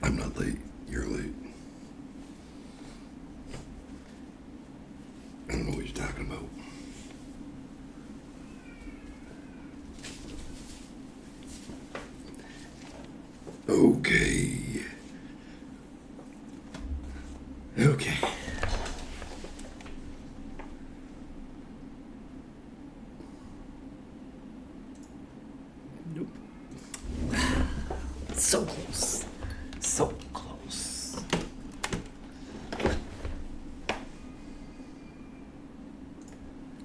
I'm not late. You're late. I don't know what you're talking about. Okay. Okay. Nope. So close. So close.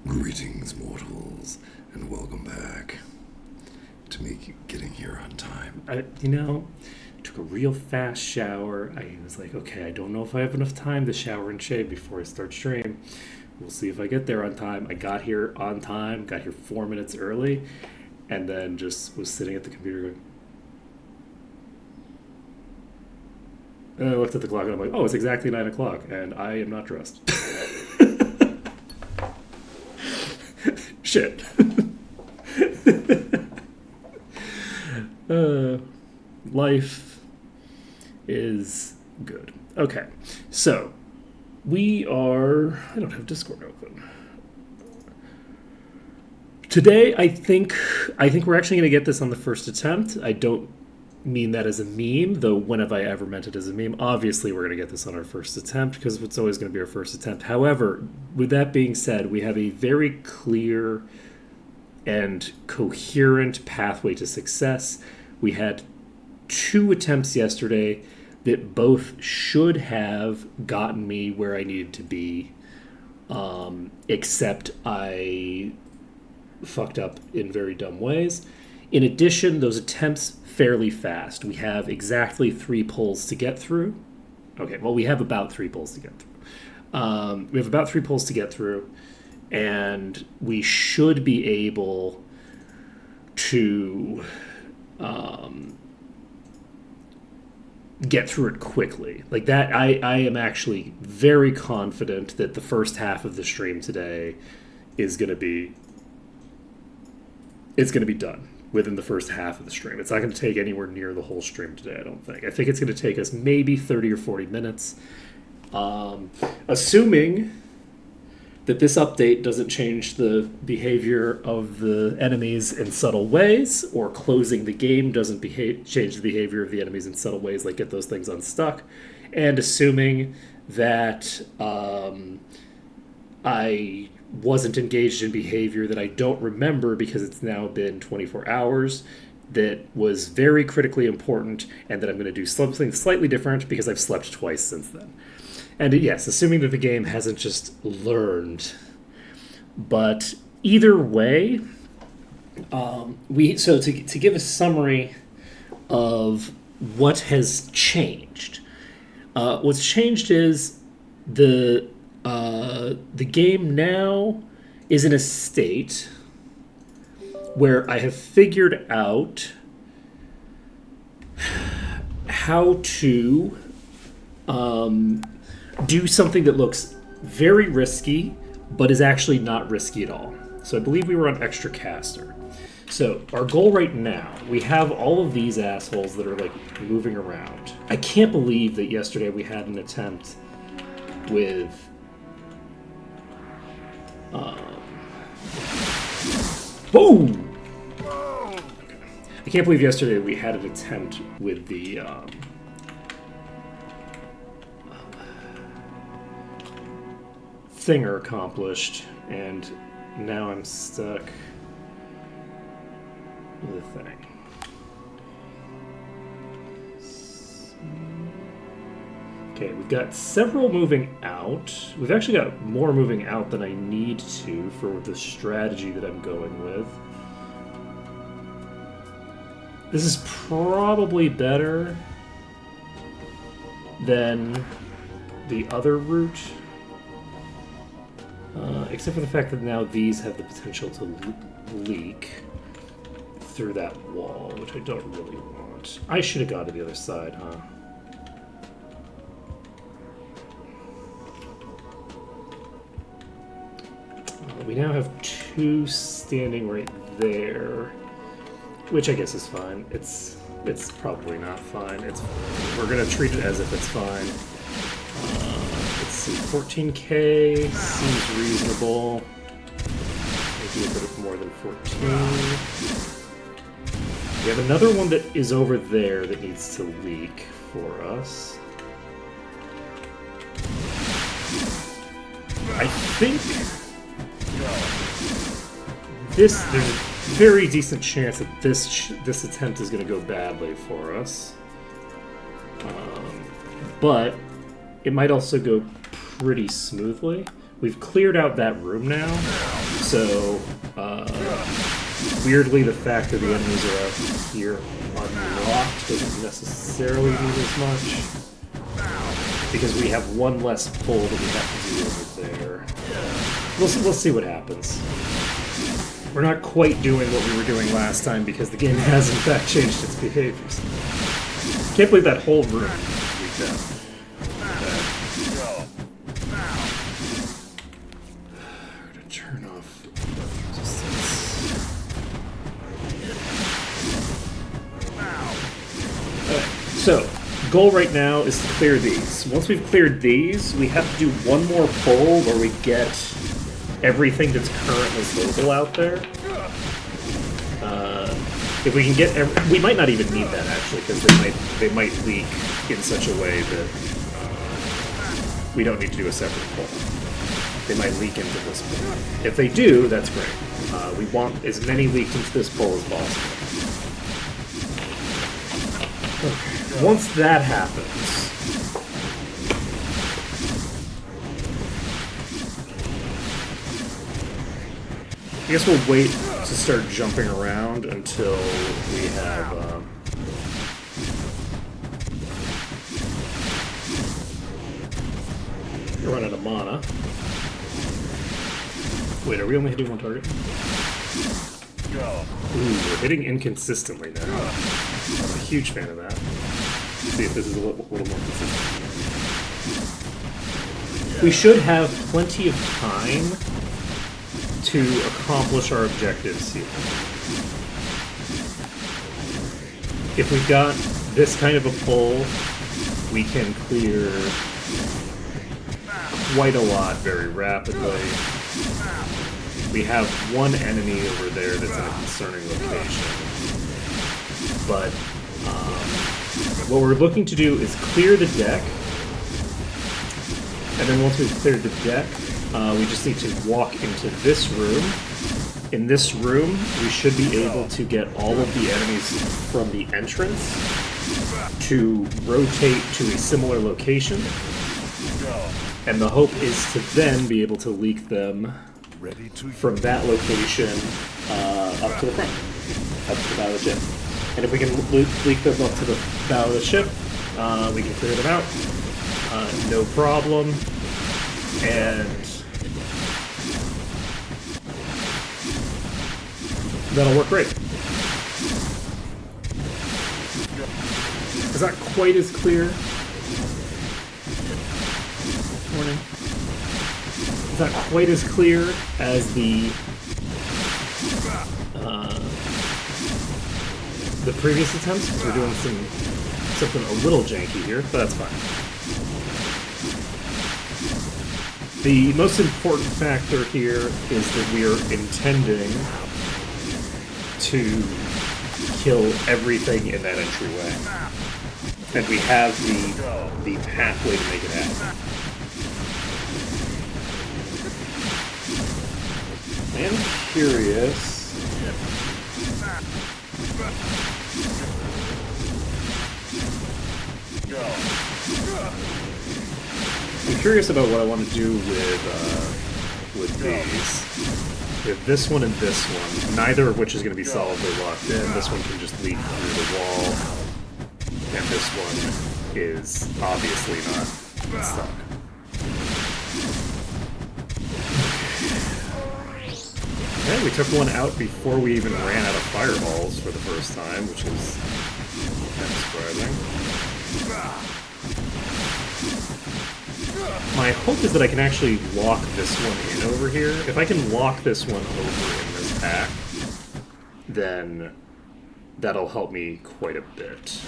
Greetings, mortals, and welcome back to me getting here on time. Took a real fast shower. I was like, okay, I don't know if I have enough time to shower and shave before I start stream. We'll see if I get there on time. I got here on time, got here 4 minutes early, and then just was sitting at the computer going. And I looked at the clock and I'm like, oh, it's exactly 9 o'clock, and I am not dressed. Shit. Life is good. Okay, so we are. I don't have Discord open today. I think we're actually going to get this on the first attempt. I don't mean that as a meme, though. When have I ever meant it as a meme? Obviously, we're going to get this on our first attempt because it's always going to be our first attempt. However, with that being said, we have a very clear and coherent pathway to success. We had 2 attempts yesterday that both should have gotten me where I needed to be, except I fucked up in very dumb ways. In addition, those attempts fairly fast. We have exactly 3 pulls to get through. Okay, well, we have about 3 pulls to get through. We have about 3 pulls to get through, and we should be able to get through it quickly. Like that, I am actually very confident that the first half of the stream today is going to be done within the first half of the stream. It's not going to take anywhere near the whole stream today, I don't think. I think it's going to take us maybe 30 or 40 minutes. Assuming that this update doesn't change the behavior of the enemies in subtle ways, or closing the game doesn't change the behavior of the enemies in subtle ways, like get those things unstuck, and assuming that I wasn't engaged in behavior that I don't remember because it's now been 24 hours, that was very critically important, and that I'm going to do something slightly different because I've slept twice since then. And yes, assuming that the game hasn't just learned. But either way, to give a summary of what has changed. What's changed is the game now is in a state where I have figured out how to do something that looks very risky, but is actually not risky at all. So I believe we were on Extra Caster. So our goal right now, we have all of these assholes that are like moving around. I can't believe that yesterday we had an attempt with boom! Okay. I can't believe yesterday we had an attempt with the thinger accomplished, and now I'm stuck with a thing. Okay, we've got several moving out. We've actually got more moving out than I need to for the strategy that I'm going with. This is probably better than the other route. Except for the fact that now these have the potential to leak through that wall, which I don't really want. I should have gone to the other side, huh? We now have 2 standing right there, which I guess is fine. It's it's probably not fine. We're gonna treat it as if it's fine. Let's see, 14k seems reasonable. Maybe a bit more than 14. We have another one that is over there that needs to leak for us. I think there's a very decent chance that this attempt is going to go badly for us. But it might also go pretty smoothly. We've cleared out that room now, so weirdly the fact that the enemies are out here unlocked doesn't necessarily mean as much, because we have one less pull that we have to do over there. We'll see what happens. We're not quite doing what we were doing last time because the game has in fact changed its behaviors. Can't believe that whole room leaked out. Turn off resistance. Okay, so goal right now is to clear these. Once we've cleared these, we have to do one more pull where we get everything that's currently local out there. If we can get, we might not even need that actually, because they might leak in such a way that we don't need to do a separate pull. They might leak into this pull. If they do, that's great. We want as many leaked into this pull as possible. Okay. Once that happens, I guess we'll wait to start jumping around until we have run out of mana. Wait, are we only hitting one target? Ooh, we're hitting inconsistently now. I'm a huge fan of that. Let's see if this is a little more consistent. We should have plenty of time to accomplish our objectives here. If we've got this kind of a pull, we can clear quite a lot very rapidly. We have one enemy over there that's in a concerning location. But what we're looking to do is clear the deck, and then once we've cleared the deck, we just need to walk into this room. In this room, we should be able to get all of the enemies from the entrance to rotate to a similar location. And the hope is to then be able to leak them from that location up to the front, up to the bow of the ship. And if we can leak them up to the bow of the ship, we can clear them out. No problem. And that'll work great. Is that quite as clear? Morning. Is that quite as clear as the previous attempts? Because we're doing something a little janky here, but that's fine. The most important factor here is that we are intending to kill everything in that entryway. And we have the pathway to make it happen. I am curious. I'm curious about what I want to do with these. We have this one and this one, neither of which is going to be solidly locked in. This one can just leak through the wall, and this one is obviously not stuck. Okay, we took one out before we even ran out of fireballs for the first time, which is kind of surprising. My hope is that I can actually lock this one in over here. If I can lock this one over in this pack, then that'll help me quite a bit.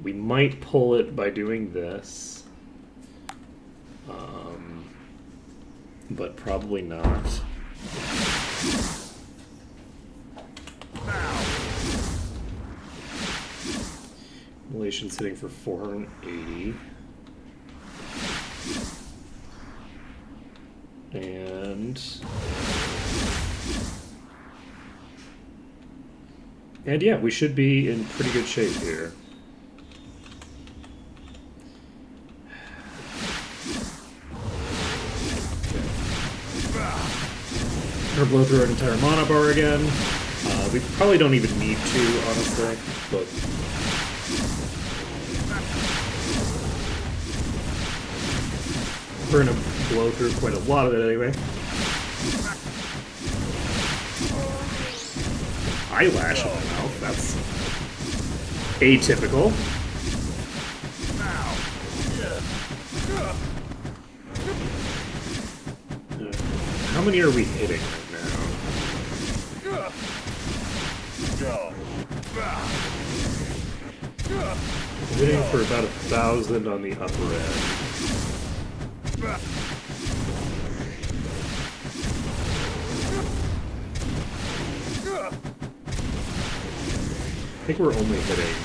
We might pull it by doing this, but probably not. Relation's hitting for 480. And yeah, we should be in pretty good shape here. Or blow through an entire mana bar again. We probably don't even need to, honestly, but we're gonna blow through quite a lot of it anyway. Eyelash in my mouth, that's atypical. How many are we hitting right now? We're hitting for about 1,000 on the upper end. I think we're only hitting...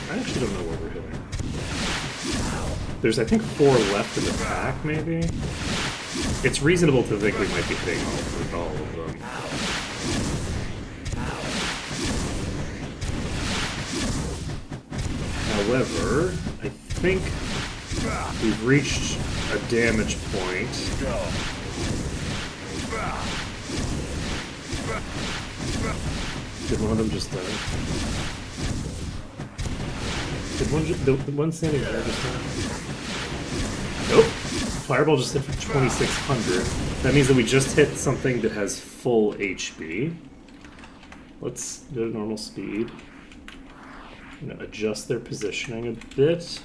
I actually don't know what we're hitting. There's, I think, 4 left in the pack, maybe? It's reasonable to think we might be hitting all of them. However, I think we've reached a damage point. Did one of them just die? Did the one standing there just die? Nope. Fireball just hit for 2,600. That means that we just hit something that has full HP. Let's go to normal speed. I'm gonna adjust their positioning a bit.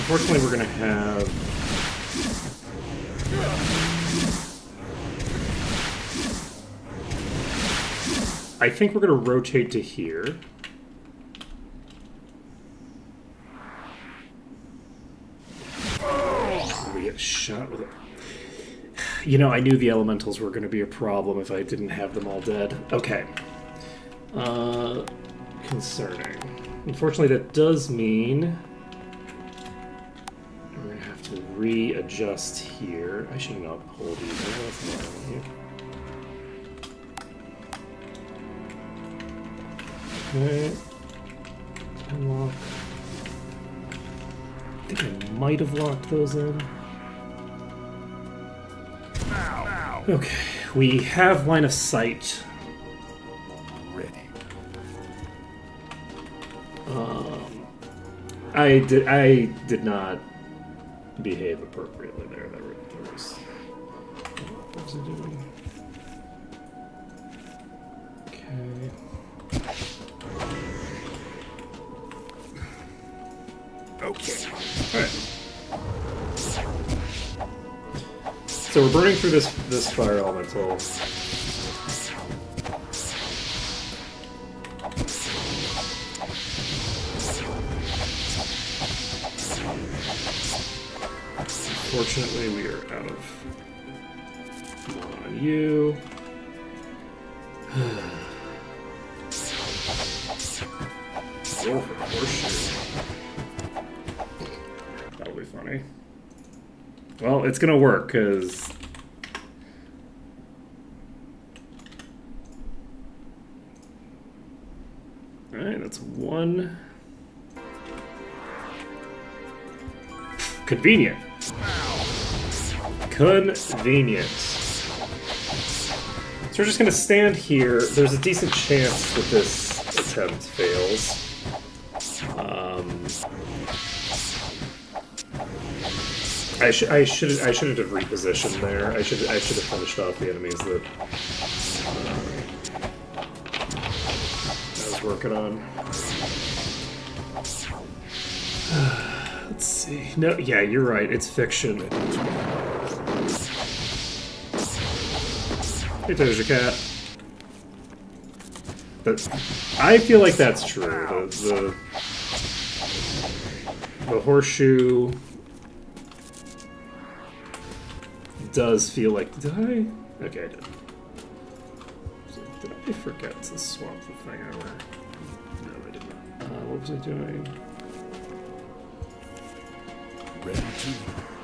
Unfortunately, we're gonna have... I think we're gonna rotate to here. We get shot with it. You know, I knew the elementals were gonna be a problem if I didn't have them all dead. Okay. Concerning. Unfortunately, that does mean... to readjust here. I should not hold either. That's not down here. Okay. Unlock. I think I might have locked those in. Okay. We have line of sight. Ready. I did not behave appropriately there. There was... What was it doing? Okay. Okay. Alright. So we're burning through this fire elemental. Unfortunately, we are out of mana on you. Roll for horseshoe. That'll be funny. Well, it's gonna work, because... Alright, that's one. Convenient. Convenient. So we're just gonna stand here. There's a decent chance that this attempt fails. I shouldn't have repositioned there. I should have finished off the enemies that I was working on. Let's see. No, yeah, you're right. It's fiction. Hey, there's your cat. But I feel like that's true. The horseshoe does feel like... Did I? Okay, I did. Did I forget to swap the thing over? No, I did not. What was I doing? Ready to.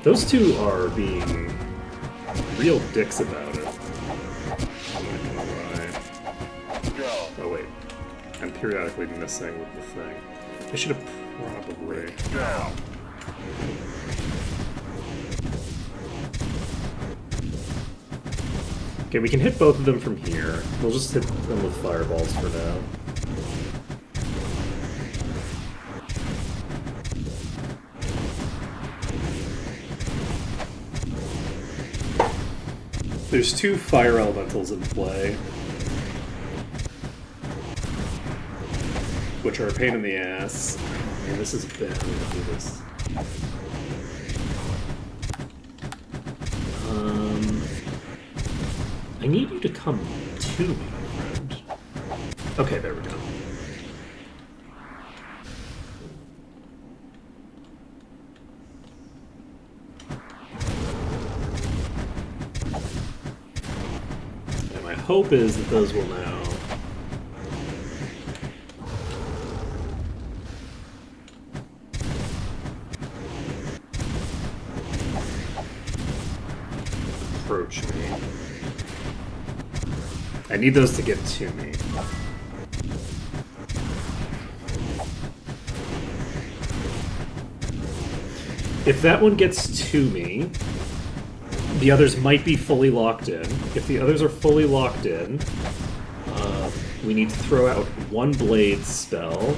Those two are being real dicks about it. I'm not gonna lie. Oh wait, I'm periodically messing with the thing. I should have probably... Okay, we can hit both of them from here. We'll just hit them with fireballs for now. There's two fire elementals in play, which are a pain in the ass. Man, this is a bad way to do this. I need you to come to me, friend. Okay, there we go. And my hope is that those will now... approach me. I need those to get to me. If that one gets to me, the others might be fully locked in. If the others are fully locked in, we need to throw out one blade spell,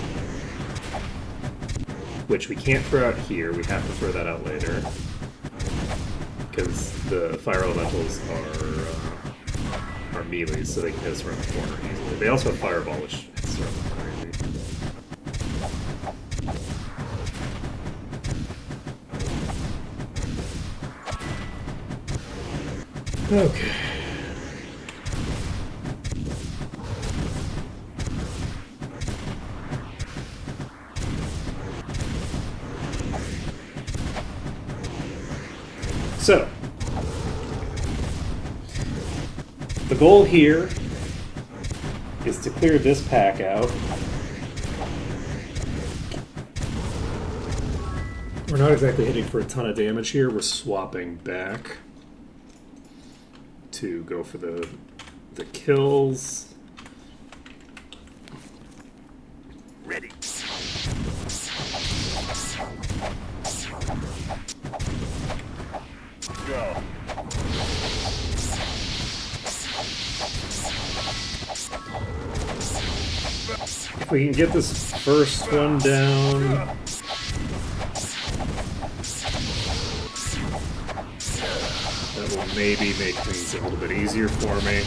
which we can't throw out here. We have to throw that out later. Because the fire elementals are melee, so they can hit us around the corner easily. They also have fireball, which hits us around the corner easy. Okay. So, the goal here is to clear this pack out. We're not exactly hitting for a ton of damage here. We're swapping back to go for the kills. Ready. Go. If we can get this first one down. That will maybe make things a little bit easier for me.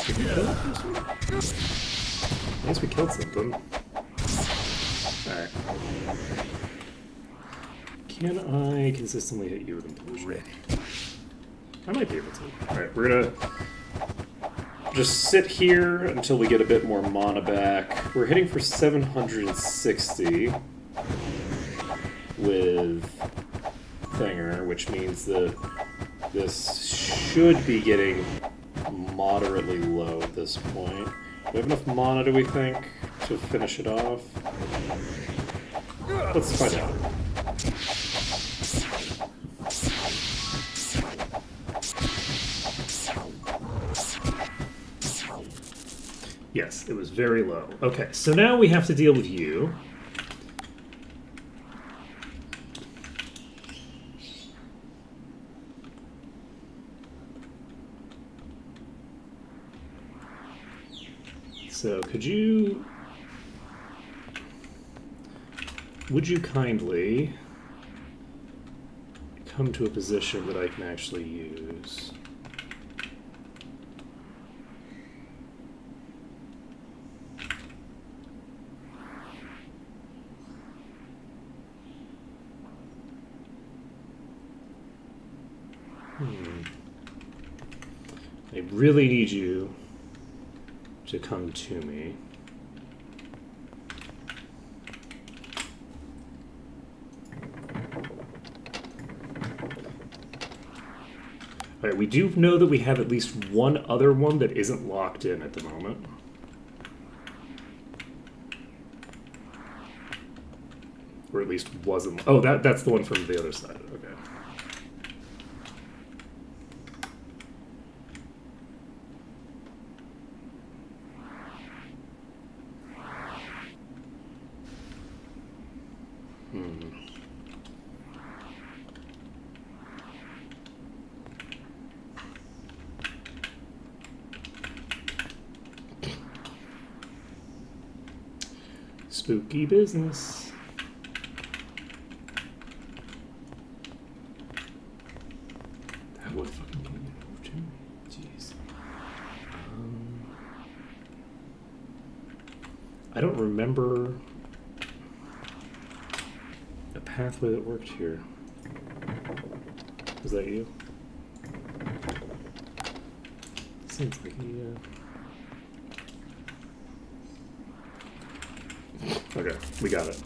Did we kill the first one? I guess we killed something. Alright. Can I consistently hit you with implosion? Ready. I might be able to. Alright, we're gonna just sit here until we get a bit more mana back. We're hitting for 760 with Thinger, which means that this should be getting moderately low at this point. Do we have enough mana, do we think, to finish it off? Let's find out. Yes, it was very low. Okay, so now we have to deal with you. So would you kindly come to a position that I can actually use? I really need you to come to me. Alright, we do know that we have at least one other one that isn't locked in at the moment. Or at least wasn't. Oh, that's the one from the other side. Okay. Spooky business. That would fucking get over to me. Jeez. I don't remember a pathway that worked here. Was that you? Seems like he, Okay, we got it.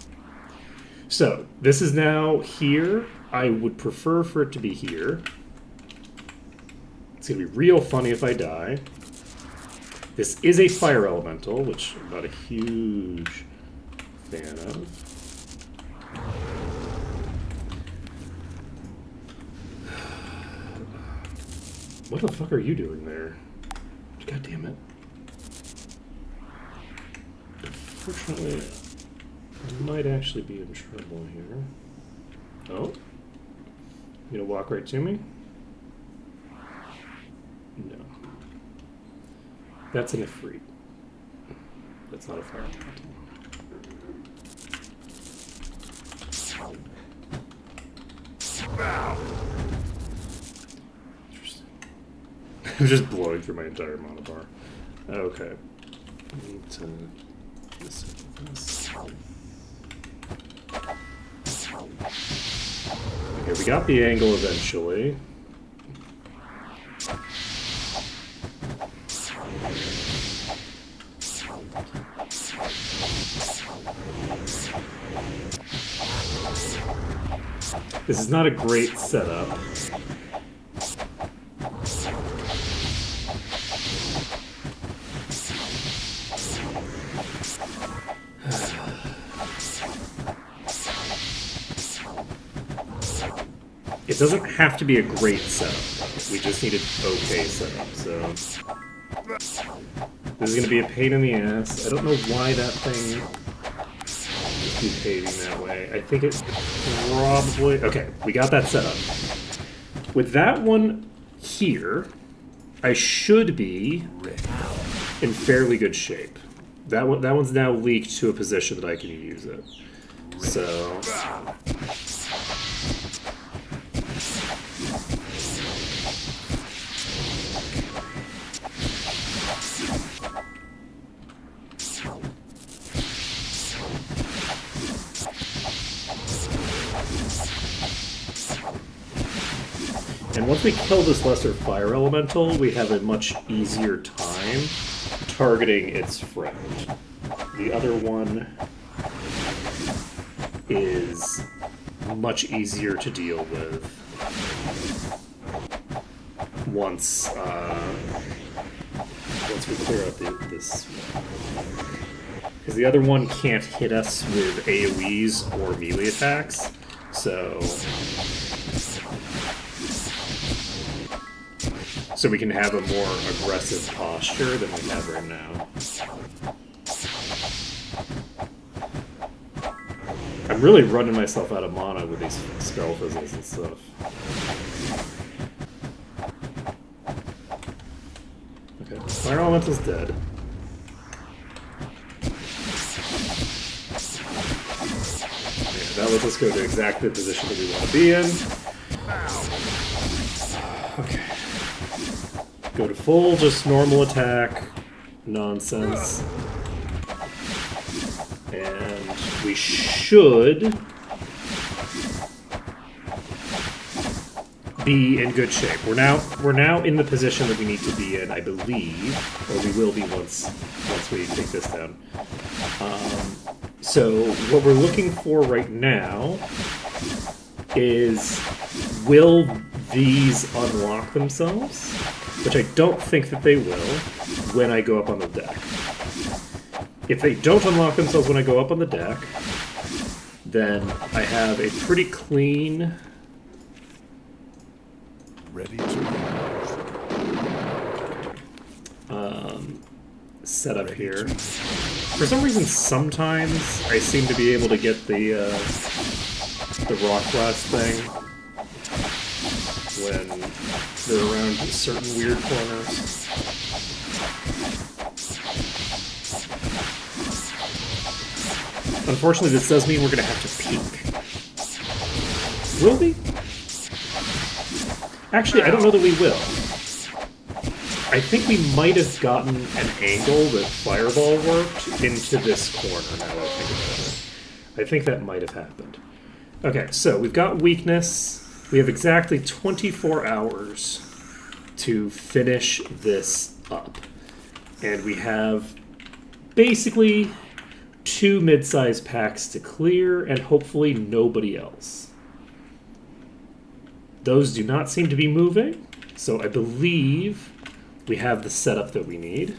So, this is now here. I would prefer for it to be here. It's going to be real funny if I die. This is a fire elemental, which I'm not a huge fan of. What the fuck are you doing there? God damn it. Unfortunately, I might actually be in trouble here. Oh? You gonna walk right to me? No. That's an Ifrit. That's not a fire elemental. Interesting. I'm just blowing through my entire mana bar. Okay. I need to disable this. Okay, we got the angle eventually. This is not a great setup. It doesn't have to be a great setup. We just need an okay setup, so... This is going to be a pain in the ass. I don't know why that thing is behaving that way. I think it probably... Okay, we got that set up. With that one here, I should be in fairly good shape. That one's now leaked to a position that I can use it. So... And once we kill this lesser fire elemental, we have a much easier time targeting its friend. The other one is much easier to deal with once we clear out this one. Because the other one can't hit us with AoEs or melee attacks, so we can have a more aggressive posture than we have right now. really running myself out of mana with these spell fizzles and stuff. Okay, Fire Elemental's dead. Okay, that lets us go to exactly the position that we want to be in. Okay. Go to full, just normal attack. Nonsense. And we should be in good shape. We're now in the position that we need to be in, I believe, or we will be once we take this down. So what we're looking for right now is, will these unlock themselves? Which I don't think that they will when I go up on the deck. If they don't unlock themselves when I go up on the deck, then I have a pretty clean Ready to setup here. For some reason, sometimes I seem to be able to get the Rock Blast thing when they're around certain weird corners. Unfortunately, this does mean we're going to have to peek. Will we? Actually, I don't know that we will. I think we might have gotten an angle that Fireball worked into this corner, now that I think about it. I think that might have happened. Okay, so we've got weakness. We have exactly 24 hours to finish this up. And we have basically 2 mid-sized packs to clear, and hopefully nobody else. Those do not seem to be moving, so I believe we have the setup that we need.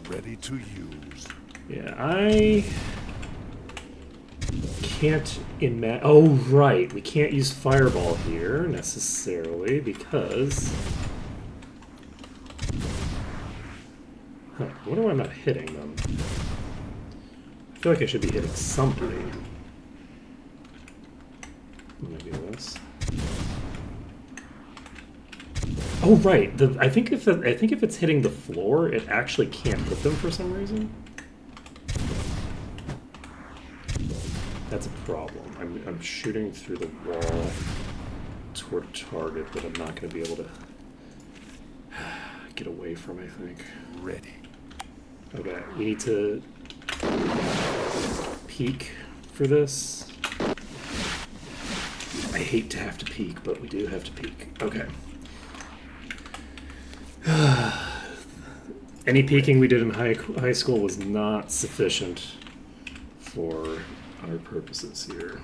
ready to use. Yeah, I can't imagine. Oh, right. We can't use Fireball here necessarily because. Huh. I wonder why I'm not hitting them. I feel like I should be hitting somebody. Maybe this. Oh, right. I think if it's hitting the floor, it actually can't hit them for some reason. That's a problem. I'm shooting through the wall toward a target that I'm not going to be able to get away from, I think. Ready. Okay, we need to peek for this. I hate to have to peek, but we do have to peek. Okay. Any peeking we did in high school was not sufficient for our purposes here.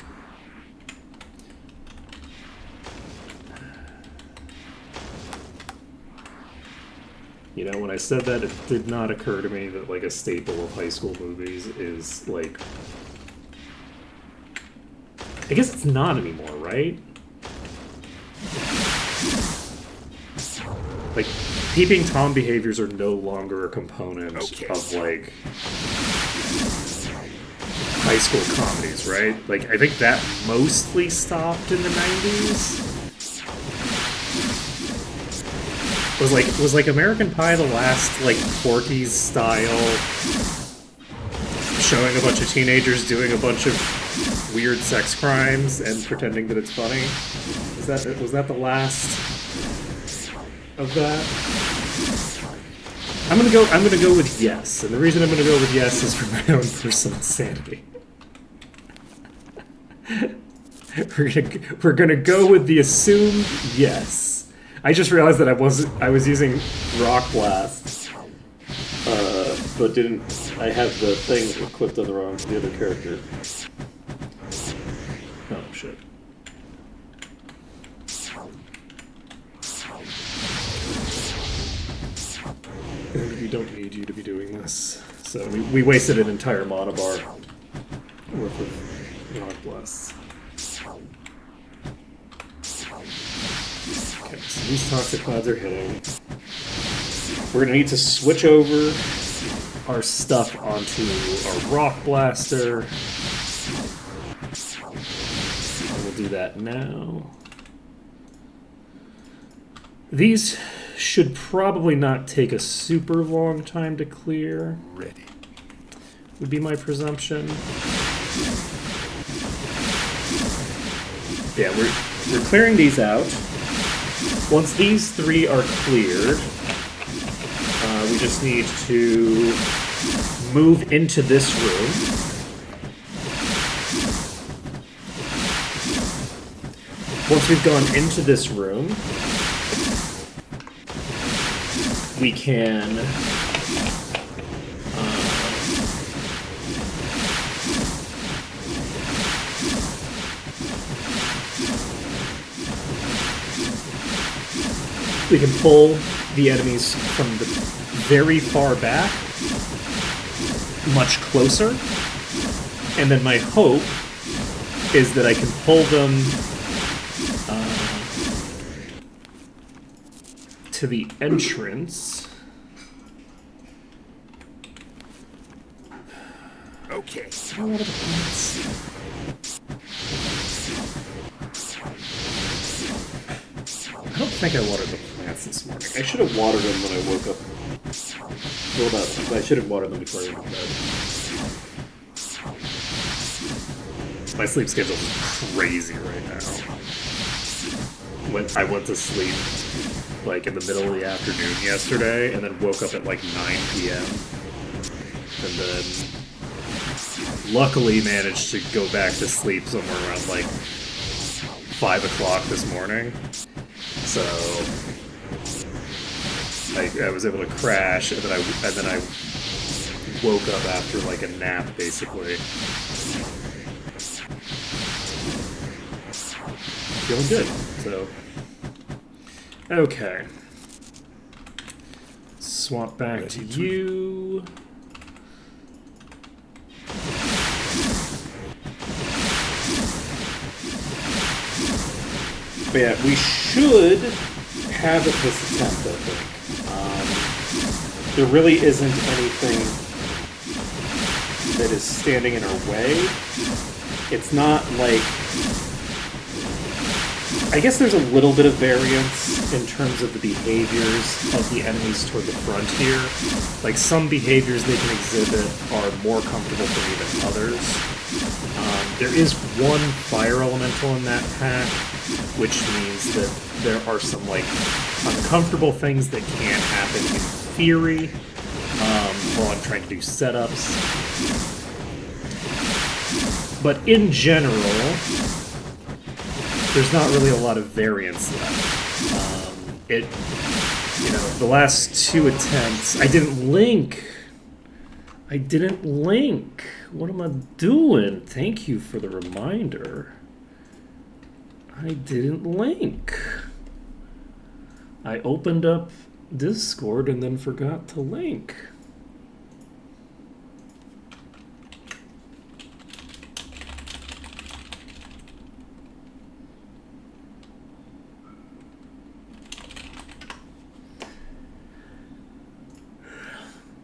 You know, when I said that, it did not occur to me that, like, a staple of high school movies is, like... I guess it's not anymore, right? Like, peeping Tom behaviors are no longer a component of, like, high school comedies, right? Like, I think that mostly stopped in the 90s. Was like American Pie the last, like, Porky's style, showing a bunch of teenagers doing a bunch of weird sex crimes and pretending that it's funny? Was that the last of that? I'm gonna go with yes, and the reason I'm gonna go with yes is for my own personal sanity. We're gonna go with the assumed yes. I just realized that I was using Rock Blast, but didn't. I have the thing equipped on the other character. Oh shit. And we don't need you to be doing this. So we wasted an entire mana bar worth of Rock Blasts. Okay, so these Toxic Clouds are hitting. We're gonna need to switch over our stuff onto our Rock Blaster. that now. These should probably not take a super long time to clear, Ready. would be my presumption. Yeah, we're clearing these out. Once these 3 are cleared, we just need to move into this room. Once we've gone into this room, we can pull the enemies from the very far back much closer, and then my hope is that I can pull them to the entrance. Okay. Did I water the plants? I don't think I watered the plants this morning. I should have watered them when I woke up. Well, I should have watered them before I went to bed. My sleep schedule is crazy right now. I went to sleep like in the middle of the afternoon yesterday, and then woke up at like 9 p.m. And then luckily managed to go back to sleep somewhere around like 5 o'clock this morning. So I was able to crash, and then I woke up after like a nap, basically. Feeling good. So okay. Swap back to you. But yeah, we should have it this attempt, I think. There really isn't anything that is standing in our way. It's not like... I guess there's a little bit of variance in terms of the behaviors of the enemies toward the front here. Like, some behaviors they can exhibit are more comfortable for me than others. There is one fire elemental in that pack, which means that there are some, like, uncomfortable things that can happen in theory while I'm trying to do setups. But in general, there's not really a lot of variance left. The last 2 attempts, I didn't link. What am I doing? Thank you for the reminder. I didn't link. I opened up Discord and then forgot to link.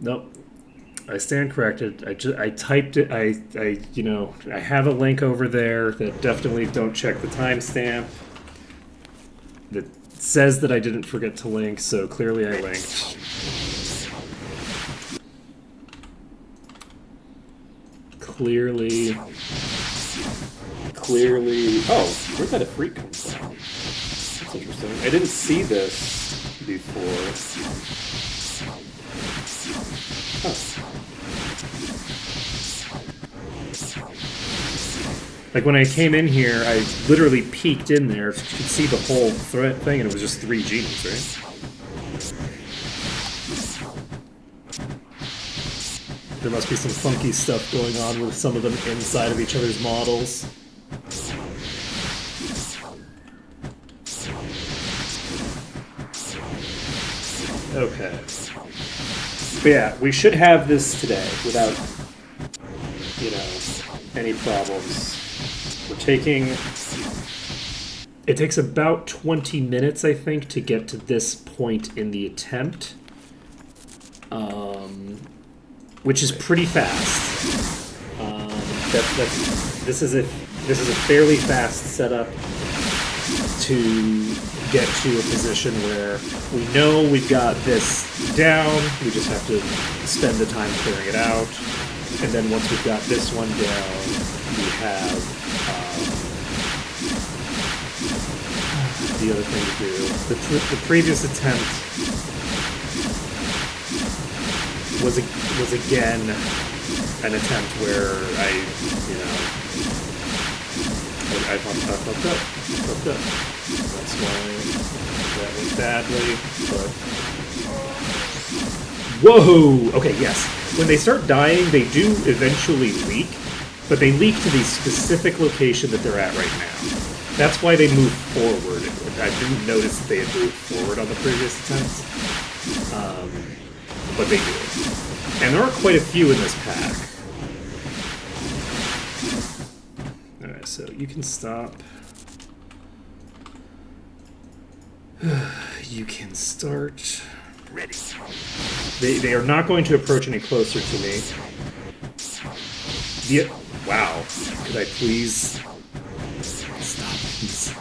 Nope. I stand corrected. I typed it. I have a link over there that definitely don't check the timestamp. That says that I didn't forget to link, so clearly I linked. Clearly. Oh, where'd that Ifrit come from? That's interesting. I didn't see this before. Huh. Like, when I came in here, I literally peeked in there, so you could see the whole thing, and it was just 3 genies, right? There must be some funky stuff going on with some of them inside of each other's models. Okay. But yeah, we should have this today without, any problems. We're taking... It takes about 20 minutes, I think, to get to this point in the attempt. Which is pretty fast. This is if this is a fairly fast setup to get to a position where we know we've got this down, we just have to spend the time clearing it out, and then once we've got this one down, we have the other thing to do. The previous attempt was again an attempt where I fucked up. That's why that went badly, but... Whoa! Okay, yes. When they start dying, they do eventually leak, but they leak to the specific location that they're at right now. That's why they move forward. I didn't notice that they had moved forward on the previous attempts, but they do. And there are quite a few in this pack. Alright, so you can stop. You can start. Ready. They are not going to approach any closer to me. Wow. Could I please stop these?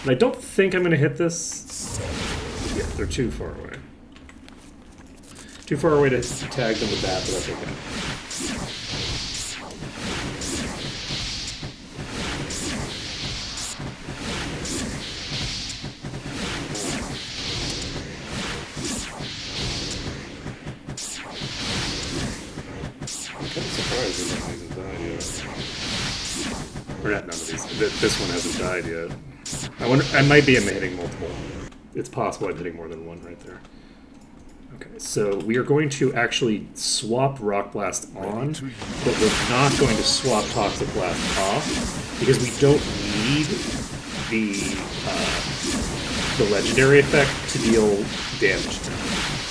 And I don't think I'm going to hit this. Yeah, they're too far away. Too far away to tag them with that, but that's okay. I'm kind of surprised that none of these have died yet. Or not none of these. This one hasn't died yet. I wonder. I might be hitting multiple. It's possible I'm hitting more than one right there. Okay, so we are going to actually swap Rock Blast on, but we're not going to swap Toxic Blast off because we don't need the legendary effect to deal damage.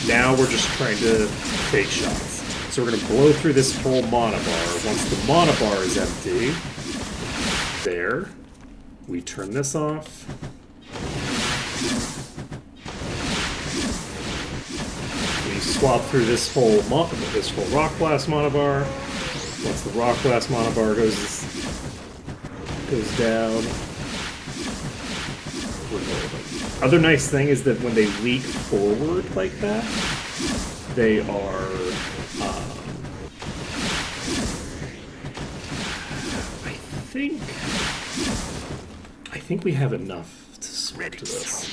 Now we're just trying to take shots. So we're going to blow through this whole mana bar. Once the mana bar is empty, there, we turn this off. We swap through this whole Rock Blast mana bar. Once the Rock Blast mana bar goes down, we're golden. Other nice thing is that when they leak forward like that, they are. I think we have enough to switch to this.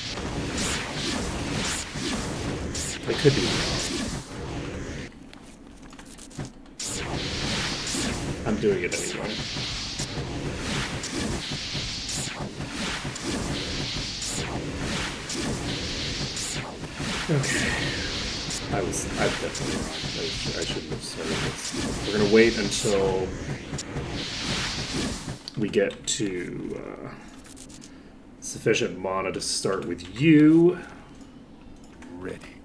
I could be wrong. I'm doing it anyway. Okay. I'm definitely wrong. I shouldn't have started this. We're gonna wait until we get to sufficient mana to start with you. Ready.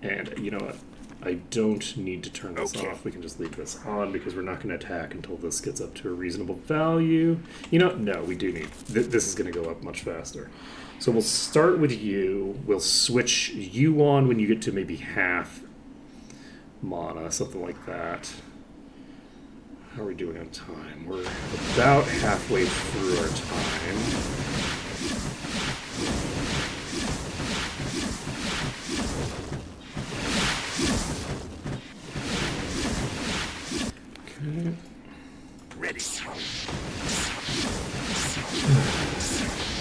And you know what? I don't need to turn this off. We can just leave this on because we're not going to attack until this gets up to a reasonable value. You know, no, we do need... This is going to go up much faster. So we'll start with you. We'll switch you on when you get to maybe half mana, something like that. How are we doing on time? We're about halfway through our time. Okay. Ready.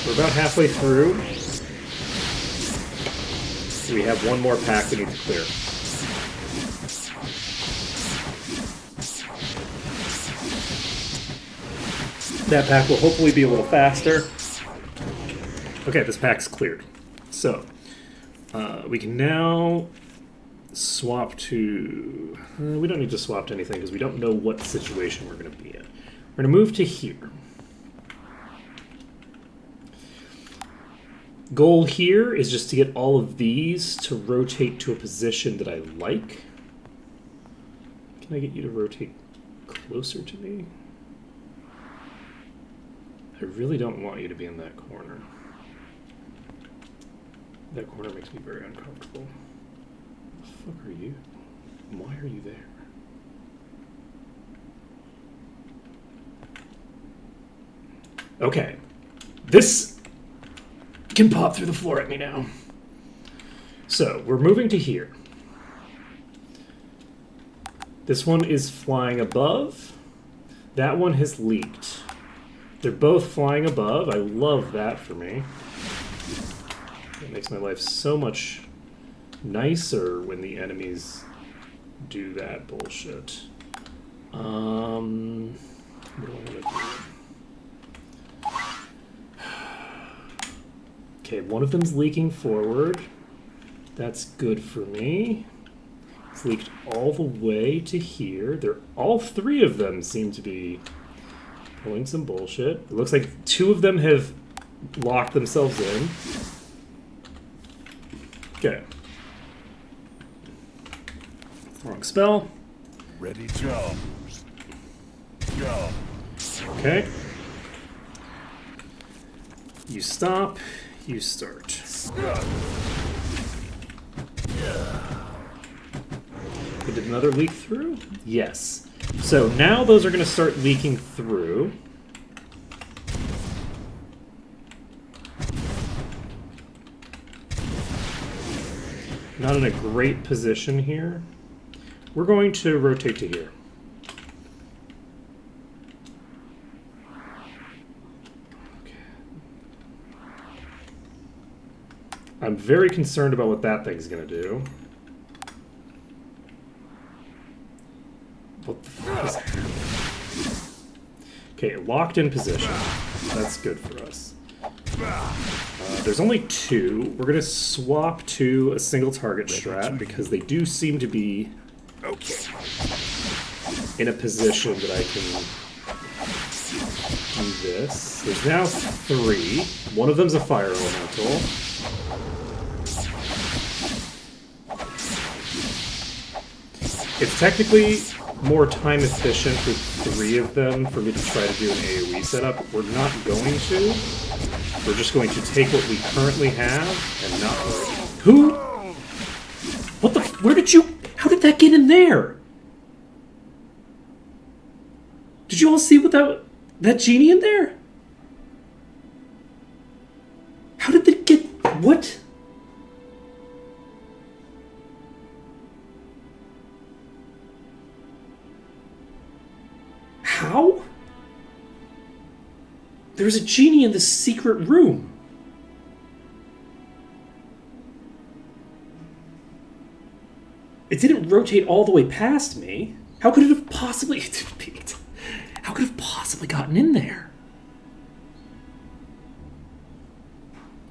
We're about halfway through. We have one more pack we need to clear. That pack will hopefully be a little faster. Okay, this pack's cleared. So, we can now swap to... we don't need to swap to anything because we don't know what situation we're going to be in. We're going to move to here. Goal here is just to get all of these to rotate to a position that I like. Can I get you to rotate closer to me? I really don't want you to be in that corner. That corner makes me very uncomfortable. What the fuck are you? Why are you there? Okay. This can pop through the floor at me now. So, we're moving to here. This one is flying above. That one has leaked. They're both flying above. I love that for me. It makes my life so much nicer when the enemies do that bullshit. What do I want to do? Okay, one of them's leaking forward. That's good for me. It's leaked all the way to here. All three of them seem to be pulling some bullshit. It looks like two of them have locked themselves in. Okay. Wrong spell. Ready to go. Go. Okay. You stop. You start. We did another leak through? Yes. So now those are going to start leaking through. Not in a great position here. We're going to rotate to here. Okay. I'm very concerned about what that thing's going to do. What the fuck is happening? Okay, locked in position. That's good for us. There's only two. We're going to swap to a single target strat because they do seem to be in a position that I can do this. There's now three. One of them's a fire elemental. It's technically more time efficient with three of them for me to try to do an AoE setup. We're not going to. We're just going to take what we currently have and not worry. Who? What the? Where did you? How did that get in there? Did you all see what that genie in there? How did they get? What? How? There's a genie in this secret room. It didn't rotate all the way past me. How could it have possibly... How could it have possibly gotten in there?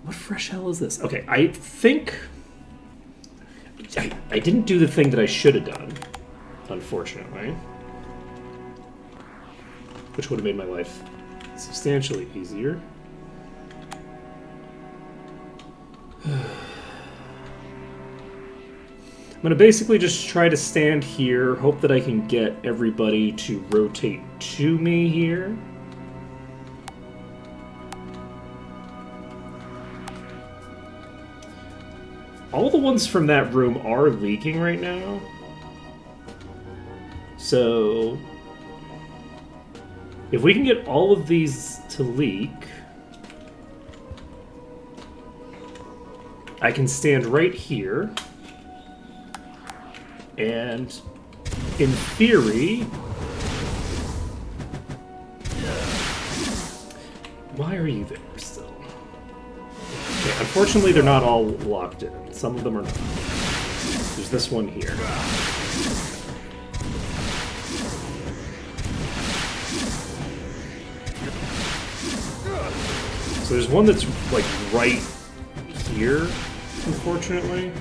What fresh hell is this? Okay, I think... I didn't do the thing that I should have done, unfortunately. Which would have made my life substantially easier. I'm going to basically just try to stand here, hope that I can get everybody to rotate to me here. All the ones from that room are leaking right now. So... if we can get all of these to leak, I can stand right here, and in theory... why are you there still? Okay, unfortunately they're not all locked in. Some of them are not. There's this one here. So there's one that's, like, right here, unfortunately.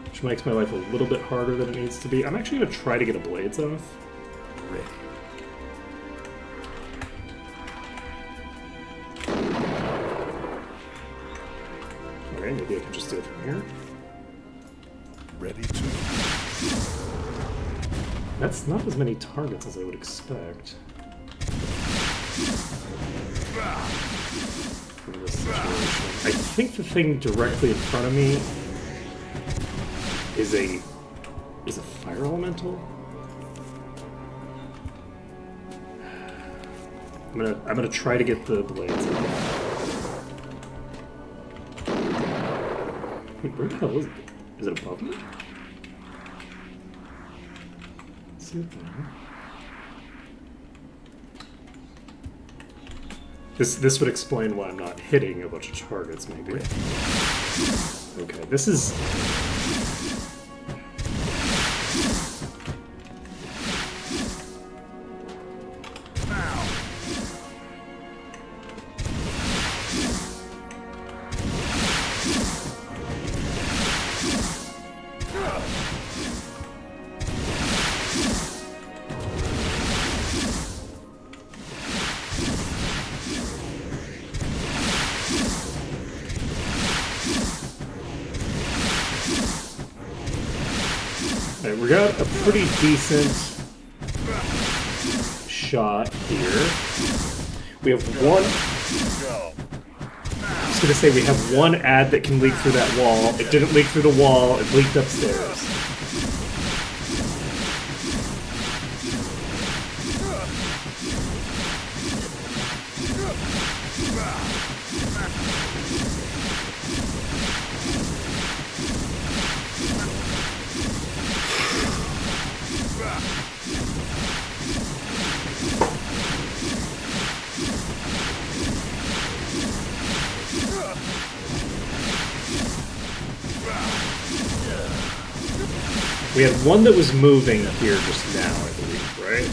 Which makes my life a little bit harder than it needs to be. I'm actually going to try to get a Blades off. Ready. Alright, maybe I can just do it from here. Ready to... That's not as many targets as I would expect. In this situation. I think the thing directly in front of me is a fire elemental. I'm gonna try to get the blades off. Wait, where the hell is it? Is it above me? Let's see it there. This would explain why I'm not hitting a bunch of targets, maybe. Okay, this is... Alright, we got a pretty decent shot here. We have one... I was gonna say we have one ad that can leak through that wall. It didn't leak through the wall, it leaked upstairs. We had one that was moving here just now, I believe, right?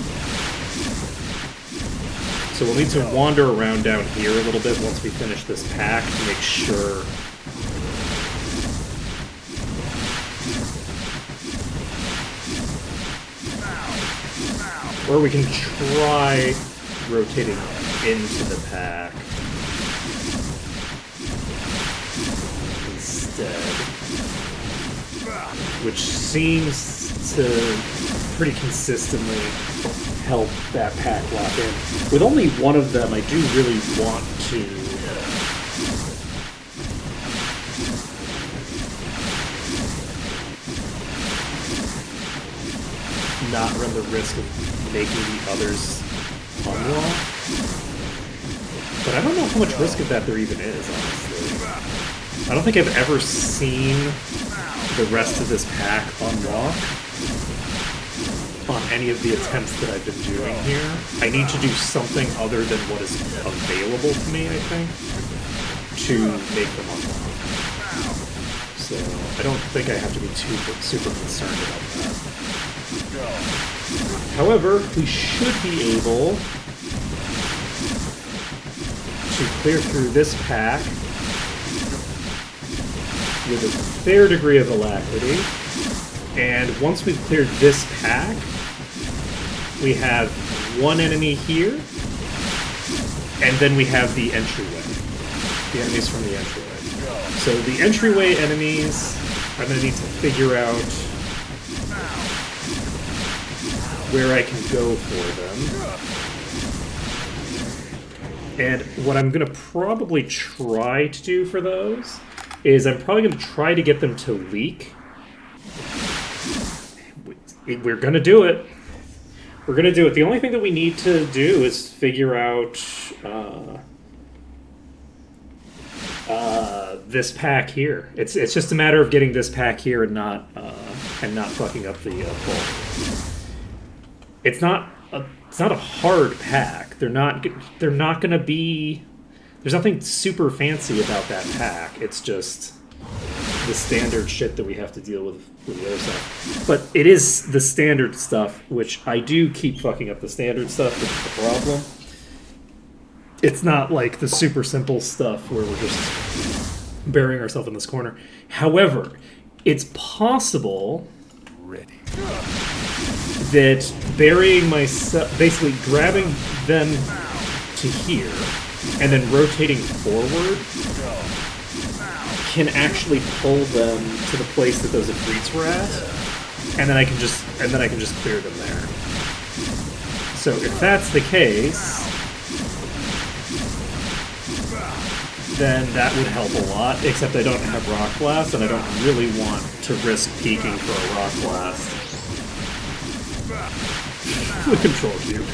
So we'll need to wander around down here a little bit once we finish this pack to make sure... Or we can try rotating into the pack instead. Which seems to pretty consistently help that pack lock in. With only one of them, I do really want to not run the risk of making the others unlock. But I don't know how much risk of that there even is, honestly. I don't think I've ever seen the rest of this pack unlock on any of the attempts that I've been doing here. I need to do something other than what is available to me, I think, to make them unlock. So I don't think I have to be super concerned about that. However, we should be able to clear through this pack with a fair degree of alacrity, and once we've cleared this pack, we have one enemy here, and then we have the entryway. The enemies from the entryway. So the entryway enemies, I'm going to need to figure out where I can go for them. And what I'm going to probably try to do for those is I'm probably going to try to get them to leak. We're going to do it. We're going to do it. The only thing that we need to do is figure out this pack here. It's just a matter of getting this pack here and not fucking up the pull. It's not a hard pack. They're not going to be. There's nothing super fancy about that pack. It's just the standard shit that we have to deal with the other stuff. But it is the standard stuff, which I do keep fucking up the standard stuff, which is the problem. It's not like the super simple stuff where we're just burying ourselves in this corner. However, it's possible that burying myself, basically grabbing them to here, and then rotating forward can actually pull them to the place that those Ifrits were at, and then I can just clear them there. So if that's the case, then that would help a lot, except I don't have Rock Blast, and I don't really want to risk peeking for a Rock Blast. The control cube.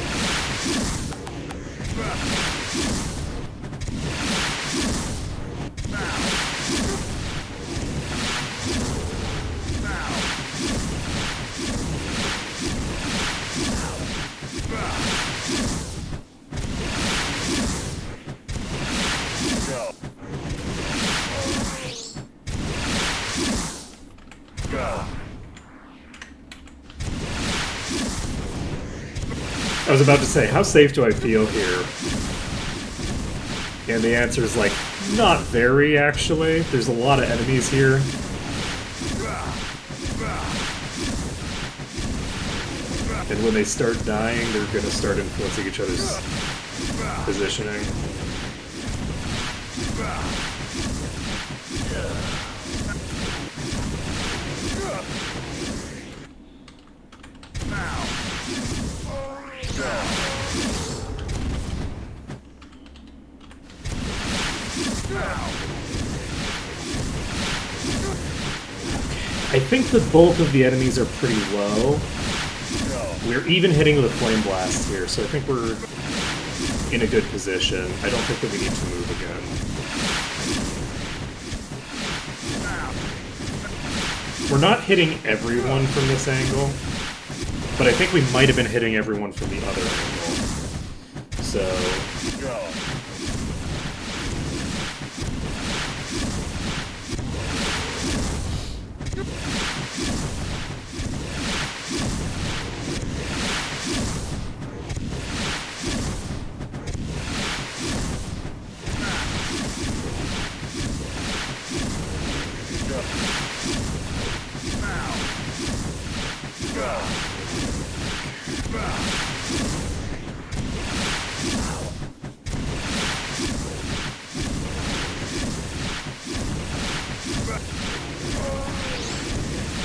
I was about to say, how safe do I feel here? And the answer is like, not very, actually. There's a lot of enemies here. And when they start dying, they're gonna start influencing each other's positioning. I think the bulk of the enemies are pretty low. We're even hitting with a flame blast here, so I think we're in a good position. I don't think that we need to move again. We're not hitting everyone from this angle, but I think we might have been hitting everyone from the other angle. So...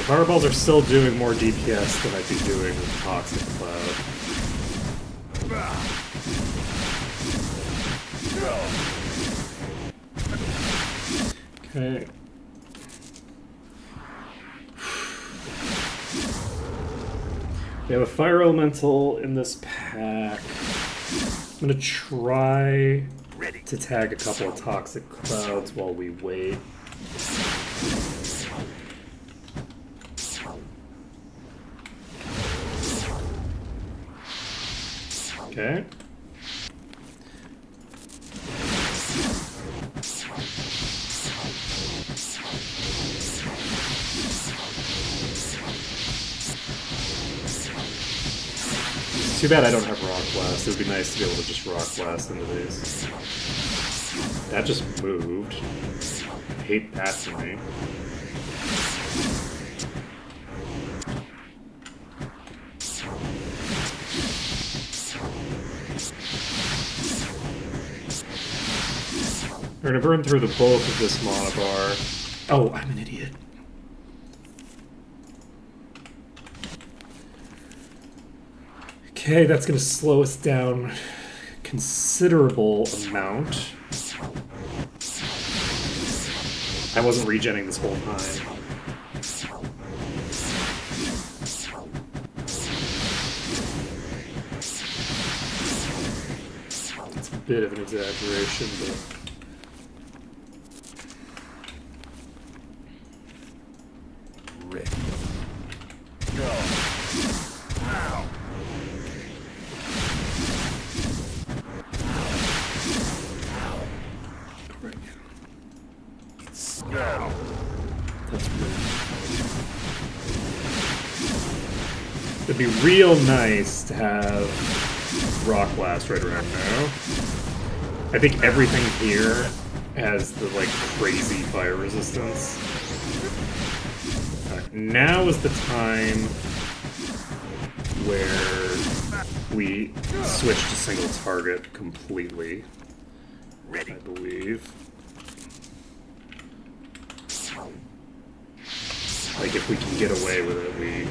Fireballs are still doing more DPS than I'd be doing with Toxic Cloud. Okay. We have a Fire Elemental in this pack. I'm gonna try to tag a couple of Toxic Clouds while we wait. Okay. It's too bad I don't have Rock Blast. It would be nice to be able to just Rock Blast into these. That just moved. I hate passing me. We're gonna burn through the bulk of this mana bar. Oh, I'm an idiot. Okay, that's gonna slow us down a considerable amount. I wasn't regenning this whole time. It's a bit of an exaggeration, but... Ready. Go. Now. Go. That's weird. It'd be real nice to have Rock Blast right around now. I think everything here has the, like, crazy fire resistance. Now is the time where we switch to single target completely, I believe. Like, if we can get away with it, we...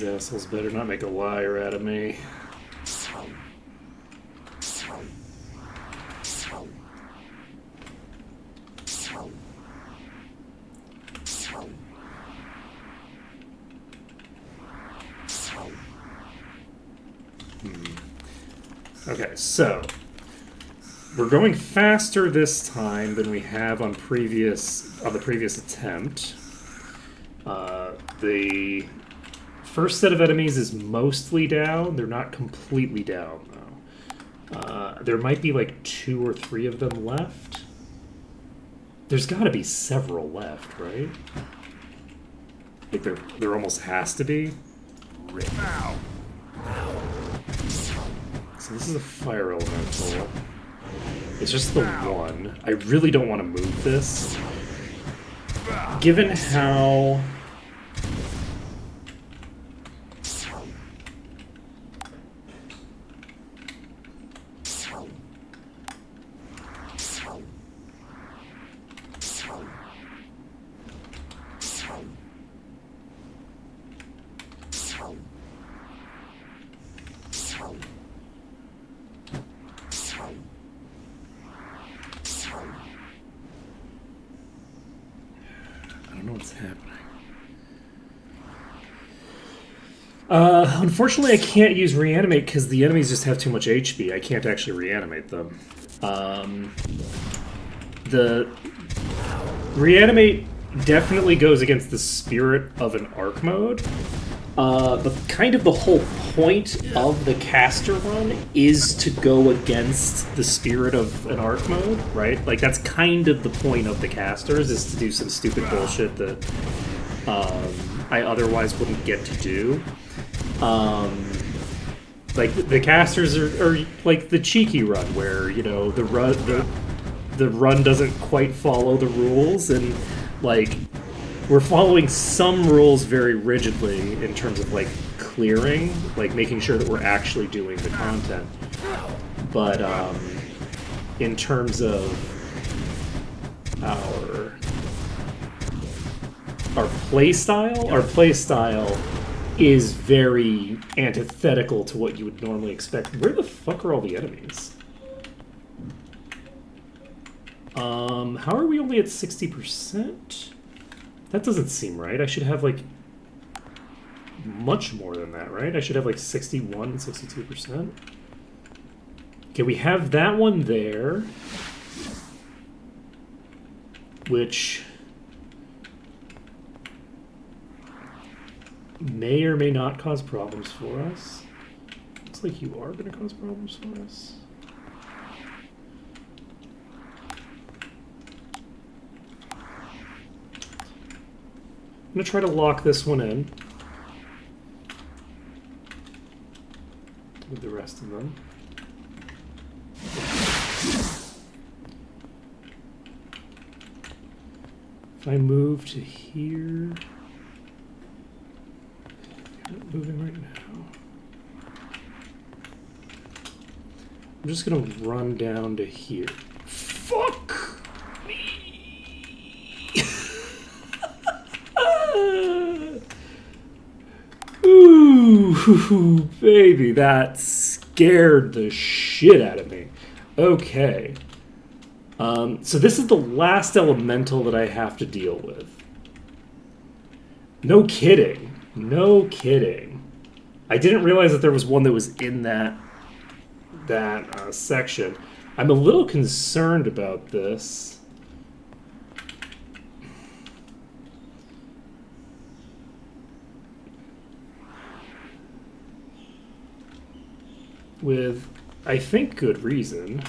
These assholes better not make a liar out of me. Okay, so we're going faster this time than we have on the previous attempt. The first set of enemies is mostly down. They're not completely down though. There might be like 2 or 3 of them left. There's got to be several left, right? Like there almost has to be. Now. So this is a fire elemental. It's just the one. I really don't want to move this. Given how... I don't know what's happening. Unfortunately, I can't use reanimate because the enemies just have too much HP. I can't actually reanimate them. The reanimate definitely goes against the spirit of an arc mode, but kind of the whole point of the caster run is to go against the spirit of an arc mode, right? Like that's kind of the point of the casters, is to do some stupid bullshit that I otherwise wouldn't get to do. Like the casters are like the cheeky run, where you know the run doesn't quite follow the rules, and like we're following some rules very rigidly in terms of like clearing, like making sure that we're actually doing the content. But in terms of our play style is very antithetical to what you would normally expect. Where the fuck are all the enemies? How are we only at 60%? That doesn't seem right. I should have like much more than that, right? I should have like 61, 62%. Okay, we have that one there, which may or may not cause problems for us. Looks like you are going to cause problems for us. I'm going to try to lock this one in with the rest of them. If I move to here... Not moving right now. I'm just gonna run down to here. Fuck me! Ooh, baby, that scared the shit out of me. Okay. So this is the last elemental that I have to deal with. No kidding. No kidding. I didn't realize that there was one that was in that section. I'm a little concerned about this. With, I think, good reason.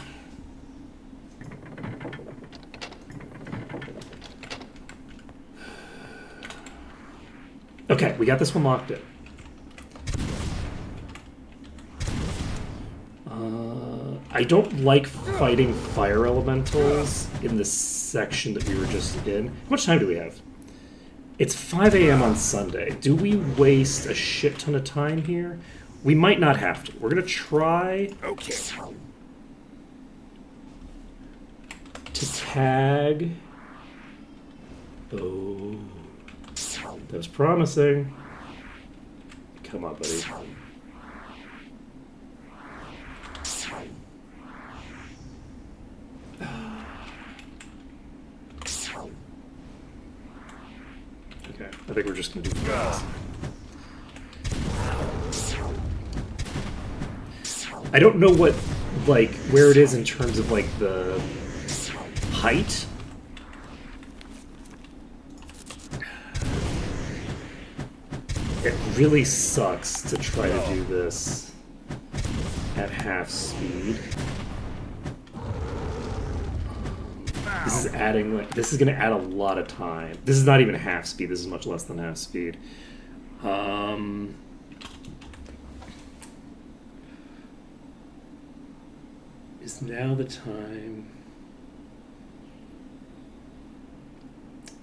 Okay, we got this one locked in. I don't like fighting fire elementals in the section that we were just in. How much time do we have? It's 5 a.m. on Sunday. Do we waste a shit ton of time here? We might not have to. We're going to try to tag... Oh... That was promising. come up, buddy. Okay, I think we're just gonna do this. I don't know what, like, where it is in terms of, like, the height. It really sucks to try to do this at half speed. This is adding, like, this is going to add a lot of time. This is not even half speed. This is much less than half speed. Is now the time?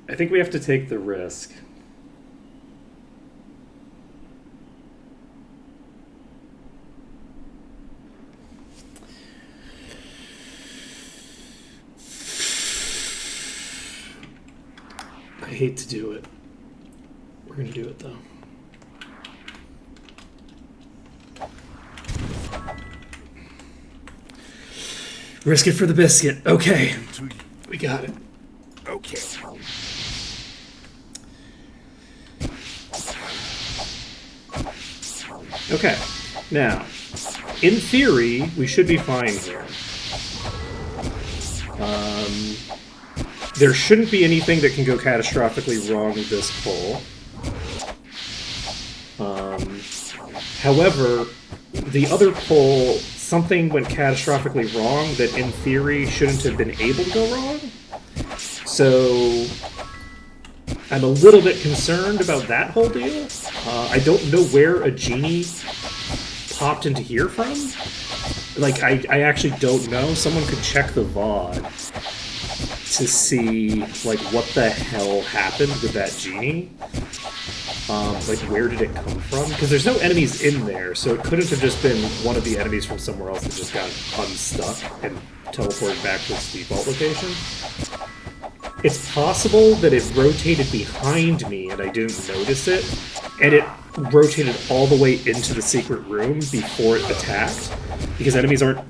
I think we have to take the risk. I hate to do it. We're gonna do it though. Risk it for the biscuit. Okay. We got it. Okay. Okay. Now, in theory, we should be fine here. There shouldn't be anything that can go catastrophically wrong with this pull. However, the other pull, something went catastrophically wrong that in theory shouldn't have been able to go wrong. So I'm a little bit concerned about that whole deal. I don't know where a genie popped into here from. Like, I actually don't know. Someone could check the VOD to see, like, what the hell happened with that genie. Like, where did it come from? Because there's no enemies in there, so it couldn't have just been one of the enemies from somewhere else that just got unstuck and teleported back to its default location. It's possible that it rotated behind me and I didn't notice it, and it rotated all the way into the secret room before it attacked, because enemies aren't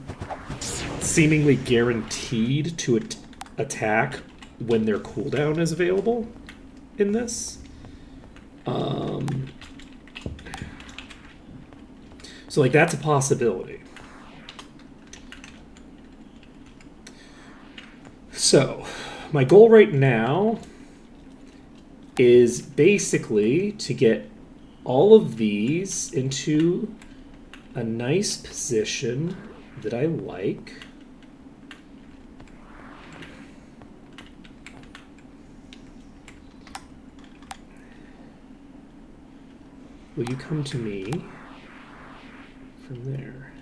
seemingly guaranteed to attack when their cooldown is available in this. So, like, that's a possibility. So, my goal right now is basically to get all of these into a nice position that I like. Will you come to me from there?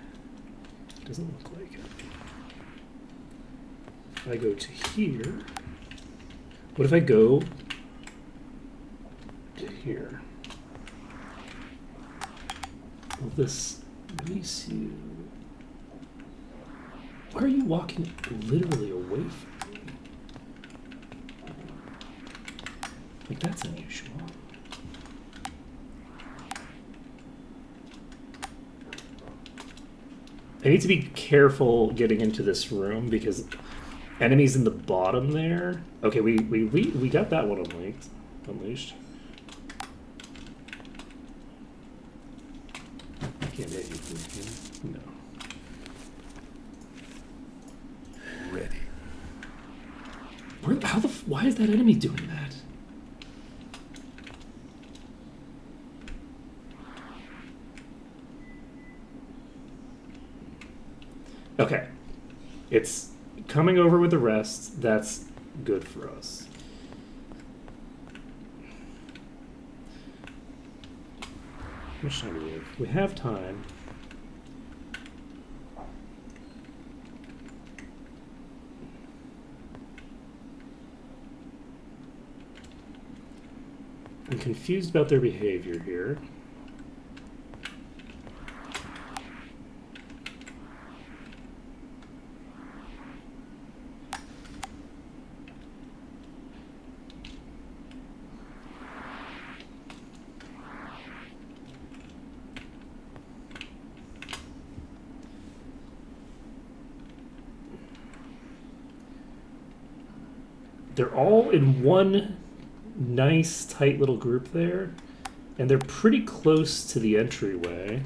Doesn't look like it. If I go to here, what if I go to here? Will this, let me see. Why are you walking literally away from me? Like, that's unusual. I need to be careful getting into this room because enemies in the bottom there. Okay, we got that one unleashed. Can't hit you from here. No. Ready. Why is that enemy doing that? Okay. It's coming over with the rest. That's good for us. How much time do we have? We have time. I'm confused about their behavior here. they're all in one nice, tight little group there, and they're pretty close to the entryway.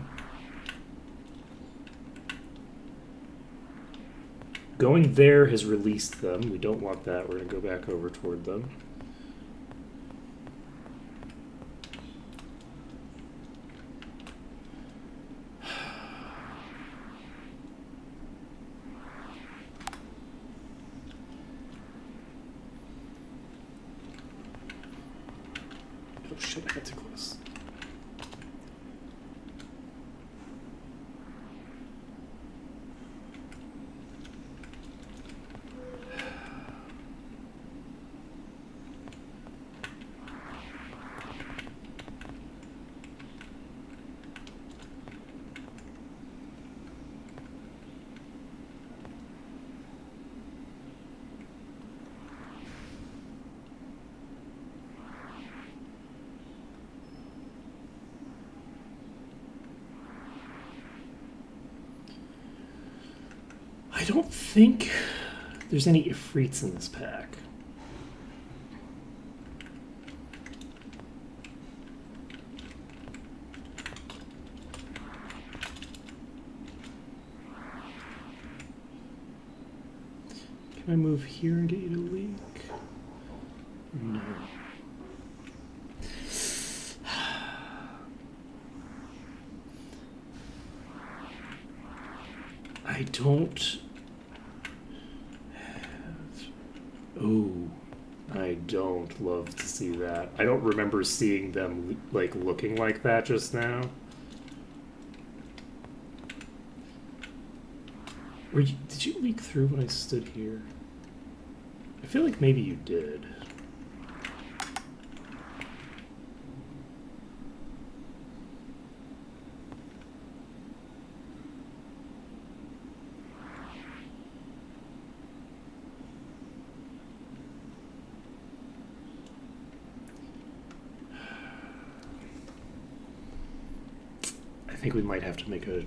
Going there has released them. We don't want that. We're going to go back over toward them. Oh shit, I got too close. I don't think there's any Ifrits in this pack. Can I move here and get you to leak? No. I don't have... Oh, I don't love to see that. I don't remember seeing them like looking like that just now. Did you leak through when I stood here? I feel like maybe you did. I think we might have to make a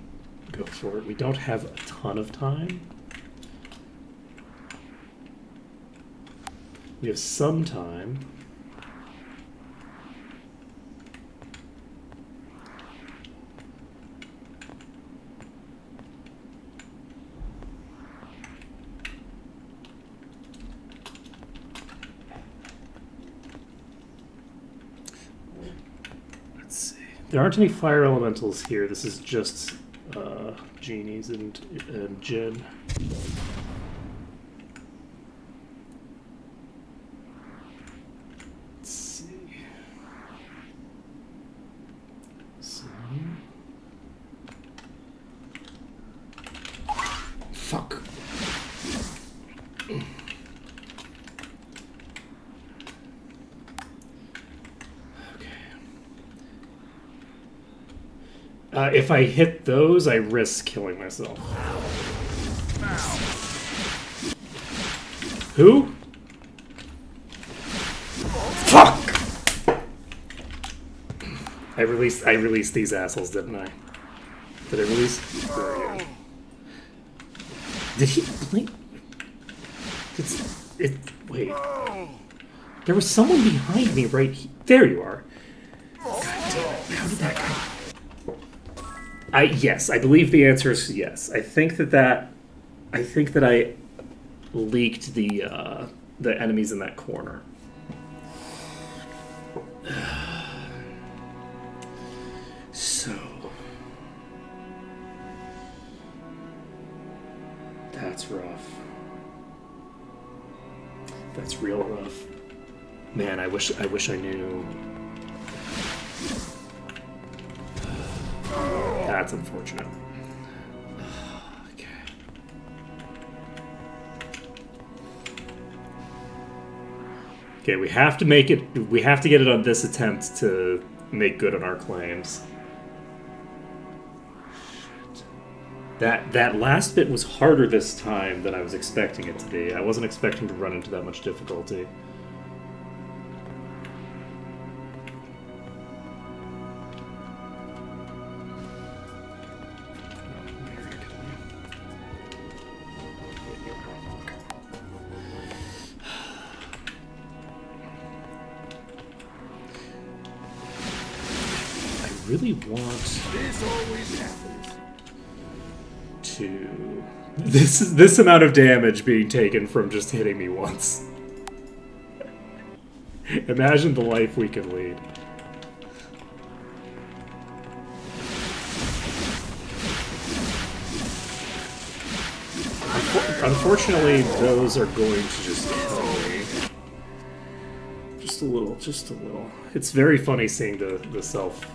go for it. We don't have a ton of time. We have some time. Let's see. There aren't any fire elementals here. This is just genies and Jinn. Let's see. Fuck. If I hit those, I risk killing myself. Who? Fuck! I released these assholes, didn't I? Did I release? Where are you? Did he blink? Wait. There was someone behind me right here. There you are. God damn it. How did that go? Yes, I believe the answer is yes. I think that I leaked the enemies in that corner. So that's rough. That's real rough. Man, I wish I knew. That's unfortunate. Okay. Okay, we have to make it. We have to get it on this attempt to make good on our claims. That last bit was harder this time than I was expecting it to be. I wasn't expecting to run into that much difficulty. really want This always happens. to... This amount of damage being taken from just hitting me once. Imagine the life we could lead. Unfortunately, those are going to just kill me. Just a little, just a little. It's very funny seeing the self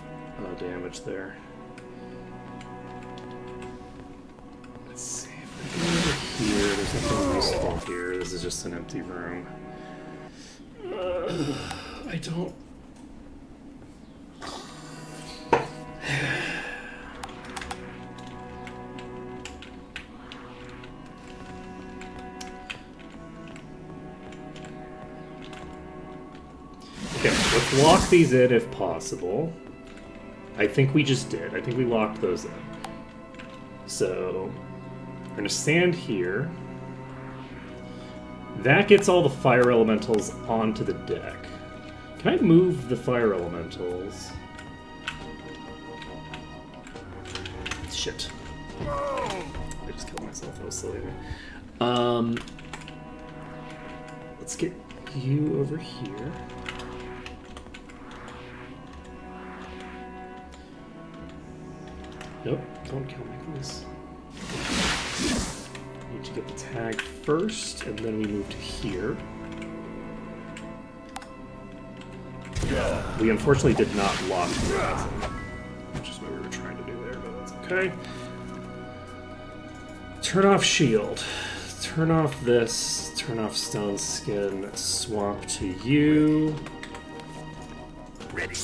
damage there. Let's see if I go over here. There's nothing useful here. This is just an empty room. I don't... Okay, let's lock these in if possible. I think we just did. I think we locked those in. So, we're going to stand here. That gets all the fire elementals onto the deck. Can I move the fire elementals? Shit. I just killed myself. That was silly of me. Let's get you over here. Nope, don't kill me, please. Need to get the tag first, and then we move to here. We unfortunately did not lock the resin, which is what we were trying to do there, but that's okay. Turn off shield. Turn off this. Turn off stone skin. Swap to you. Ready.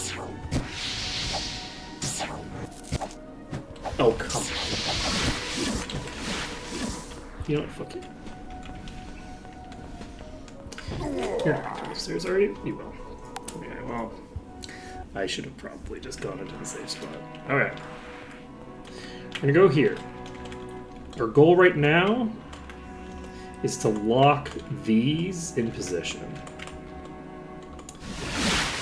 Oh, come on. You know what? Fuck you. You're not going upstairs, are you? You will. Okay, well, I should have probably just gone into the safe spot. Alright. We're gonna go here. Our goal right now is to lock these in position.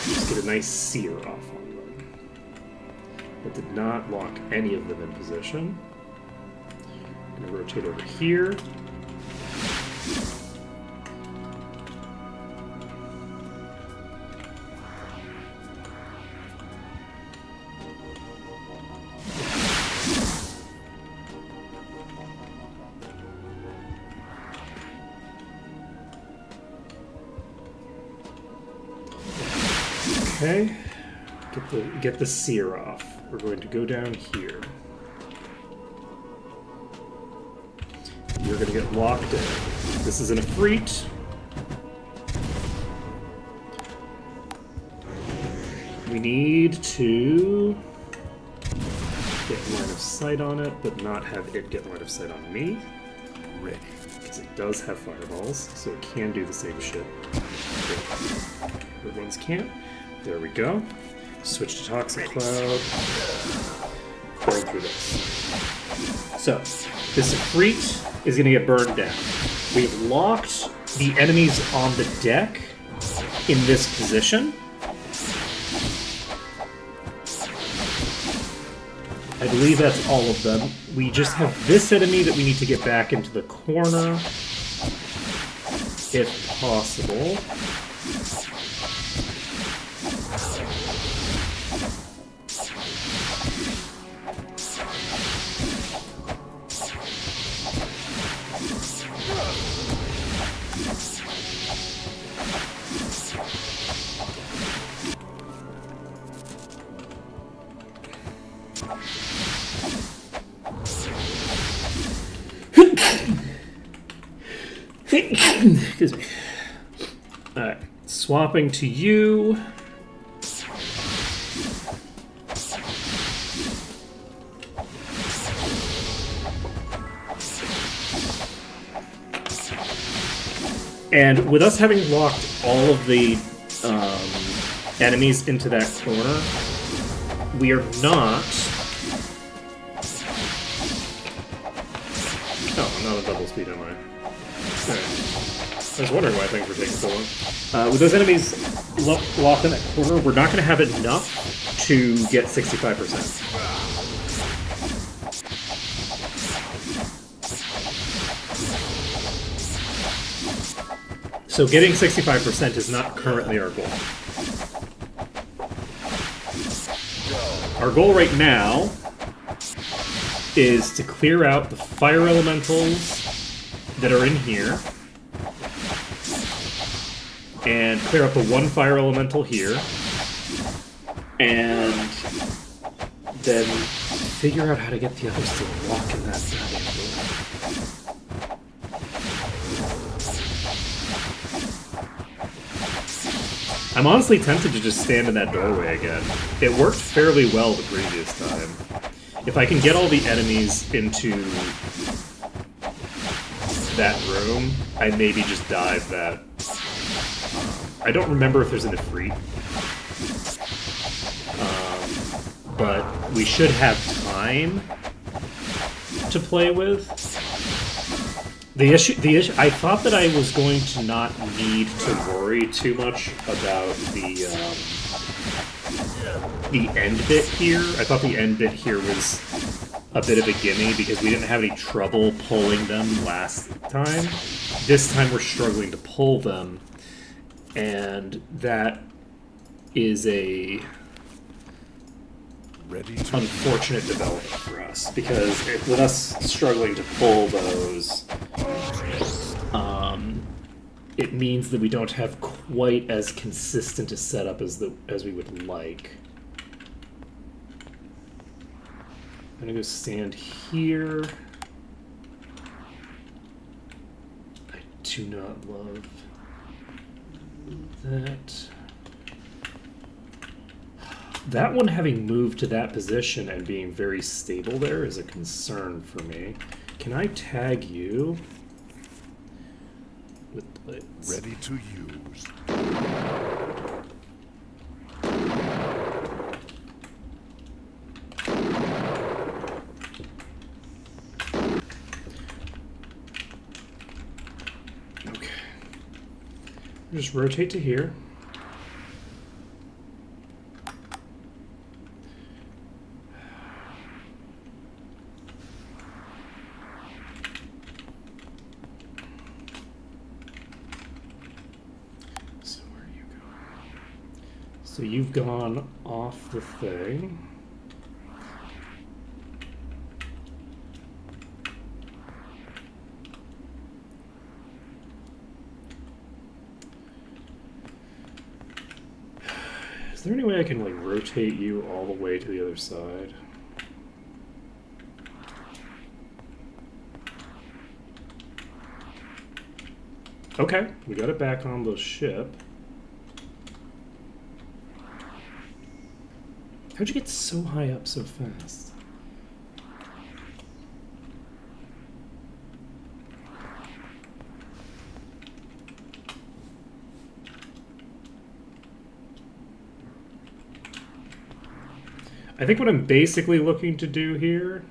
Just get a nice sear off on them. That did not lock any of them in position. I'm gonna rotate over here. Okay, get the sear off. We're going to go down here. You're going to get locked in. This is an Efreet. We need to get line of sight on it, but not have it get line of sight on me. Ready. Because it does have fireballs, so it can do the same shit. Other ones can't. There we go. Switch to Toxic Cloud. Going through this. So, this Efreet is going to get burned down. We've locked the enemies on the deck in this position. I believe that's all of them. We just have this enemy that we need to get back into the corner, if possible. Excuse me. Alright, swapping to you. And with us having locked all of the enemies into that corner, we are not... Oh, I'm not a double speed, am I? Alright. I was wondering why things were taking so long. With those enemies locked in that corner, we're not going to have enough to get 65%. So getting 65% is not currently our goal. Our goal right now is to clear out the fire elementals that are in here, and clear up the one fire elemental here, and then figure out how to get the others to walk in that goddamn door. I'm honestly tempted to just stand in that doorway again. It worked fairly well the previous time. If I can get all the enemies into that room, I maybe just dive that. I don't remember if there's an Ifrit. But we should have time to play with. The issue, I thought that I was going to not need to worry too much about the end bit here. I thought the end bit here was a bit of a gimme because we didn't have any trouble pulling them last time. This time we're struggling to pull them, and that is a unfortunate development for us, because with us struggling to pull those, it means that we don't have quite as consistent a setup as we would like. I'm gonna go stand here. I do not love that. That one having moved to that position and being very stable there is a concern for me. Can I tag you with blades? Ready to use. Okay. Just rotate to here. So you've gone off the thing. Is there any way I can like rotate you all the way to the other side? Okay, we got it back on the ship. How'd you get so high up so fast? I think what I'm basically looking to do here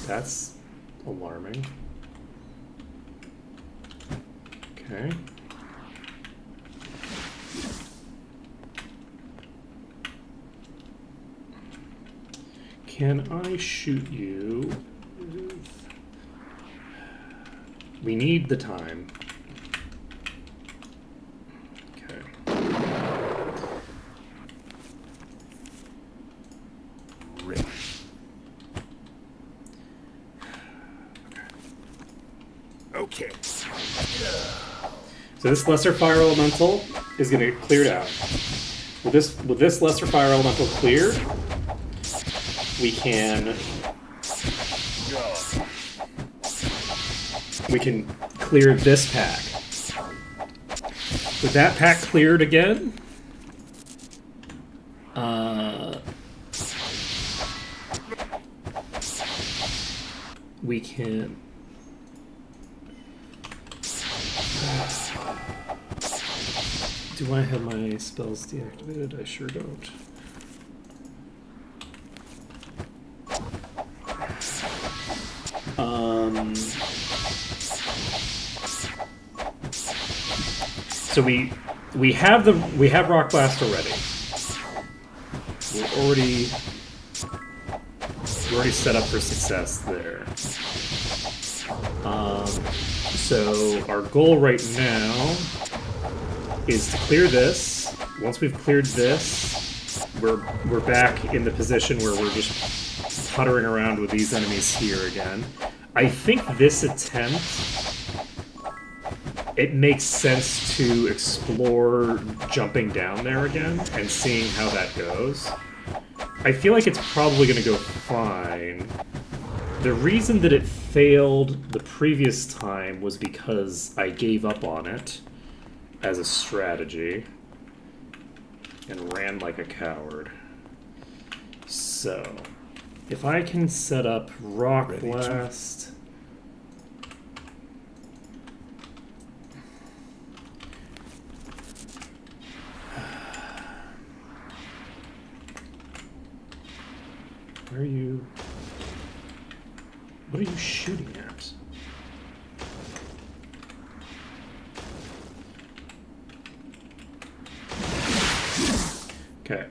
that's alarming. Okay. Can I shoot you? We need the time. Okay. Ready. Okay. So this lesser fire elemental is going to get cleared out. With this lesser fire elemental cleared, we can clear this pack. With that pack cleared again, we can. Do I have my spells deactivated? I sure don't. So we have Rock Blast already. We're already set up for success there. So our goal right now is to clear this. Once we've cleared this, we're back in the position where we're just puttering around with these enemies here again. I think this attempt, it makes sense to explore jumping down there again and seeing how that goes. I feel like it's probably going to go fine. The reason that it failed the previous time was because I gave up on it as a strategy and ran like a coward. So, if I can set up Rock Blast... Where are you... What are you shooting at? Okay.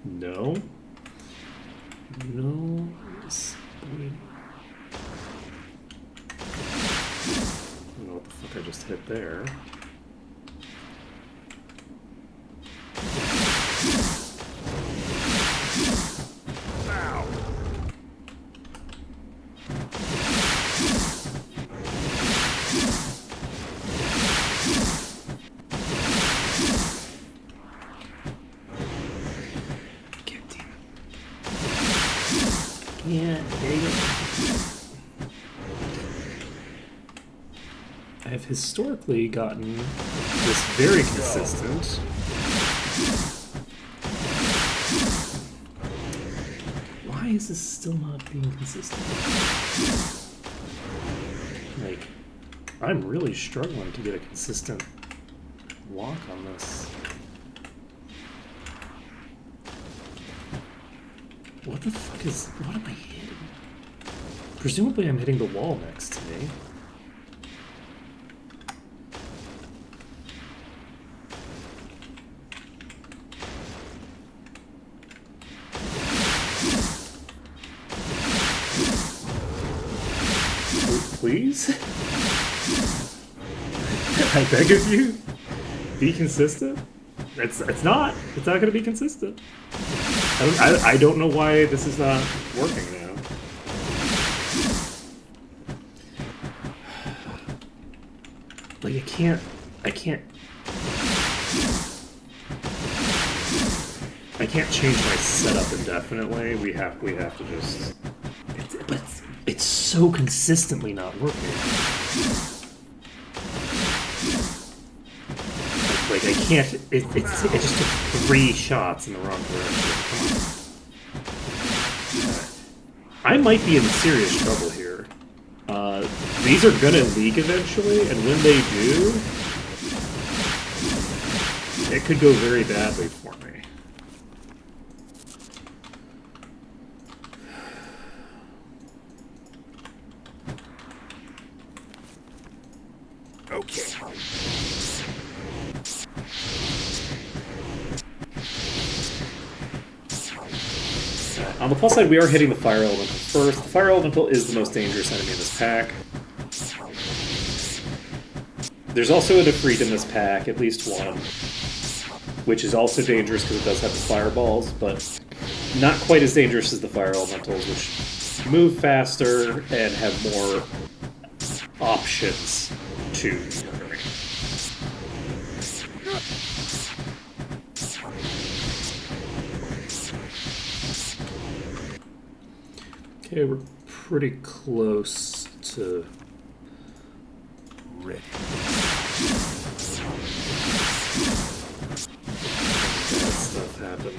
No. No. I don't know what the fuck I just hit there. I've historically gotten this very consistent. Why is this still not being consistent? Like, I'm really struggling to get a consistent walk on this. What the fuck is... What am I hitting? Presumably I'm hitting the wall next to me. Please? I beg of you, be consistent. It's not going to be consistent. I don't know why this is not working now. Like I can't change my setup indefinitely. We have to just. But it's so consistently not working. Like I can't. It just took 3 shots in the wrong direction. Come on. I might be in serious trouble here. These are gonna leak eventually, and when they do, it could go very badly for me. Okay. On the plus side, we are hitting the Fire Elemental first. The Fire Elemental is the most dangerous enemy in this pack. There's also a Defreet in this pack, at least one, which is also dangerous because it does have the fireballs, but not quite as dangerous as the Fire Elementals, which move faster and have more options to murdering. Okay, we're pretty close to Ready. bad stuff happening.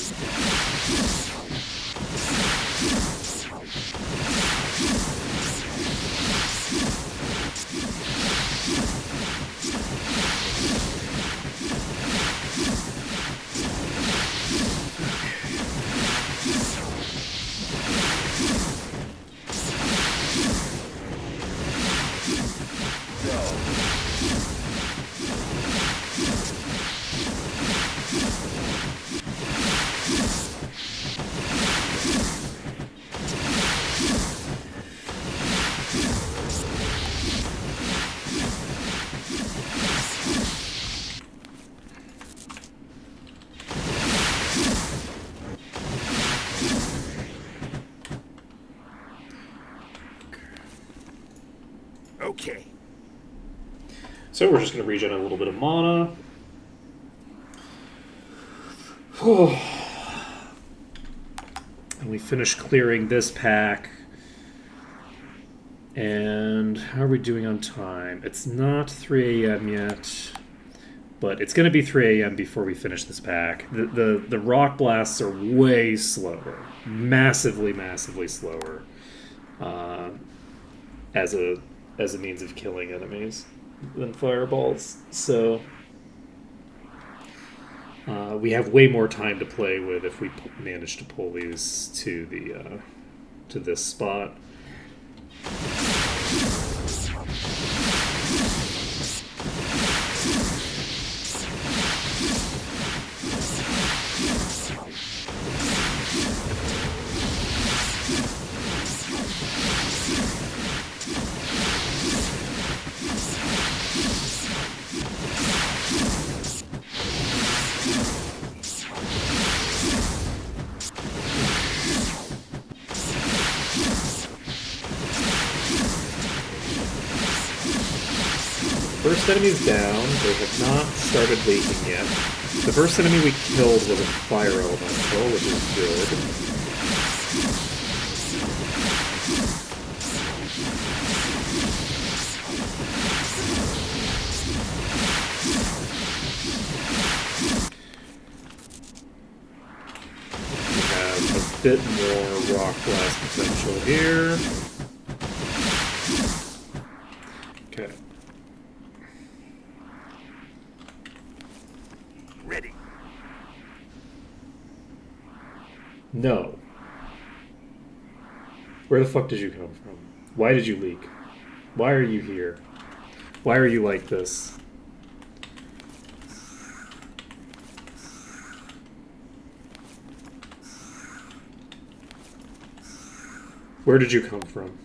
So we're just going to regen a little bit of mana. And we finish clearing this pack. And how are we doing on time? It's not 3 a.m. yet, but it's going to be 3 a.m. before we finish this pack. The rock blasts are way slower, massively slower, as a means of killing enemies than fireballs. So we have way more time to play with if we manage to pull these to the to this spot. First enemy's down. They have not started leaking yet. The first enemy we killed was a fire elemental, which is good. We have a bit more rock blast potential here. Okay. Ready. No. Where the fuck did you come from? Why did you leak? Why are you here? Why are you like this? Where did you come from?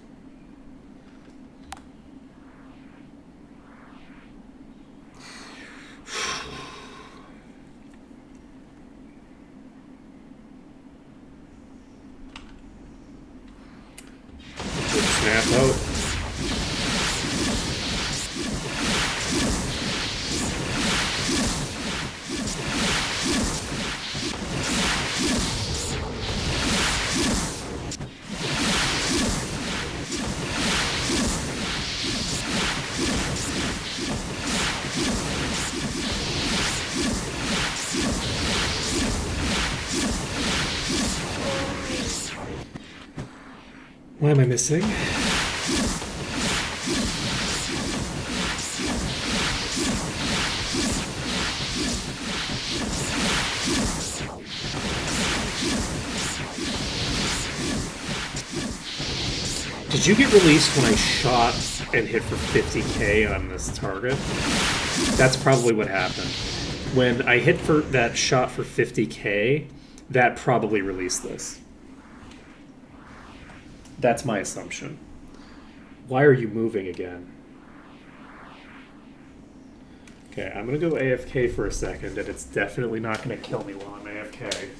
Snap out. What am I missing? Did you get released when I shot and hit for 50k on this target? That's probably what happened. When I hit for that shot for 50k, that probably released this. That's my assumption. Why are you moving again? Okay, I'm gonna go AFK for a second, and it's definitely not gonna kill me while I'm AFK.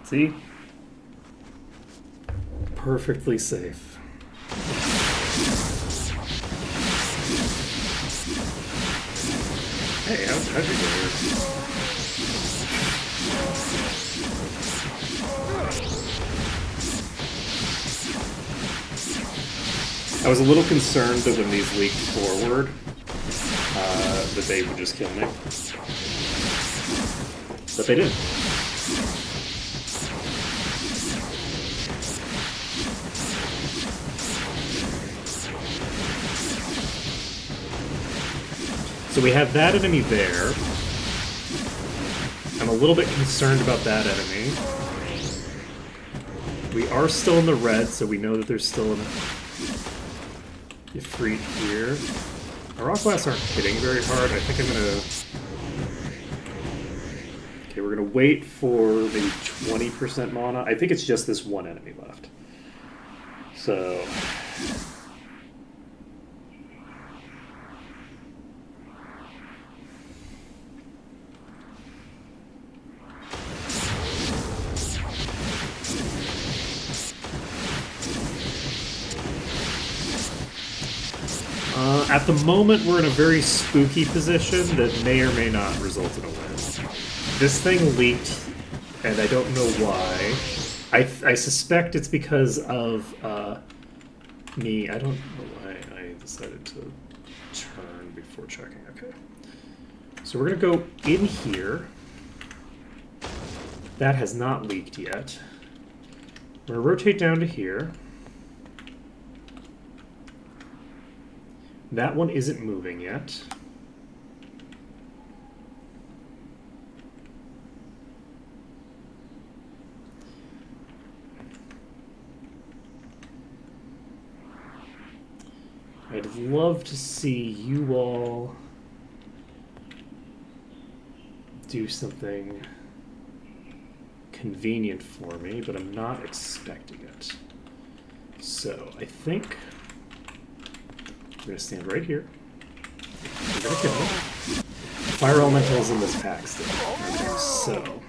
See? Perfectly safe. Hey, how'd you get here? I was a little concerned that when these leaked forward, that they would just kill me. But they didn't. So we have that enemy there. I'm a little bit concerned about that enemy. We are still in the red, so we know that there's still an Ifrit here. Our rock blasts aren't hitting very hard. I think I'm gonna... Okay, we're gonna wait for maybe 20% mana. I think it's just this one enemy left. So... At the moment, we're in a very spooky position that may or may not result in a win. This thing leaked, and I don't know why. I suspect it's because of me. I don't know why I decided to turn before checking. Okay. So we're going to go in here. That has not leaked yet. We're going to rotate down to here. That one isn't moving yet. I'd love to see you all do something convenient for me, but I'm not expecting it. So I think we're gonna stand right here. We're gonna kill him. Fire elementals in this pack still. Okay, so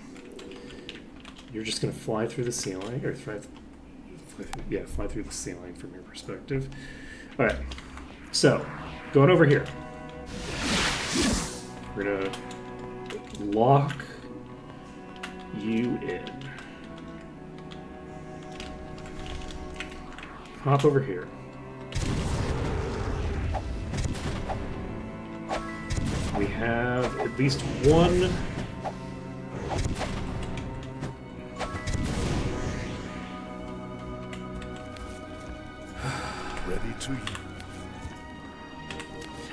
you're just gonna fly through the ceiling, or fly through the ceiling from your perspective. All right. So going over here, we're gonna lock you in. Hop over here. We have at least one. Ready to use.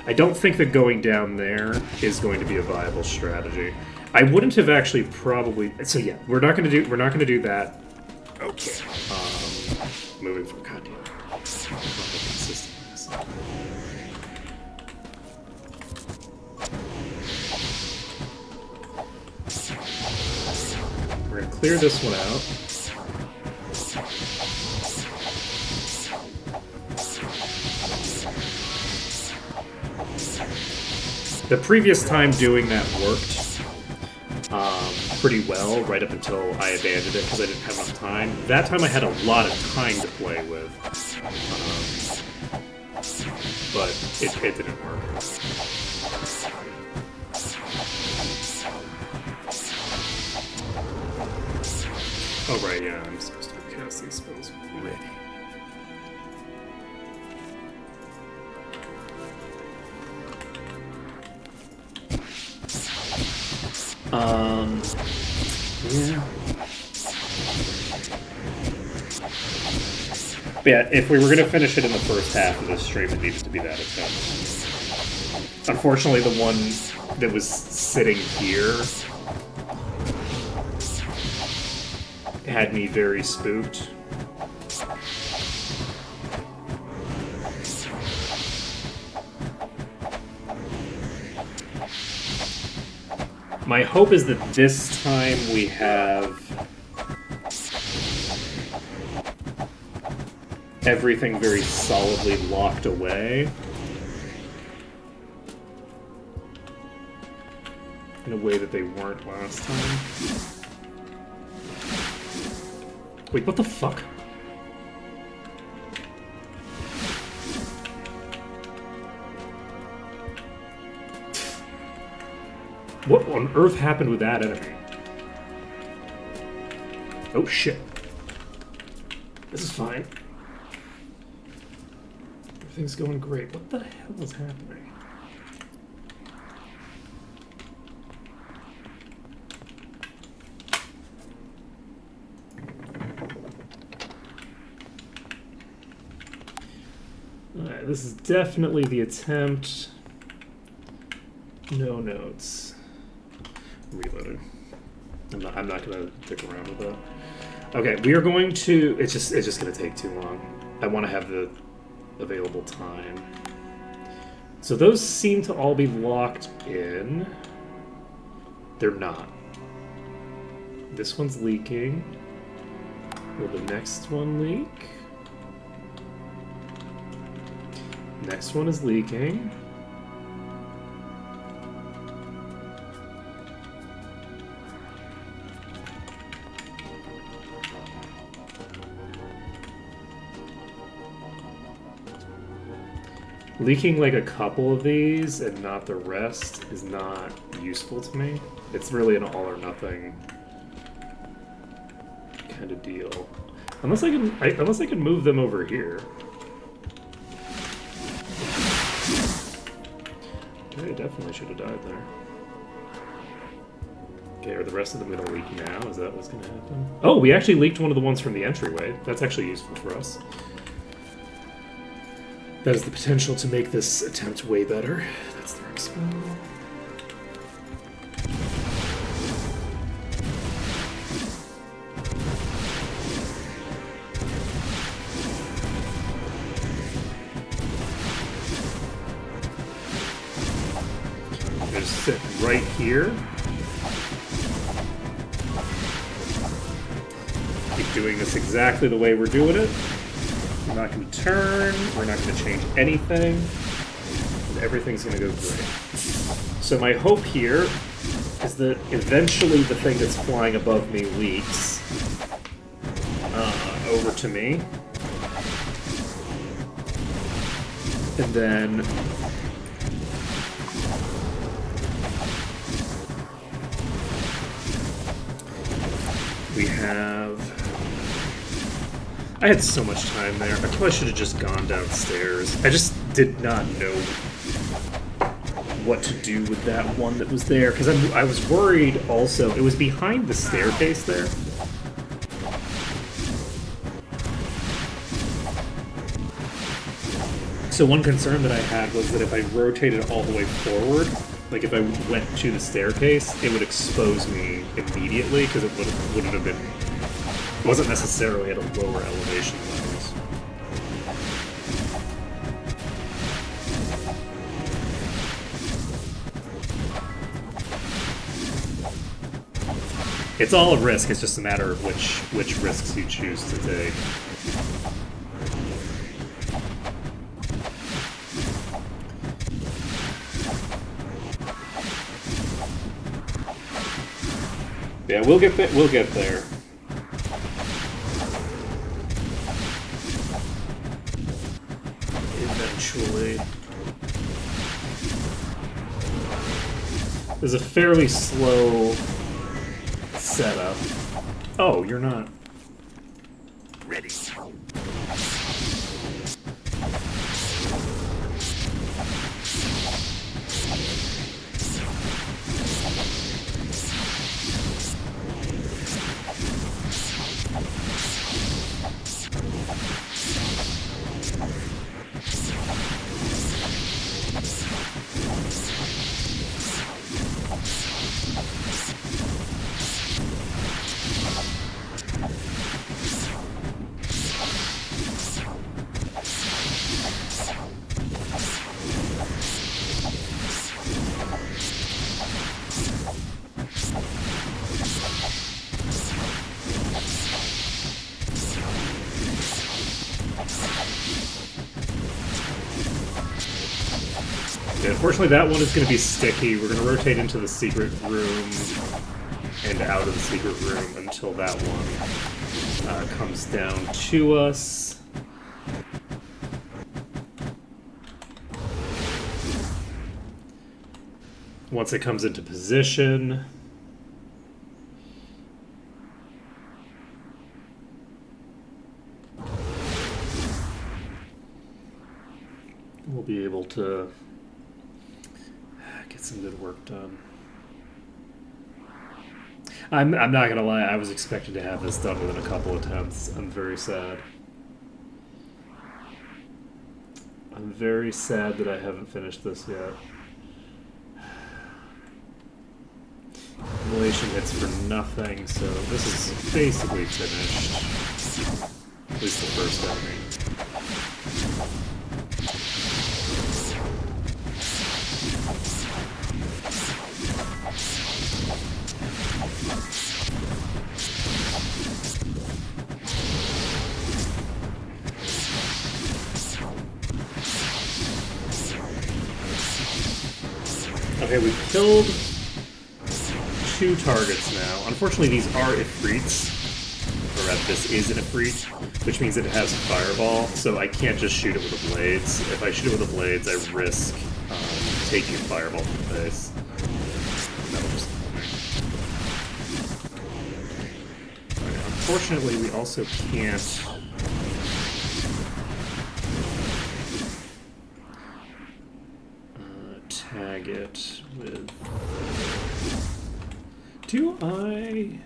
I don't think that going down there is going to be a viable strategy. I wouldn't have actually probably. So yeah, we're not gonna do that. Okay. Moving from goddamn. Consistent. We're gonna clear this one out. The previous time doing that worked pretty well, right up until I abandoned it because I didn't have enough time. That time I had a lot of time to play with, but it didn't work. Oh right, yeah, I'm supposed to cast these spells. Ready. Yeah. But yeah, if we were going to finish it in the first half of this stream, it needed to be that attempt. Unfortunately, the one that was sitting here had me very spooked. My hope is that this time we have everything very solidly locked away in a way that they weren't last time. Wait, what the fuck? What on earth happened with that enemy? Oh shit. This is fine. Everything's going great. What the hell is happening? Alright, this is definitely the attempt. No notes. Reloading. I'm not gonna dick around with that. Okay, we are going to. It's just gonna take too long. I want to have the available time. So those seem to all be locked in. They're not. This one's leaking. Will the next one leak? Next one is leaking. Leaking like a couple of these and not the rest is not useful to me. It's really an all or nothing kind of deal. Unless I can move them over here. Okay, definitely should have died there. Okay, are the rest of them gonna leak now? Is that what's gonna happen? Oh, we actually leaked one of the ones from the entryway. That's actually useful for us. That has the potential to make this attempt way better. That's the right spell. Just sit right here. Keep doing this exactly the way we're doing it. We're not going to turn, we're not going to change anything, and everything's going to go great. So my hope here is that eventually the thing that's flying above me leaks over to me. And then we have... I had so much time there. I probably should have just gone downstairs. I just did not know what to do with that one that was there, because I was worried also. It was behind the staircase there. So one concern that I had was that if I rotated all the way forward, like if I went to the staircase, it would expose me immediately, because it wouldn't have been... It wasn't necessarily at a lower elevation than I was. It's all a risk, it's just a matter of which risks you choose to take. Yeah, we'll get there. Eventually. There's a fairly slow setup. Oh, you're not. Ready. Unfortunately, that one is going to be sticky. We're going to rotate into the secret room and out of the secret room until that one comes down to us. Once it comes into position, we'll be able to get some good work done. I'm not gonna lie, I was expecting to have this done within a couple attempts. I'm very sad. I'm very sad that I haven't finished this yet. Immolation hits for nothing, so this is basically finished. At least the first enemy. Okay, we've killed 2 targets now. Unfortunately, these are Ifrits. or this is an Ifrit, which means it has Fireball, so I can't just shoot it with the blades. If I shoot it with the blades, I risk taking a Fireball to the face. That'll just unfortunately, we also can't... tag it with... Do I...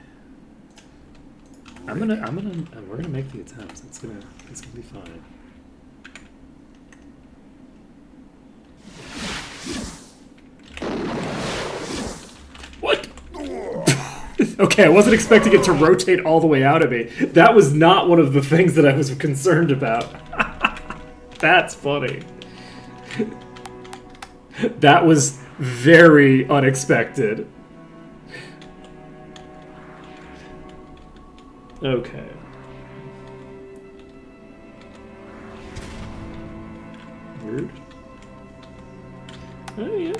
we're gonna make the attempts. It's gonna be fine. What? Okay, I wasn't expecting it to rotate all the way out of me. That was not one of the things that I was concerned about. That's funny. That was very unexpected. Okay. Weird. Oh, yeah.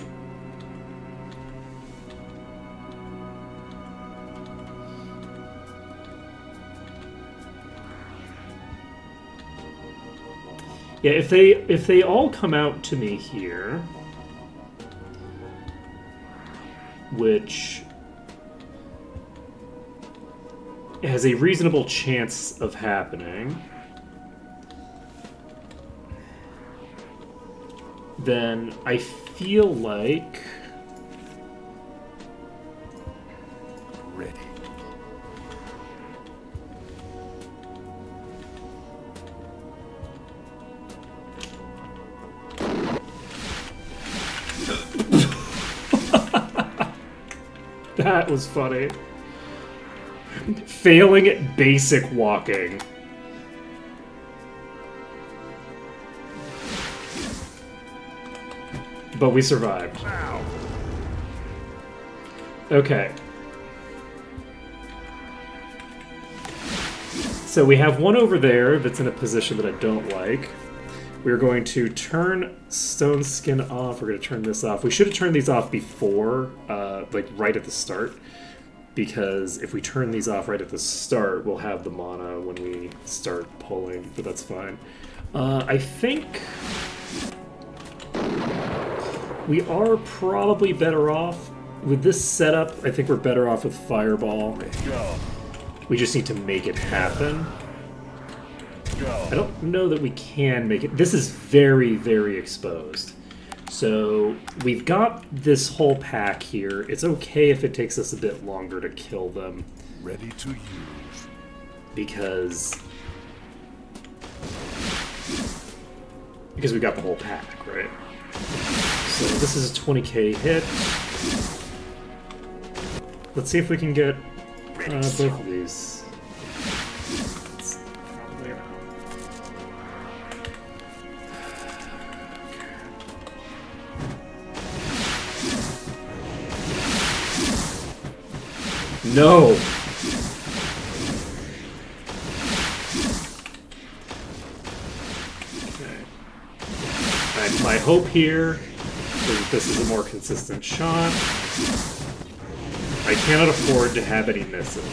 Yeah, if they all come out to me here, which has a reasonable chance of happening, then I feel like... Ready. That was funny. Failing at basic walking. But we survived. Now. Okay. So we have one over there that's in a position that I don't like. We're going to turn Stone Skin off. We're going to turn this off. We should have turned these off before, like right at the start. Because if we turn these off right at the start, we'll have the mana when we start pulling, but that's fine. I think we are probably better off with this setup. I think we're better off with Fireball. Go. We just need to make it happen. Go. I don't know that we can make it. This is very, very exposed. So we've got this whole pack here. It's okay if it takes us a bit longer to kill them. Ready to use. Because we got the whole pack, right? So this is a 20k hit. Let's see if we can get both of these. No! Okay. My hope here is that this is a more consistent shot. I cannot afford to have any misses.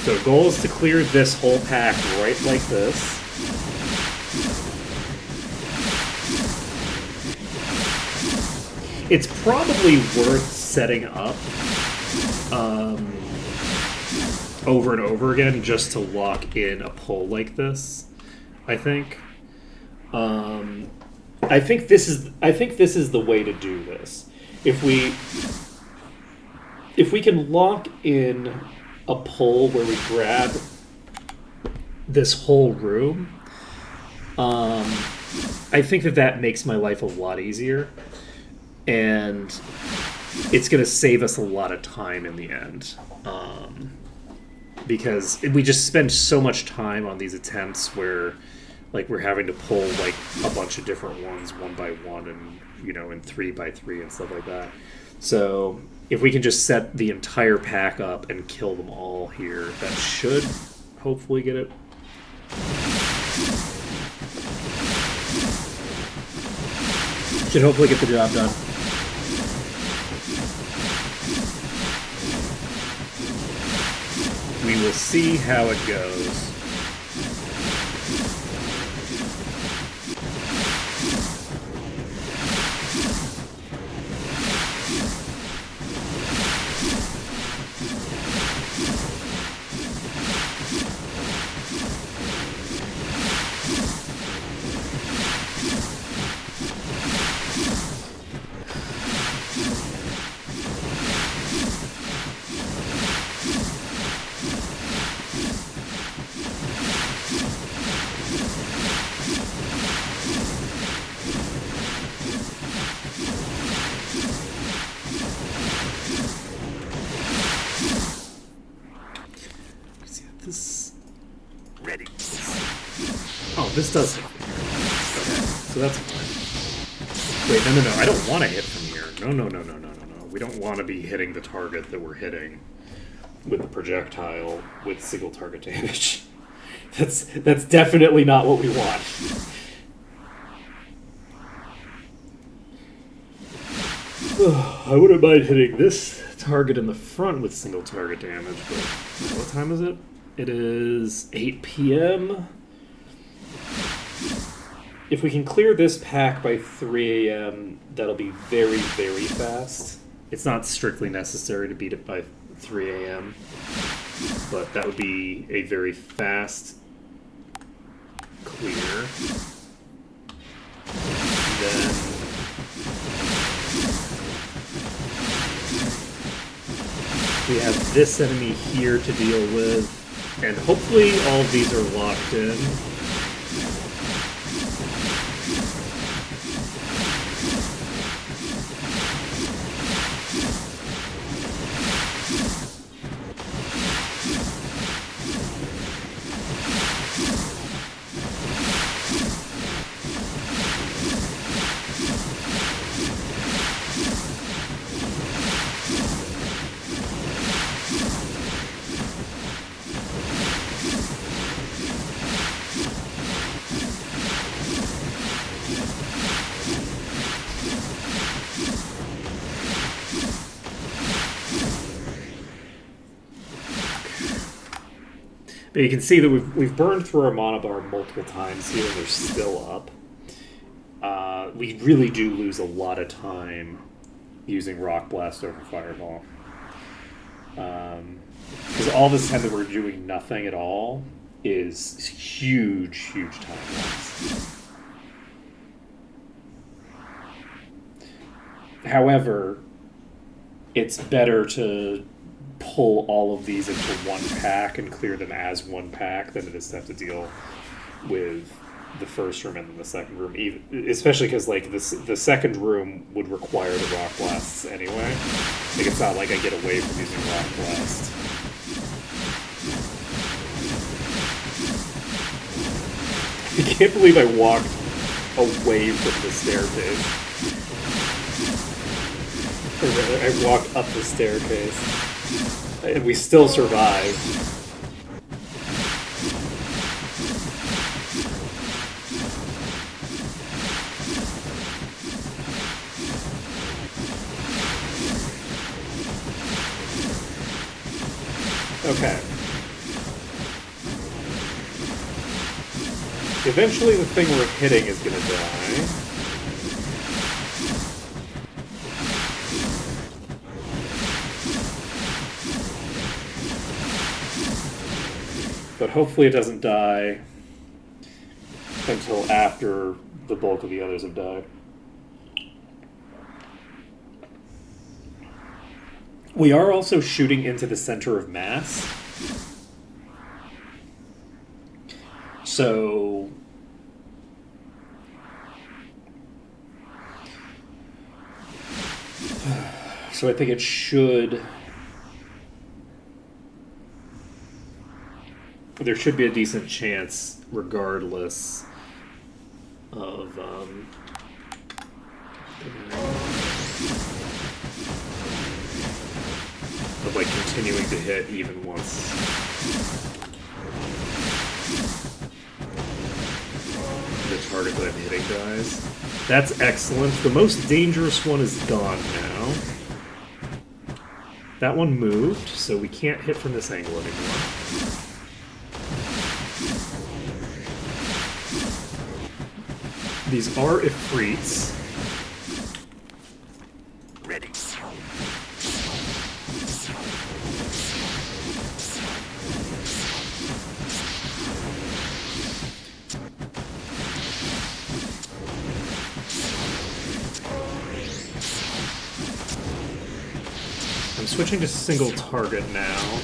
So goal is to clear this whole pack right like this. It's probably worth setting up over and over again just to lock in a pull like this. I think. I think this is the way to do this. If we can lock in a pull where we grab this whole room, I think that makes my life a lot easier. And it's going to save us a lot of time in the end. Because we just spend so much time on these attempts where like we're having to pull like a bunch of different ones one by one and, you know, and 3 by 3 and stuff like that. So if we can just set the entire pack up and kill them all here, that should hopefully get it. Should hopefully get the job done. We will see how it goes. This. Ready. Oh, this does hit from here. Okay, so that's fine. Wait, no. I don't want to hit from here. No. We don't want to be hitting the target that we're hitting with the projectile with single target damage. That's definitely not what we want. I wouldn't mind hitting this target in the front with single target damage, but what time is it? It is 8 p.m. If we can clear this pack by 3 a.m., that'll be very, very fast. It's not strictly necessary to beat it by 3 a.m., but that would be a very fast clear. Then we have this enemy here to deal with, and hopefully all of these are locked in. But you can see that we've burned through our mana bar multiple times here, and they're still up. We really do lose a lot of time using Rock Blast over Fireball. Because all this time that we're doing nothing at all is huge time loss. However, it's better to pull all of these into one pack and clear them as one pack than it is to have to deal with the first room and then the second room, even, especially because like the second room would require the Rock Blasts anyway. Like, it's not like I get away from using Rock Blast. I can't believe I walked away from the staircase. Or rather, I walked up the staircase. And we still survived. Okay. Eventually the thing we're hitting is gonna die. But hopefully it doesn't die until after the bulk of the others have died. We are also shooting into the center of mass. So I think it should... There should be a decent chance, regardless of like continuing to hit even once the target that I'm hitting dies. That's excellent. The most dangerous one is gone now. That one moved, so we can't hit from this angle anymore. These are Ifrits. Ready. I'm switching to single target now.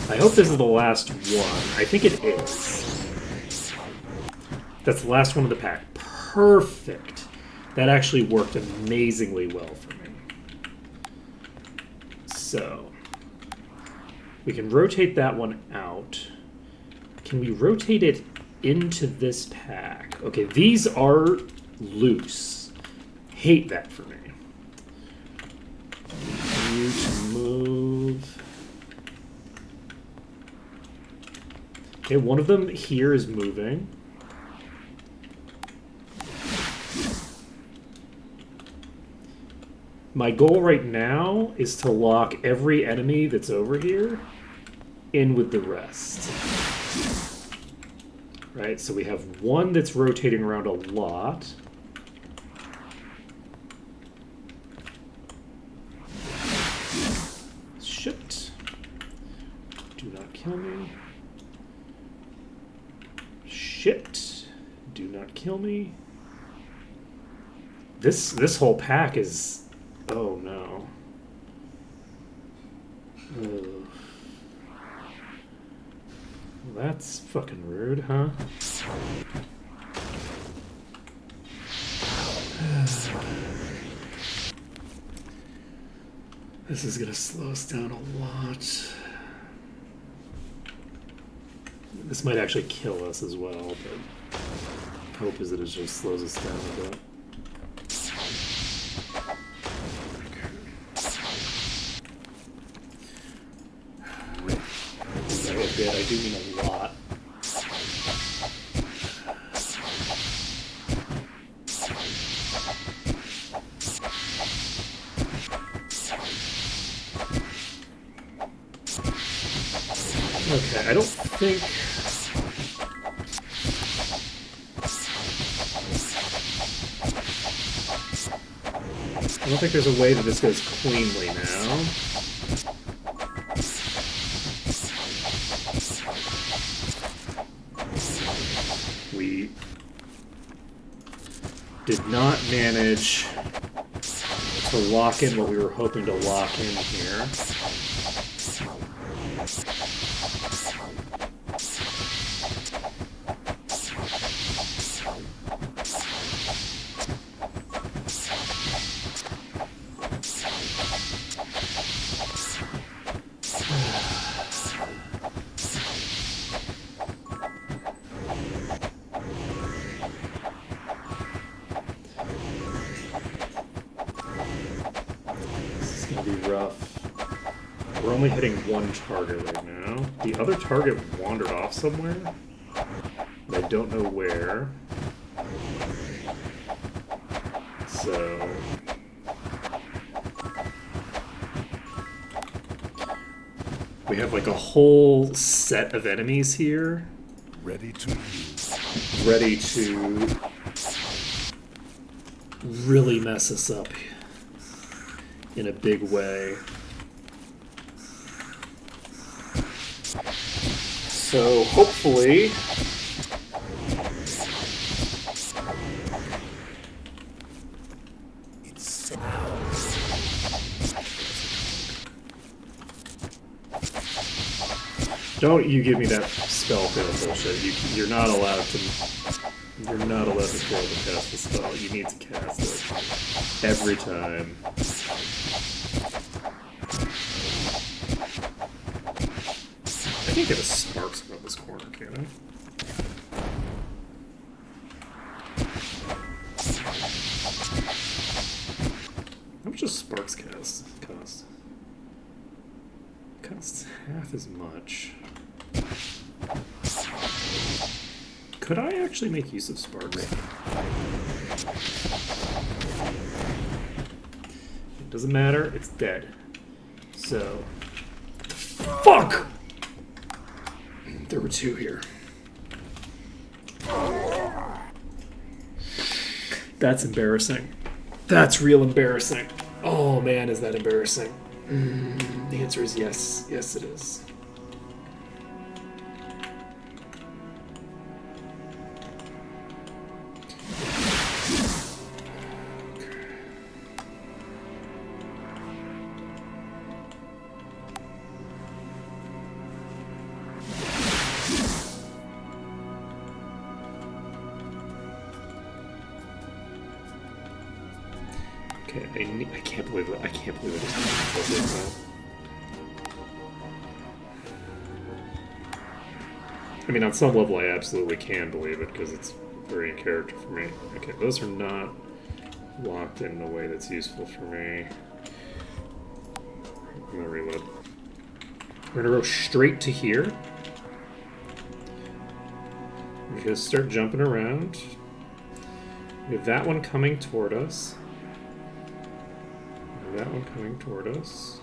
I hope this is the last one. I think it is. That's the last one of the pack. Perfect. That actually worked amazingly well for me. So, we can rotate that one out. Can we rotate it into this pack? Okay, these are loose. Hate that for me. You to move. Okay, one of them here is moving. My goal right now is to lock every enemy that's over here in with the rest. Right, so we have one that's rotating around a lot. Shit. Do not kill me. Shit. Do not kill me. This whole pack is... Oh no. Ugh. That's fucking rude, huh? This is gonna slow us down a lot. This might actually kill us as well, but hope is that it just slows us down a bit. A bit, I do mean a lot. Okay, I don't think... I don't think there's a way that this goes cleanly now. We did not manage to lock in what we were hoping to lock in here. We're only hitting one target right now. The other target wandered off somewhere, but I don't know where. So... we have like a whole set of enemies here. Ready to use. Ready to really mess us up in a big way. So hopefully don't you give me that spell fail bullshit. You're not allowed to. You're not allowed to fail to cast the spell. You need to cast it every time. I can't get a sparks around this corner, can I? How much does sparks cost? half as much. Could I actually make use of sparks? It doesn't matter, it's dead. So... Fuck! There were two here. That's embarrassing. That's real embarrassing. Oh man, is that embarrassing. The answer is yes. Yes, it is. Okay, I can't believe it. I can't believe it is focused now. I mean, on some level, I absolutely can believe it because it's very in character for me. Okay, those are not locked in a way that's useful for me. I'm gonna reload. We're gonna go straight to here. We're gonna start jumping around. We have that one coming toward us. That one coming toward us.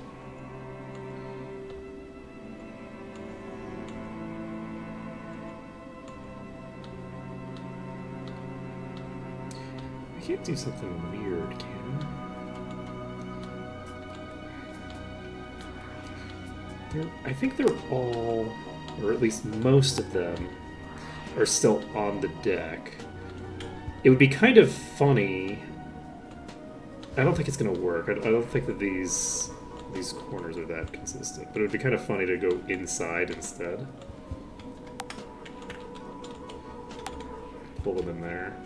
I can't do something weird, can I? I think they're all, or at least most of them, are still on the deck. It would be kind of funny. I don't think it's going to work. I don't think that these corners are that consistent. But it would be kind of funny to go inside instead. Pull them in there.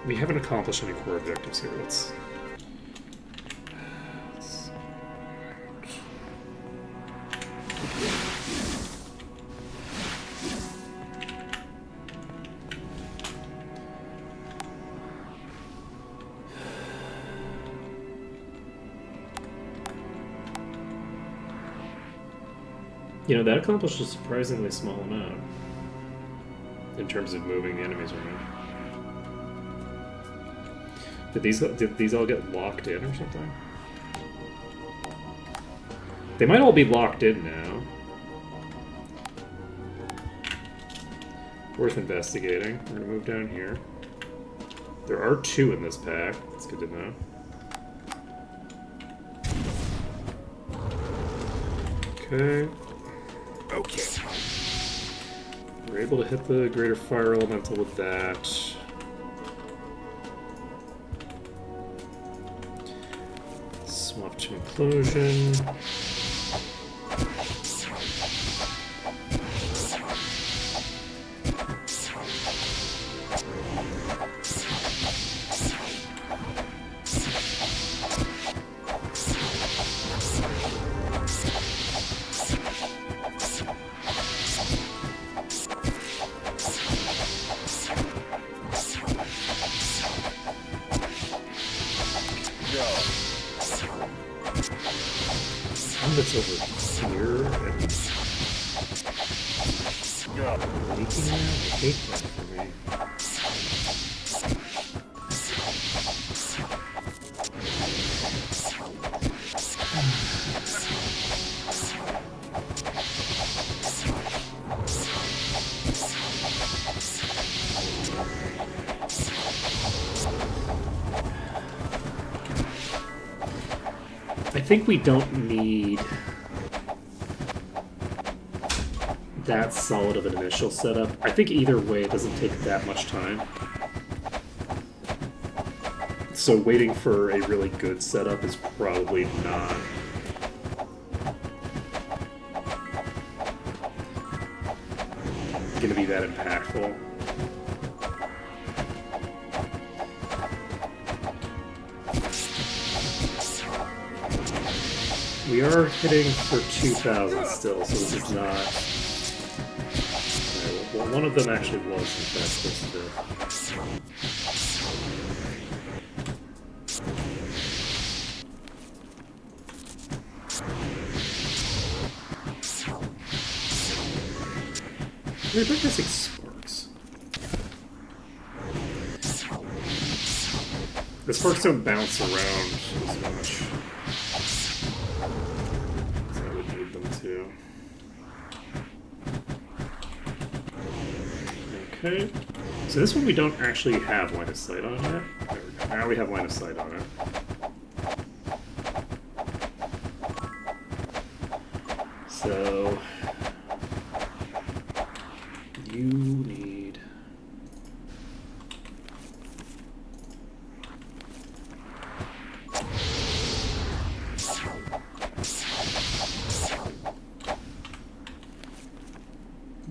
We haven't accomplished any core objectives here. Let's you know, that accomplished a surprisingly small amount in terms of moving the enemies around. Did these all get locked in or something? They might all be locked in now. Worth investigating. We're gonna move down here. There are two in this pack. That's good to know. Okay. Okay. We're able to hit the greater fire elemental with that. Swap to implosion. That's over here and leaking now? I hate that for me. I think we don't need that solid of an initial setup. I think either way it doesn't take that much time. So waiting for a really good setup is probably not going to be that impactful. We are hitting for 2,000 still, so this is not... Alright, well, one of them actually was, in fact, close to death. We're practicing sparks. The sparks don't bounce around as much as I would need them to. Okay. So this one we don't actually have line of sight on yet. There we go. Now we have line of sight on it. So you need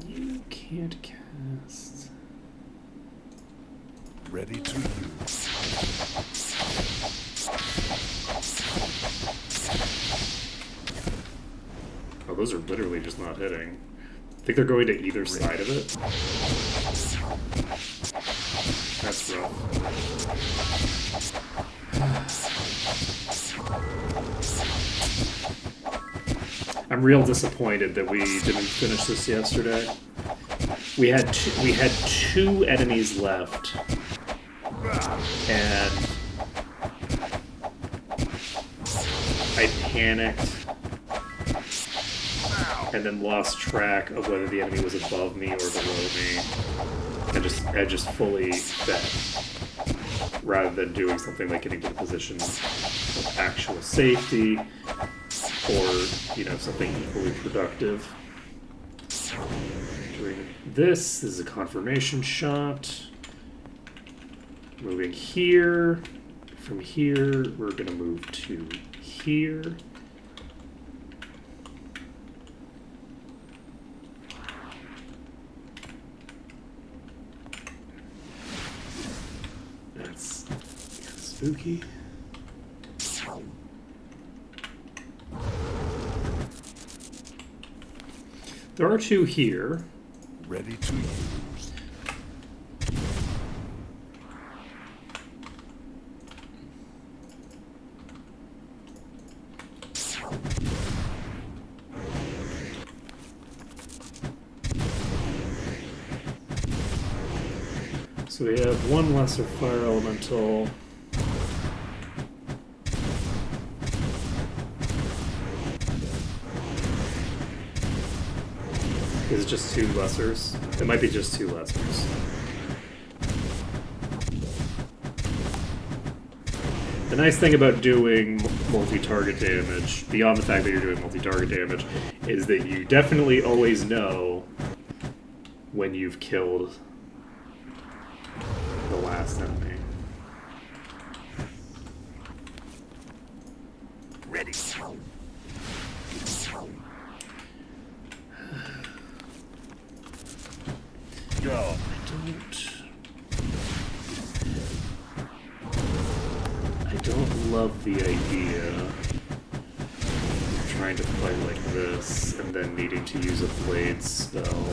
you can't cast. Ready to use. Oh, those are literally just not hitting. I think they're going to either side of it. That's rough. I'm real disappointed that we didn't finish this yesterday. We had two enemies left, and I panicked and then lost track of whether the enemy was above me or below me. I just fully fed rather than doing something like getting to the position of actual safety or, you know, something equally productive. Doing this is a confirmation shot. Moving here. From here, we're gonna move to here. That's spooky. There are two here. Ready to use. So we have one lesser fire elemental. Is it just two lessers? It might be just two lessers. The nice thing about doing multi-target damage, beyond the fact that you're doing multi-target damage, is that you definitely always know when you've killed the last enemy. Ready. Go. I don't love the idea of trying to fight like this and then needing to use a blade spell.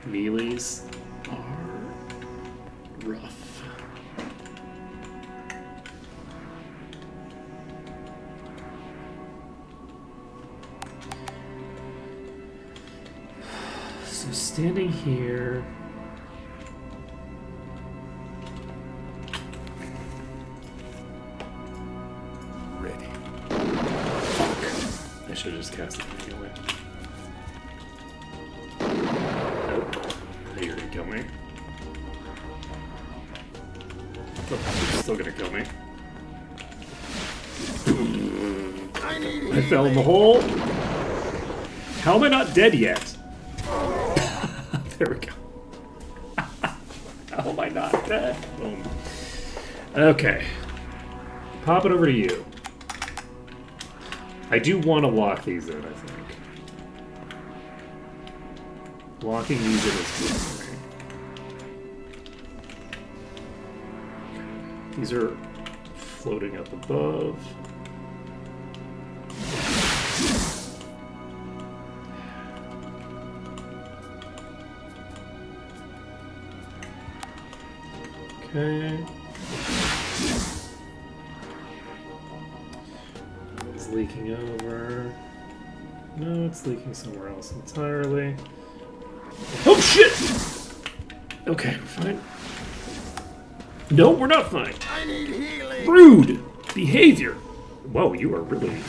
Melees are rough. So standing here, Ready. I should have just cast it anyway. Nope. You're gonna kill me. Oh, you're still gonna kill me. I fell in the hole. How am I not dead yet? There we go. How am I not dead? Boom. Okay. Pop it over to you. I do want to lock these in, I think. Locking these in is good for me. These are floating up above. Okay. It's leaking over. No, it's leaking somewhere else entirely. Oh shit! Okay, we're fine. No, we're not fine. I need healing. Rude behavior. Whoa, you are really.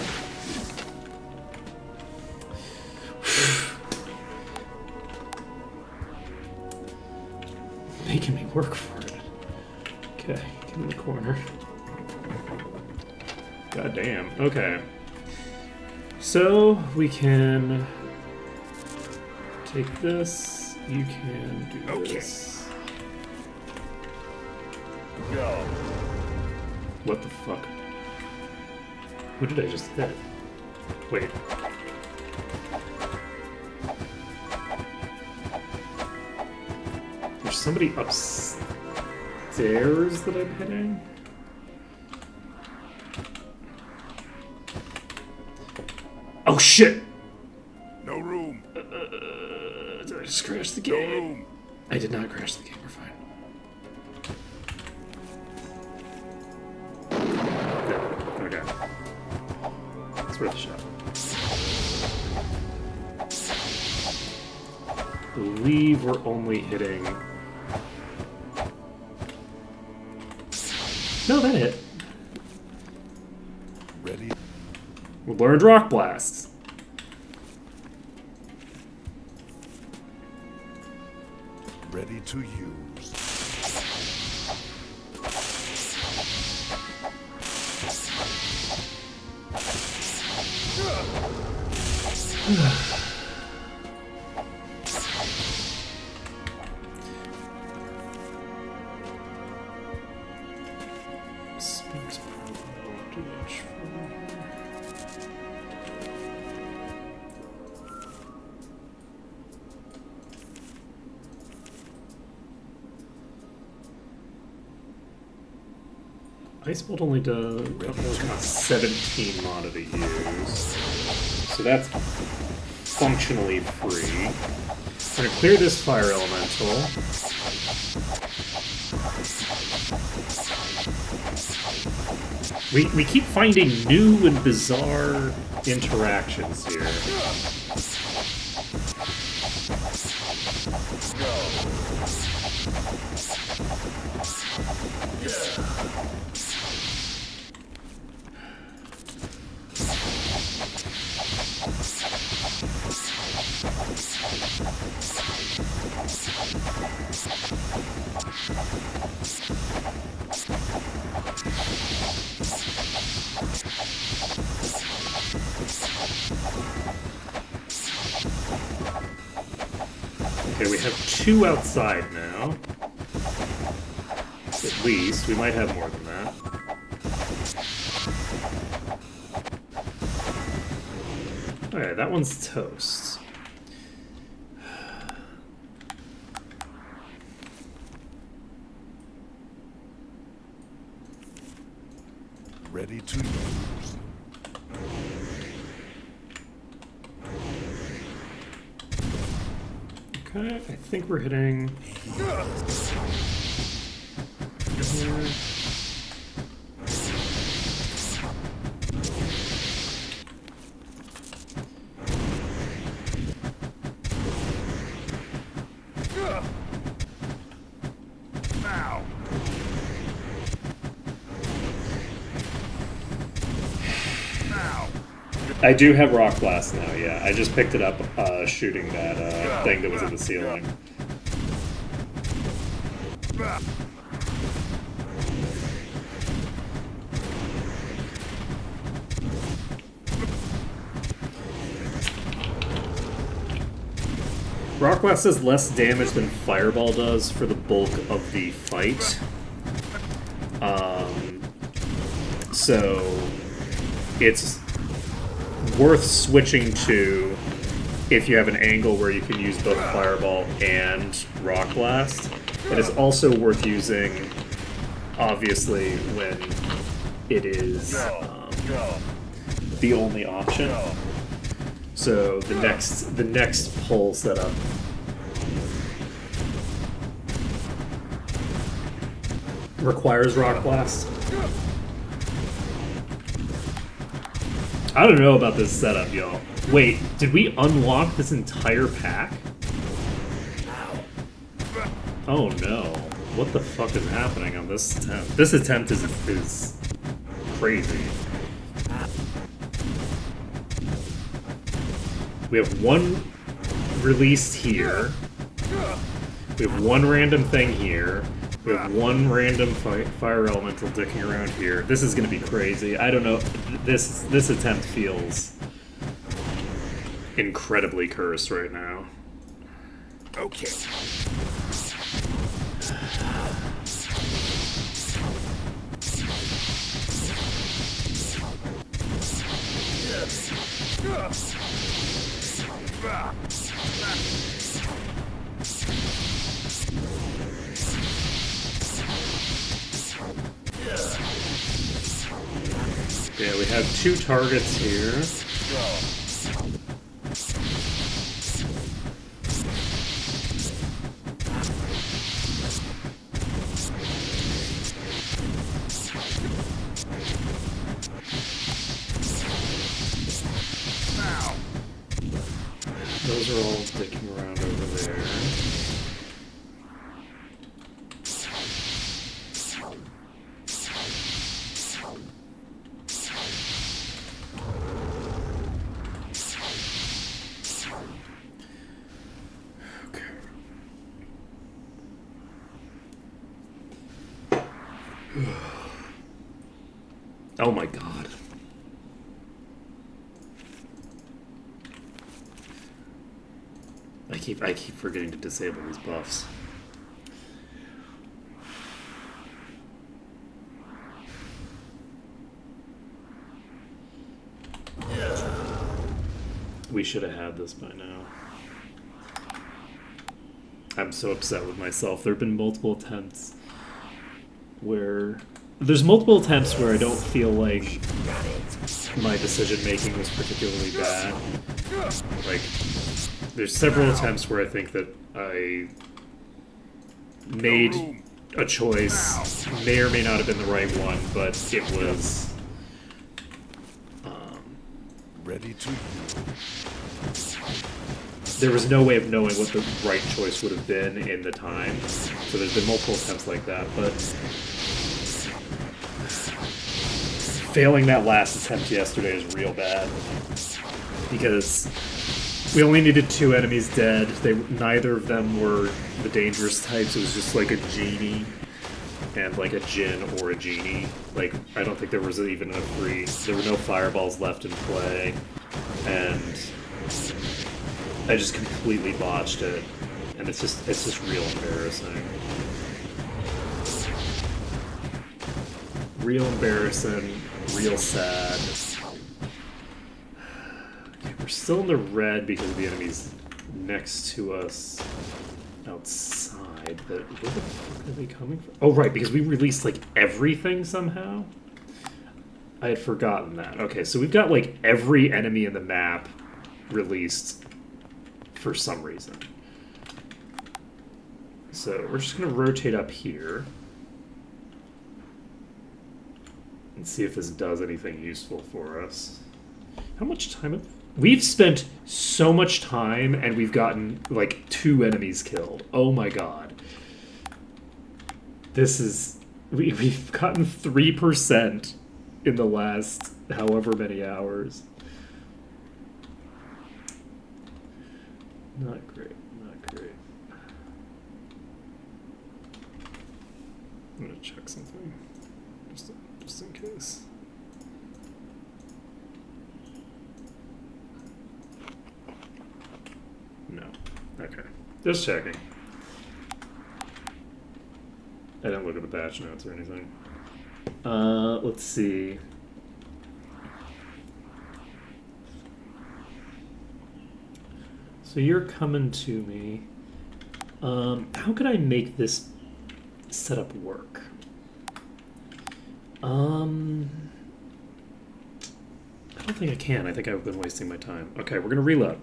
Making me work for it. Okay, get in the corner. God damn. Okay. So we can take this. You can do Okay. this. Go. What the fuck? Who did I just hit? Wait. There's somebody upstairs that I'm hitting? Oh shit! No room. Did I just crash the No game? room. I did not crash the game, we're fine. No, okay. It's worth a shot. I believe we're only hitting... No, that hit. Ready. We learned Rock Blast. Ready to use. Space program won't do much for me. Ice Bolt only does 17 mana to use, so that's functionally free. We're gonna clear this Fire Elemental. We keep finding new and bizarre interactions here. Okay, we have 2 outside now. At least. We might have more than that. Okay, that one's toast. Ready to use. Okay, I think we're hitting... Here. Now. Now. I do have Rock Blast now, yeah. I just picked it up shooting that thing that was in the ceiling. Rock Blast does less damage than Fireball does for the bulk of the fight. So it's worth switching to if you have an angle where you can use both Fireball and Rock Blast. It is also worth using, obviously, when it is the only option. So the next pull setup requires Rock Blast. I don't know about this setup, y'all. Wait, did we unlock this entire pack? Oh no. What the fuck is happening on this attempt? This attempt is crazy. We have one released here. We have one random thing here. We have one random fire elemental dicking around here. This is gonna be crazy. I don't know. This attempt feels incredibly cursed right now. Okay. Yeah, we have two targets here. Those are all dicking around over there. Oh my god. I keep forgetting to disable these buffs. We should have had this by now. I'm so upset with myself. There have been multiple attempts where... There's multiple attempts where I don't feel like my decision making was particularly bad. Like, there's several attempts where I think that I made a choice, may or may not have been the right one, but it was... Ready to there was no way of knowing what the right choice would have been in the time. So there's been multiple attempts like that, but... Failing that last attempt yesterday is real bad. Because we only needed 2 enemies dead. Neither of them were the dangerous types. It was just like a genie and like a Jinn or a genie. Like, I don't think there was even a free... There were no fireballs left in play. And I just completely botched it. And it's just real embarrassing. Real embarrassing. Real sad. Okay, we're still in the red because the enemy's next to us outside. But where the fuck are they coming from? Oh, right, because we released, like, everything somehow? I had forgotten that. Okay, so we've got, like, every enemy in the map released for some reason. So we're just going to rotate up here. And see if this does anything useful for us. How much time... We've spent so much time, and we've gotten, like, 2 enemies killed. Oh my god. This is... We've gotten 3% in the last however many hours. Not great, not great. I'm gonna check something. Just in case. No. Okay. Just checking. I didn't look at the patch notes or anything. Let's see. So you're coming to me. How could I make this setup work? I don't think I can. I think I've been wasting my time. Okay, we're gonna reload.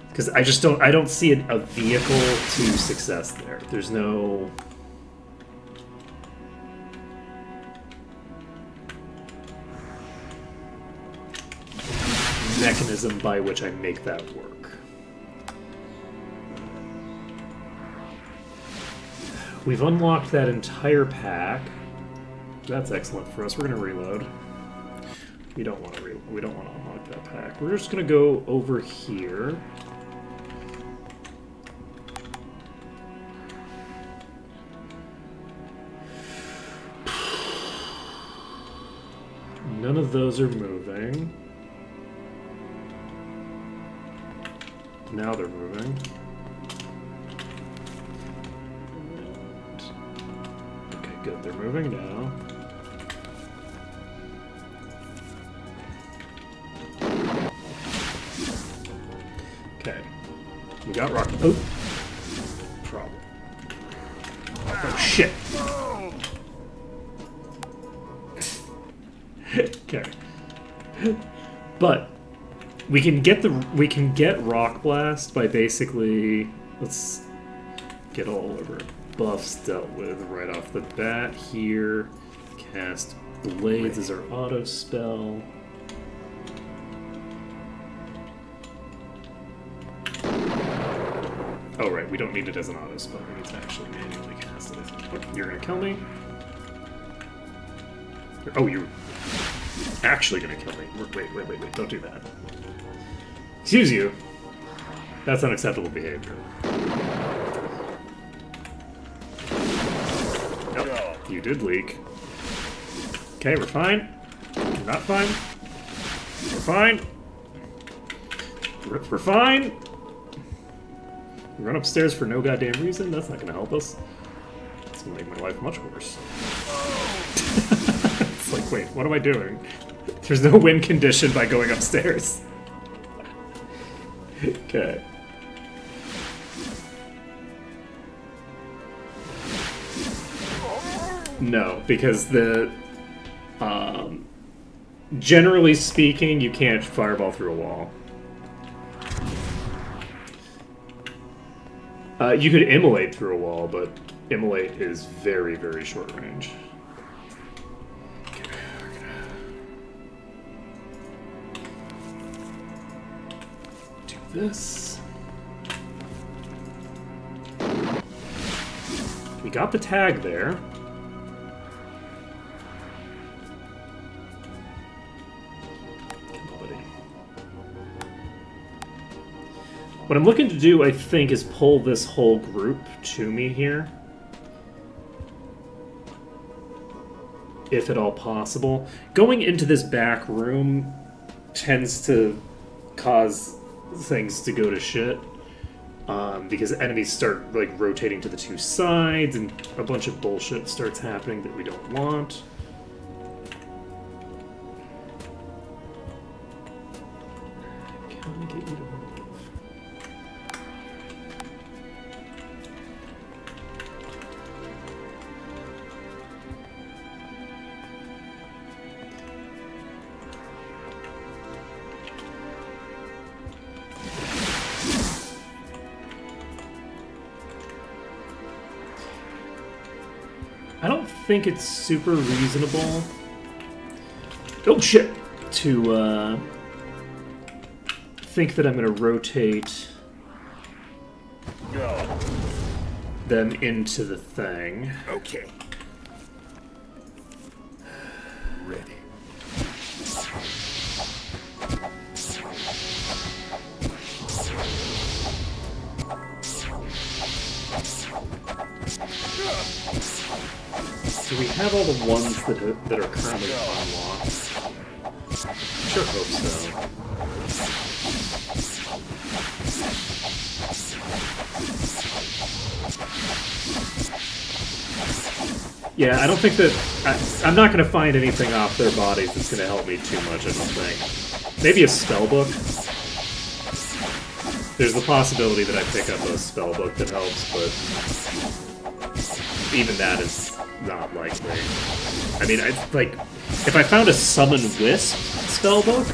Because I don't see a vehicle to success there. There's no... mechanism by which I make that work. We've unlocked that entire pack. That's excellent for us. We're gonna reload. We don't want to unlock that pack. We're just gonna go over here. None of those are moving. Now they're moving. Okay, good. They're moving now. Okay. We got rock. Oh! Problem. Oh, shit! Okay. But we can get Rock Blast by basically, let's get all of our buffs dealt with right off the bat here. Cast Blades as our auto spell. Oh right, we don't need it as an auto spell. We need to actually manually cast it. You're gonna kill me? Oh, you're actually gonna kill me. Wait, don't do that. Excuse you. That's unacceptable behavior. Nope, you did leak. Okay, we're fine. We're not fine. We're fine. We're fine. We run upstairs for no goddamn reason? That's not gonna help us. It's gonna make my life much worse. It's like, wait, what am I doing? There's no win condition by going upstairs. Okay. No, because generally speaking, you can't fireball through a wall. You could immolate through a wall, but immolate is very, very short range. Okay, we're gonna do this. We got the tag there. What I'm looking to do, I think, is pull this whole group to me here. If at all possible. Going into this back room tends to cause things to go to shit. Because enemies start like rotating to the two sides and a bunch of bullshit starts happening that we don't want. Can I get you to move? I don't think it's super reasonable. Oh shit! To think that I'm going to rotate them into the thing. Okay. Ready. Do we have all the ones that are currently unlocked? Sure hope so. Yeah, I don't think that... I'm not going to find anything off their bodies that's going to help me too much, I don't think. Maybe a spellbook. There's the possibility that I pick up a spellbook that helps, but even that is not likely. I mean, like, if I found a Summon Wisp spellbook,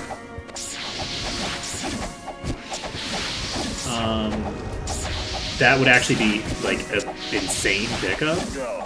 that would actually be, like, an insane pickup. Go.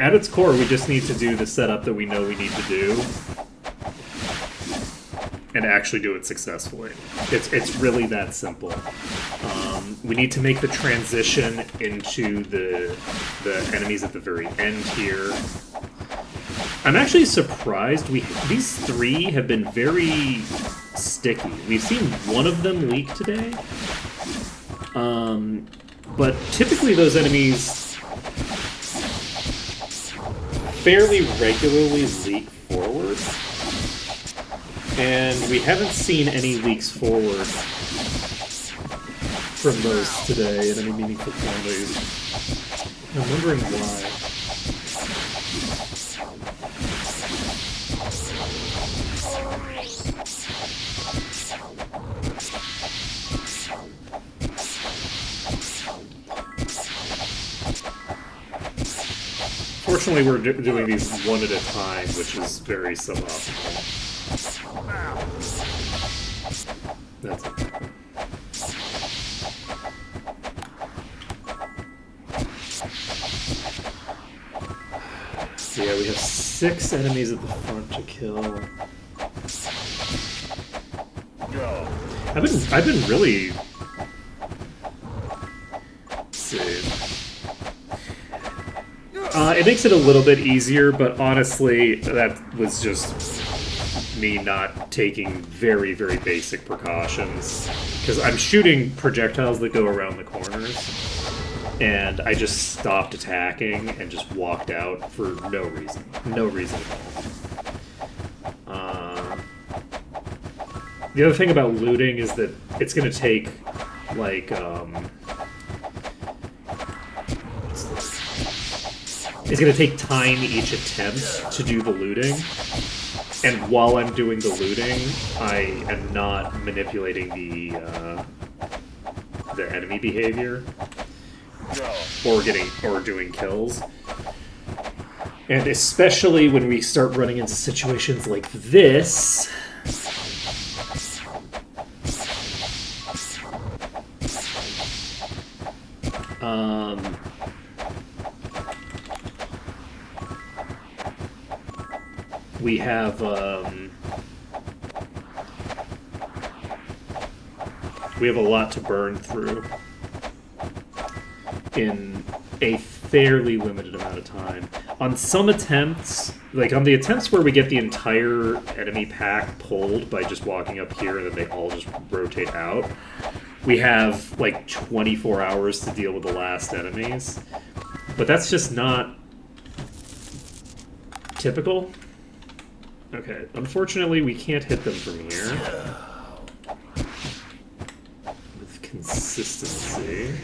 At its core, we just need to do the setup that we know we need to do, and actually do it successfully. It's really that simple. We need to make the transition into the enemies at the very end here. I'm actually surprised these three have been very sticky. We've seen one of them leak today, but typically those enemies fairly regularly leak forward, and we haven't seen any leaks forward from those today in any meaningful quantities. I'm wondering why. Fortunately, we're doing these one at a time, which is very suboptimal. That's it. So yeah, we have 6 enemies at the front to kill. Go. I've been really... Let's see. It makes it a little bit easier, but honestly, that was just me not taking very, very basic precautions. Because I'm shooting projectiles that go around the corners, and I just stopped attacking and just walked out for no reason. No reason at all. The other thing about looting is that it's going to take, like, it's going to take time each attempt to do the looting, and while I'm doing the looting, I am not manipulating the enemy behavior or doing kills. And especially when we start running into situations like this, we have a lot to burn through in a fairly limited amount of time. On some attempts, like on the attempts where we get the entire enemy pack pulled by just walking up here and then they all just rotate out, we have like 24 hours to deal with the last enemies. But that's just not typical. Okay, unfortunately we can't hit them from here with consistency.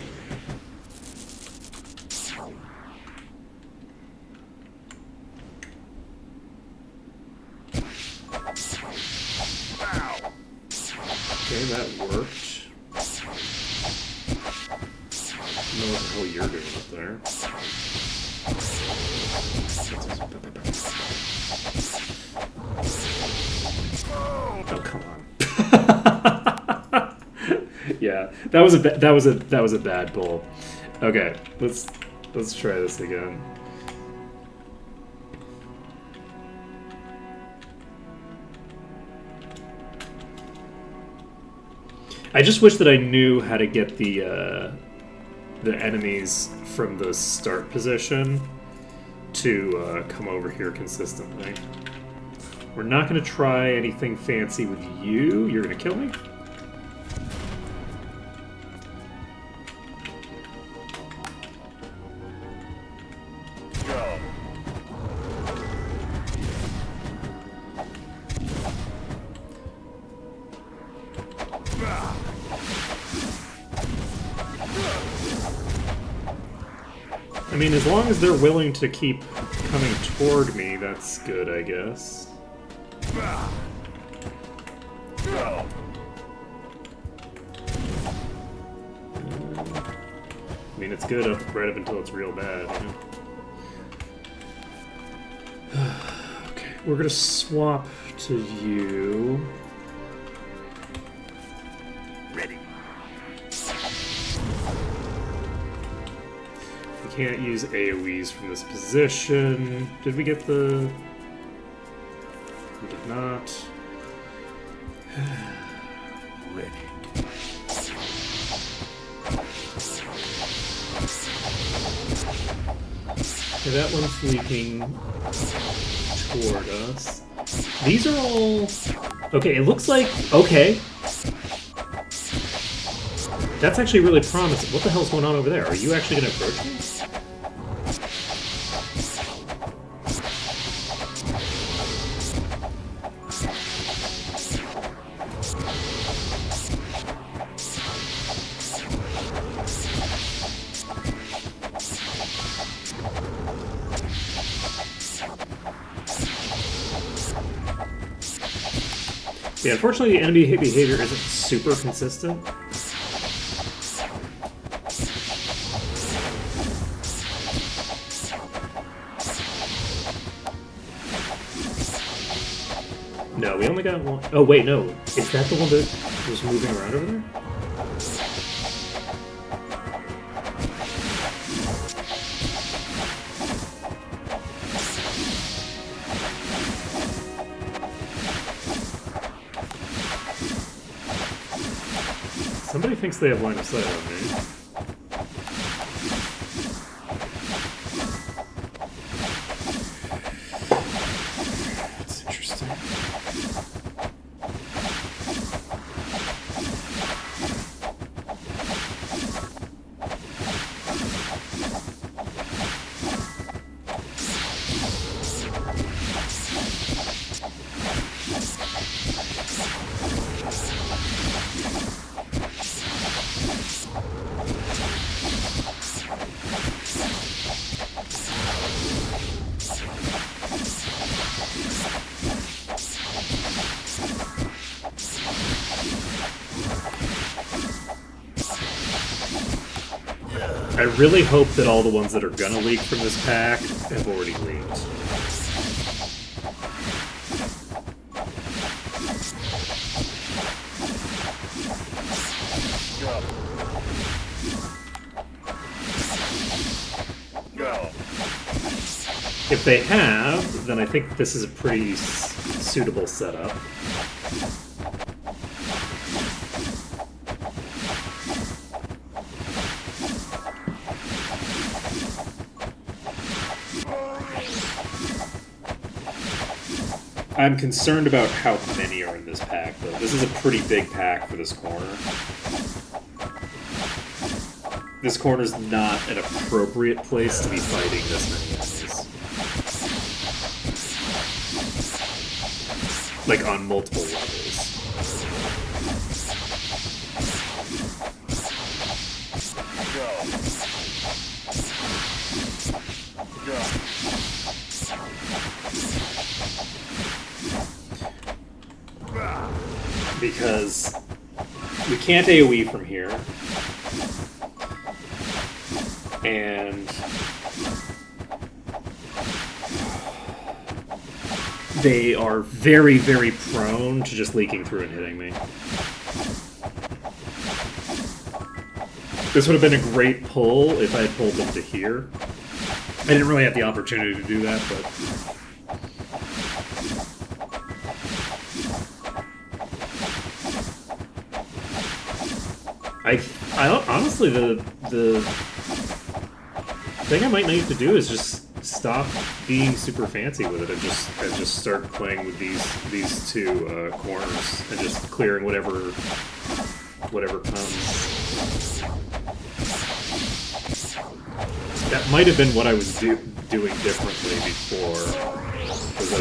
Okay, that worked. I don't know what the hell you're doing up there. Oh, come on. Yeah, that was a bad pull. Okay, let's try this again. I just wish that I knew how to get the enemies from the start position to come over here consistently. We're not going to try anything fancy with you. You're going to kill me? I mean, as long as they're willing to keep coming toward me, that's good, I guess. I mean, it's good right up until it's real bad, you know? Okay, we're gonna swap to you. Ready. We can't use AoEs from this position. Did we get the... We did not. Ready. Okay, that one's leaking toward us. These are all... Okay, it looks like... Okay. That's actually really promising. What the hell's going on over there? Are you actually going to approach me? Yeah, unfortunately the enemy behavior isn't super consistent. No, we only got one. Oh wait, no. Is that the one that was moving around over there? Somebody thinks they have line of sight on me. That's interesting. I really hope that all the ones that are gonna leak from this pack have already leaked. If they have, then I think this is a pretty suitable setup. I'm concerned about how many are in this pack, though. This is a pretty big pack for this corner. This corner's not an appropriate place to be fighting this many enemies. Like, on multiple levels. Because we can't AoE from here. And they are very, very prone to just leaking through and hitting me. This would have been a great pull if I had pulled them to here. I didn't really have the opportunity to do that, but... I honestly, the thing I might need to do is just stop being super fancy with it and just start playing with these two corners and just clearing whatever comes. That might have been what I was doing differently before, because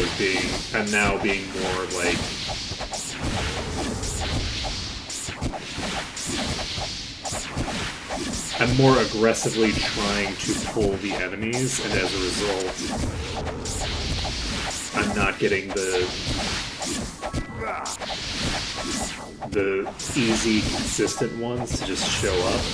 I'm now being more like I'm more aggressively trying to pull the enemies, and as a result, I'm not getting the easy, consistent ones to just show up.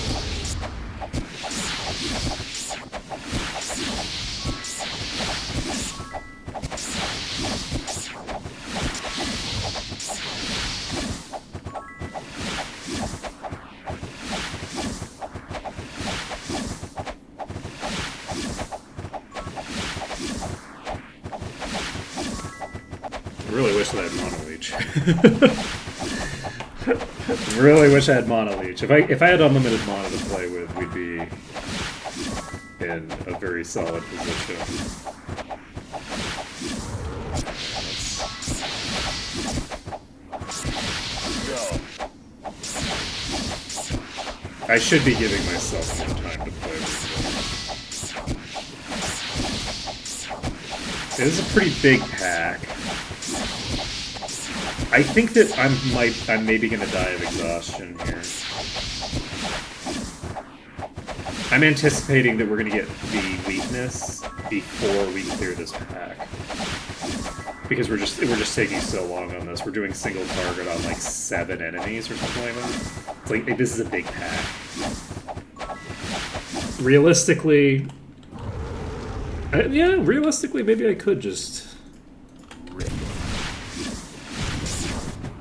Really wish that I had Mono Leech. Really wish I had Mono Leech. If I had unlimited mana to play with, we'd be in a very solid position. I should be giving myself more time to play with it. It is a pretty big pack. I think that I'm maybe gonna die of exhaustion here. I'm anticipating that we're gonna get the weakness before we clear this pack, because we're just taking so long on this. We're doing single target on like 7 enemies or something like that. It's like this is a big pack. Realistically, maybe I could just.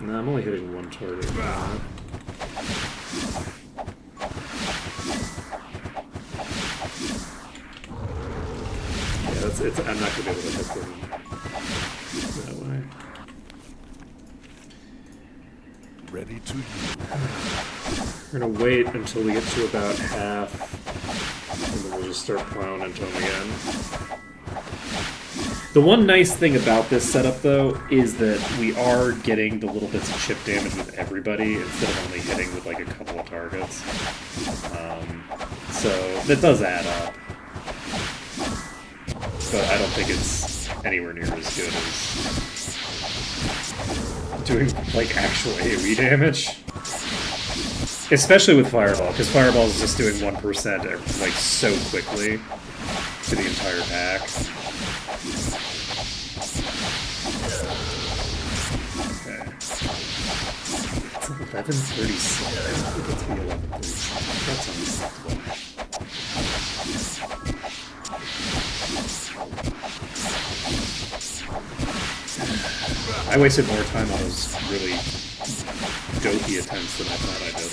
No, I'm only hitting one target. Yeah, I'm not gonna be able to hit them that way. Ready to use. We're gonna wait until we get to about half, and then we'll just start plowing into them again. The one nice thing about this setup, though, is that we are getting the little bits of chip damage with everybody instead of only hitting with like a couple of targets. So that does add up, but I don't think it's anywhere near as good as doing like actual AoE damage, especially with Fireball, because Fireball is just doing 1% like so quickly to the entire pack. Okay. It's 11:37. I think it's 11:37. That's unacceptable. I wasted more time on those really dopey attempts than I thought I did.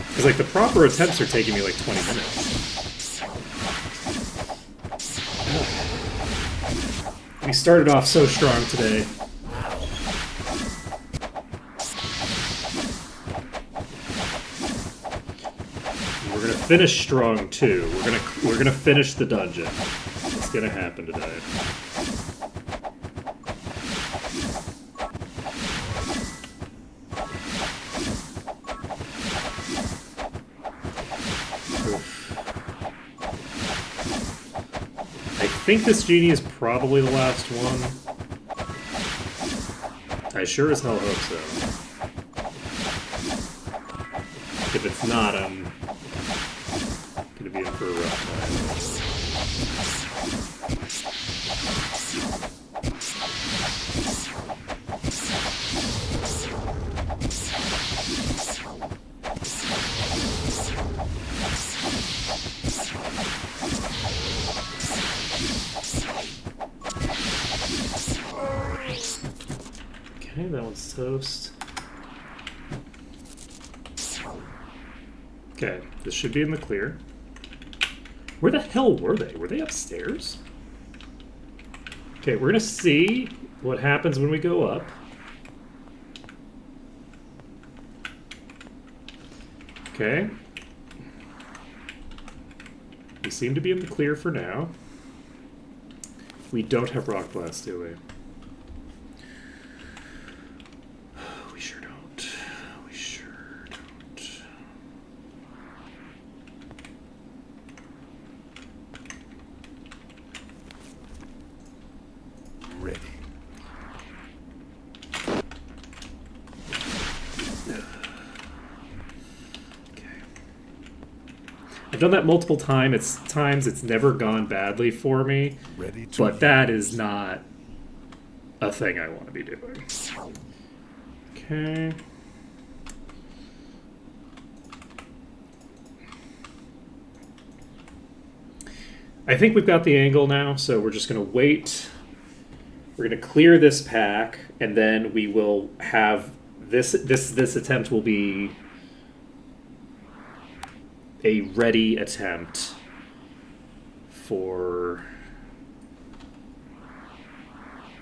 Because, like, the proper attempts are taking me, like, 20 minutes. We started off so strong today. We're gonna finish strong, too. We're gonna finish the dungeon. It's gonna happen today. I think this genie is probably the last one. I sure as hell hope so. If it's not, I'm gonna be in for a rough Okay, that one's toast. Okay, this should be in the clear. Where the hell were they? Were they upstairs? Okay, we're gonna see what happens when we go up. Okay. We seem to be in the clear for now. We don't have Rock Blast, do we? We sure don't. We sure don't. Ready. I've done that multiple times. It's never gone badly for me, Ready to but use. that is not a thing I want to be doing. Okay. I think we've got the angle now, so we're just going to wait. We're going to clear this pack, and then we will have this attempt will be a ready attempt for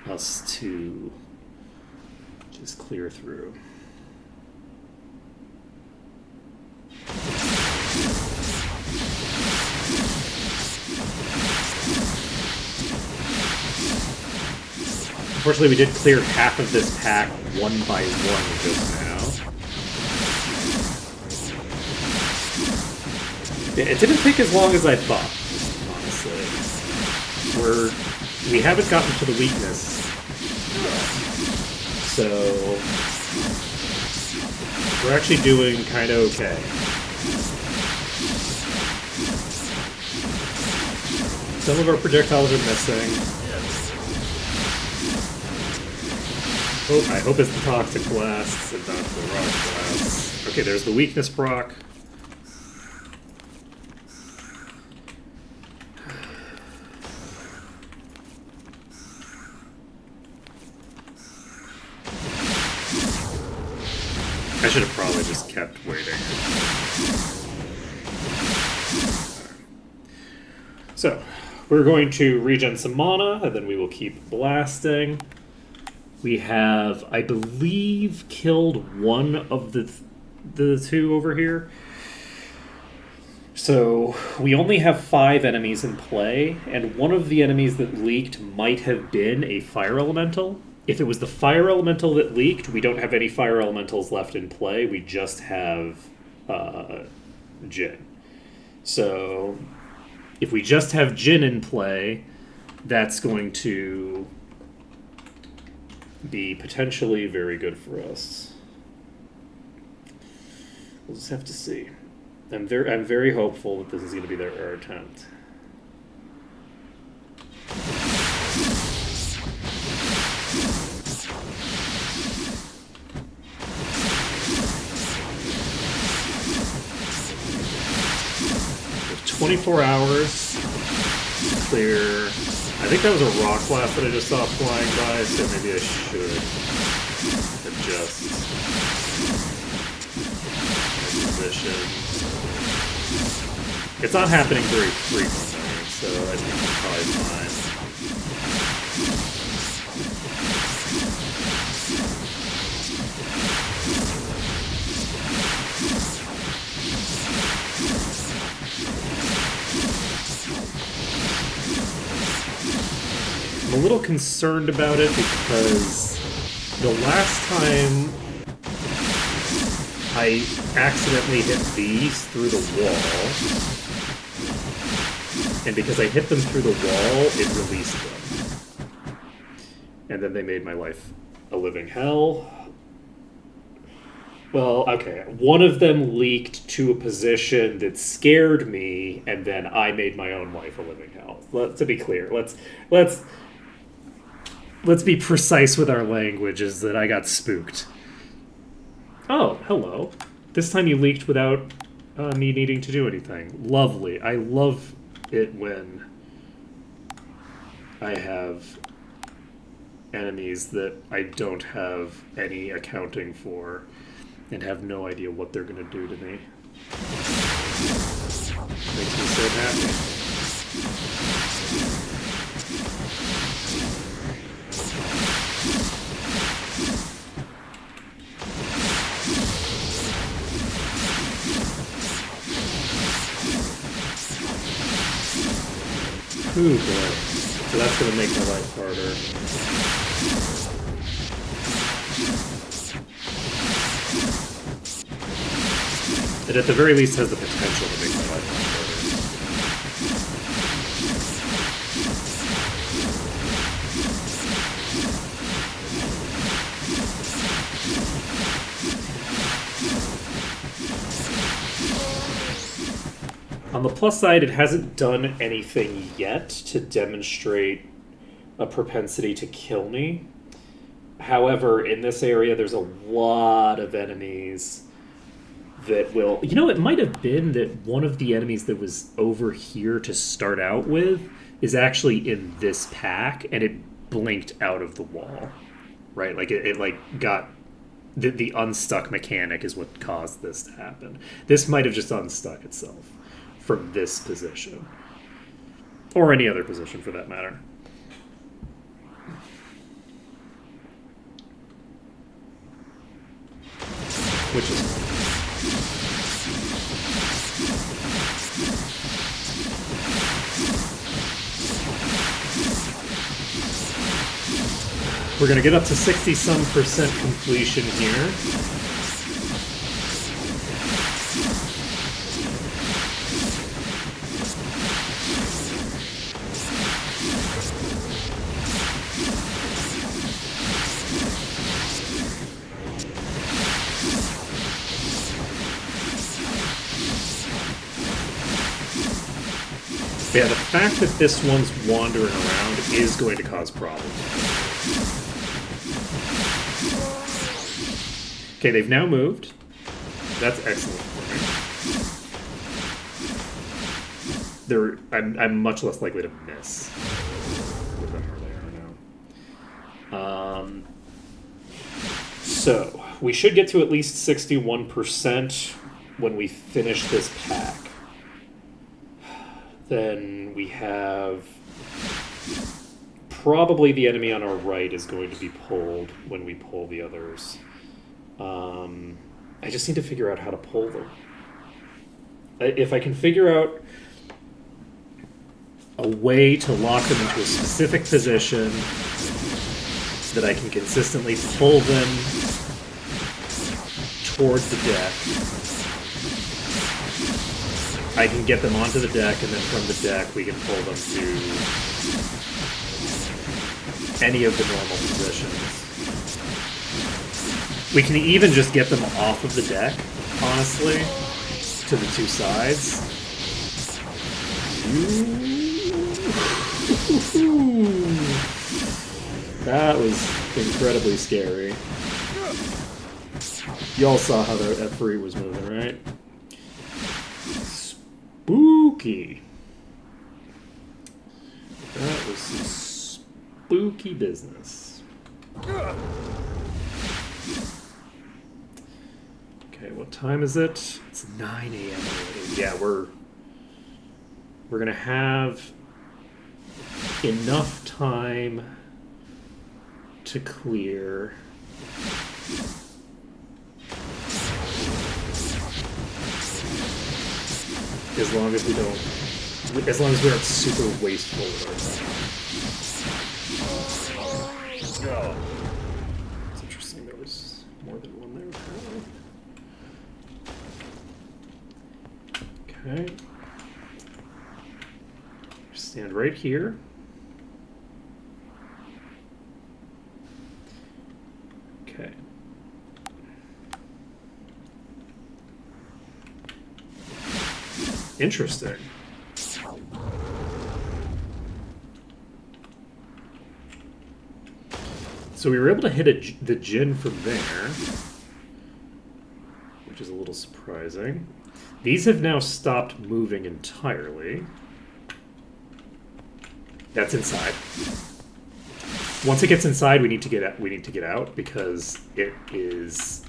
us to just clear through. Unfortunately, we did clear half of this pack one by one just now. It didn't take as long as I thought, honestly. We haven't gotten to the weakness yet. So we're actually doing kind of okay. Some of our projectiles are missing. I hope it's the Toxic Blasts and not the Rock Blasts. Okay, there's the weakness proc. I should have probably just kept waiting. So, we're going to regen some mana, and then we will keep blasting. We have, I believe, killed one of the two over here. So, we only have 5 enemies in play, and one of the enemies that leaked might have been a fire elemental. If it was the fire elemental that leaked, we don't have any fire elementals left in play. We just have Jin. So, if we just have Jin in play, that's going to be potentially very good for us. We'll just have to see. I'm very hopeful that this is going to be our attempt. We have 24 hours to clear. I think that was a rock blast that I just saw flying by, so maybe I should adjust my position. It's not happening very frequently, so I think it's probably fine. I'm a little concerned about it because the last time I accidentally hit these through the wall, and because I hit them through the wall, it released them. And then they made my life a living hell. Well, okay, one of them leaked to a position that scared me, and then I made my own life a living hell. To be clear, let's be precise with our language, is that I got spooked. Oh, hello. This time you leaked without me needing to do anything. Lovely. I love it when I have enemies that I don't have any accounting for and have no idea what they're going to do to me. Makes me so happy. Ooh, boy. So that's going to make my life harder. It at the very least has the potential to make my life much harder. On the plus side, it hasn't done anything yet to demonstrate a propensity to kill me. However, in this area, there's a lot of enemies that will... You know, it might have been that one of the enemies that was over here to start out with is actually in this pack, and it blinked out of the wall. Right? Like, it like, got... The unstuck mechanic is what caused this to happen. This might have just unstuck itself from this position. Or any other position, for that matter. Which is fine. We're going to get up to 60-some% completion here. Yeah, the fact that this one's wandering around is going to cause problems. Okay, they've now moved. That's excellent for me. I'm much less likely to miss with them where they are now. So, we should get to at least 61% when we finish this pack. Then we have... Probably the enemy on our right is going to be pulled when we pull the others. I just need to figure out how to pull them. If I can figure out a way to lock them into a specific position that I can consistently pull them toward the deck, I can get them onto the deck, and then from the deck we can pull them to any of the normal positions. We can even just get them off of the deck, honestly, to the two sides. That was incredibly scary. Y'all saw how the F3 was moving, right? Spooky. That was some spooky business. Okay, what time is it? It's 9 a.m. already. Yeah, we're gonna have enough time to clear. As long as we don't, as long as we aren't super wasteful with our time. It's interesting, there was more than one there apparently. Okay. Stand right here. Okay. Interesting. So we were able to hit the Djinn from there, which is a little surprising. These have now stopped moving entirely. That's inside. Once it gets inside, we need to get out. We need to get out because it is.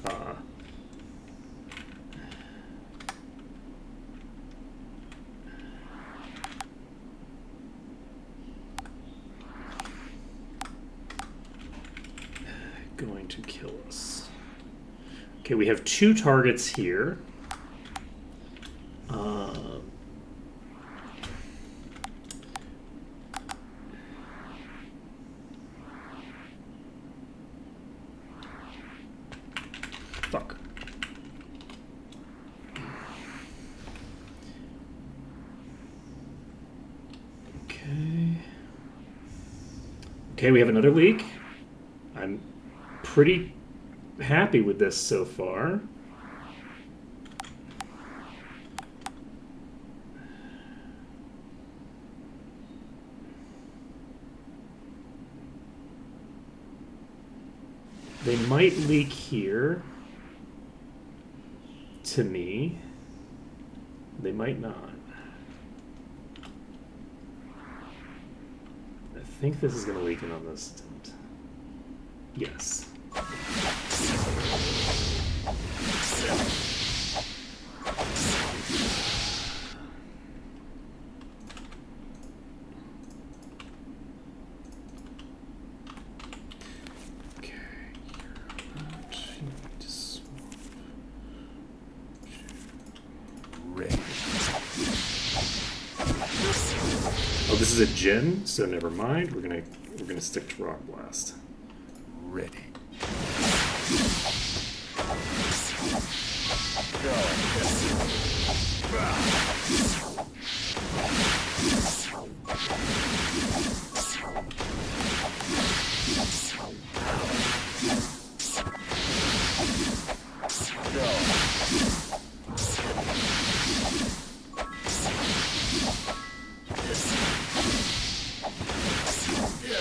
Going to kill us. Okay, we have two targets here. Okay, we have another leak. I'm pretty happy with this so far. They might leak here to me. They might not. I think this is going to leak in on this attempt. Yes. Okay, you're not. You need to swap. Ready. Oh, this is a Jin, so never mind. We're gonna stick to Rock Blast. Ready.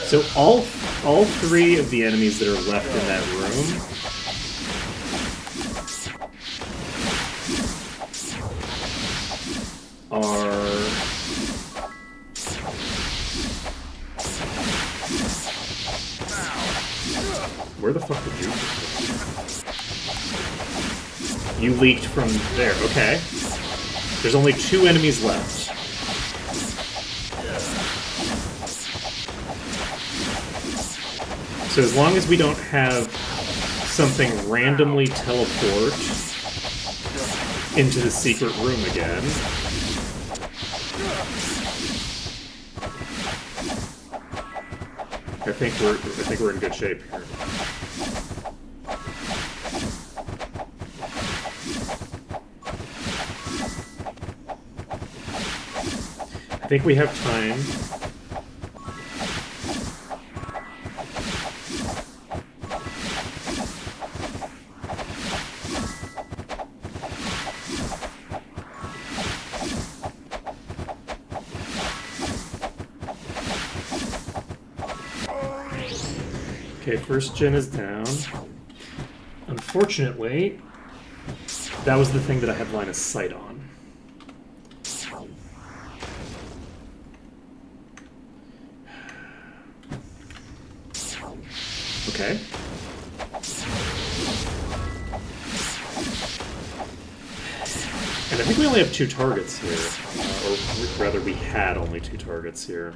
So all three of the enemies that are left in that room are where the fuck did you? You leaked from there. Okay. There's only 2 enemies left. So as long as we don't have something randomly teleport into the secret room again. I think we're in good shape here. I think we have time. Okay, first gen is down. Unfortunately, that was the thing that I had line of sight on. Okay. And I think we only have 2 targets here. Or rather, we had only 2 targets here.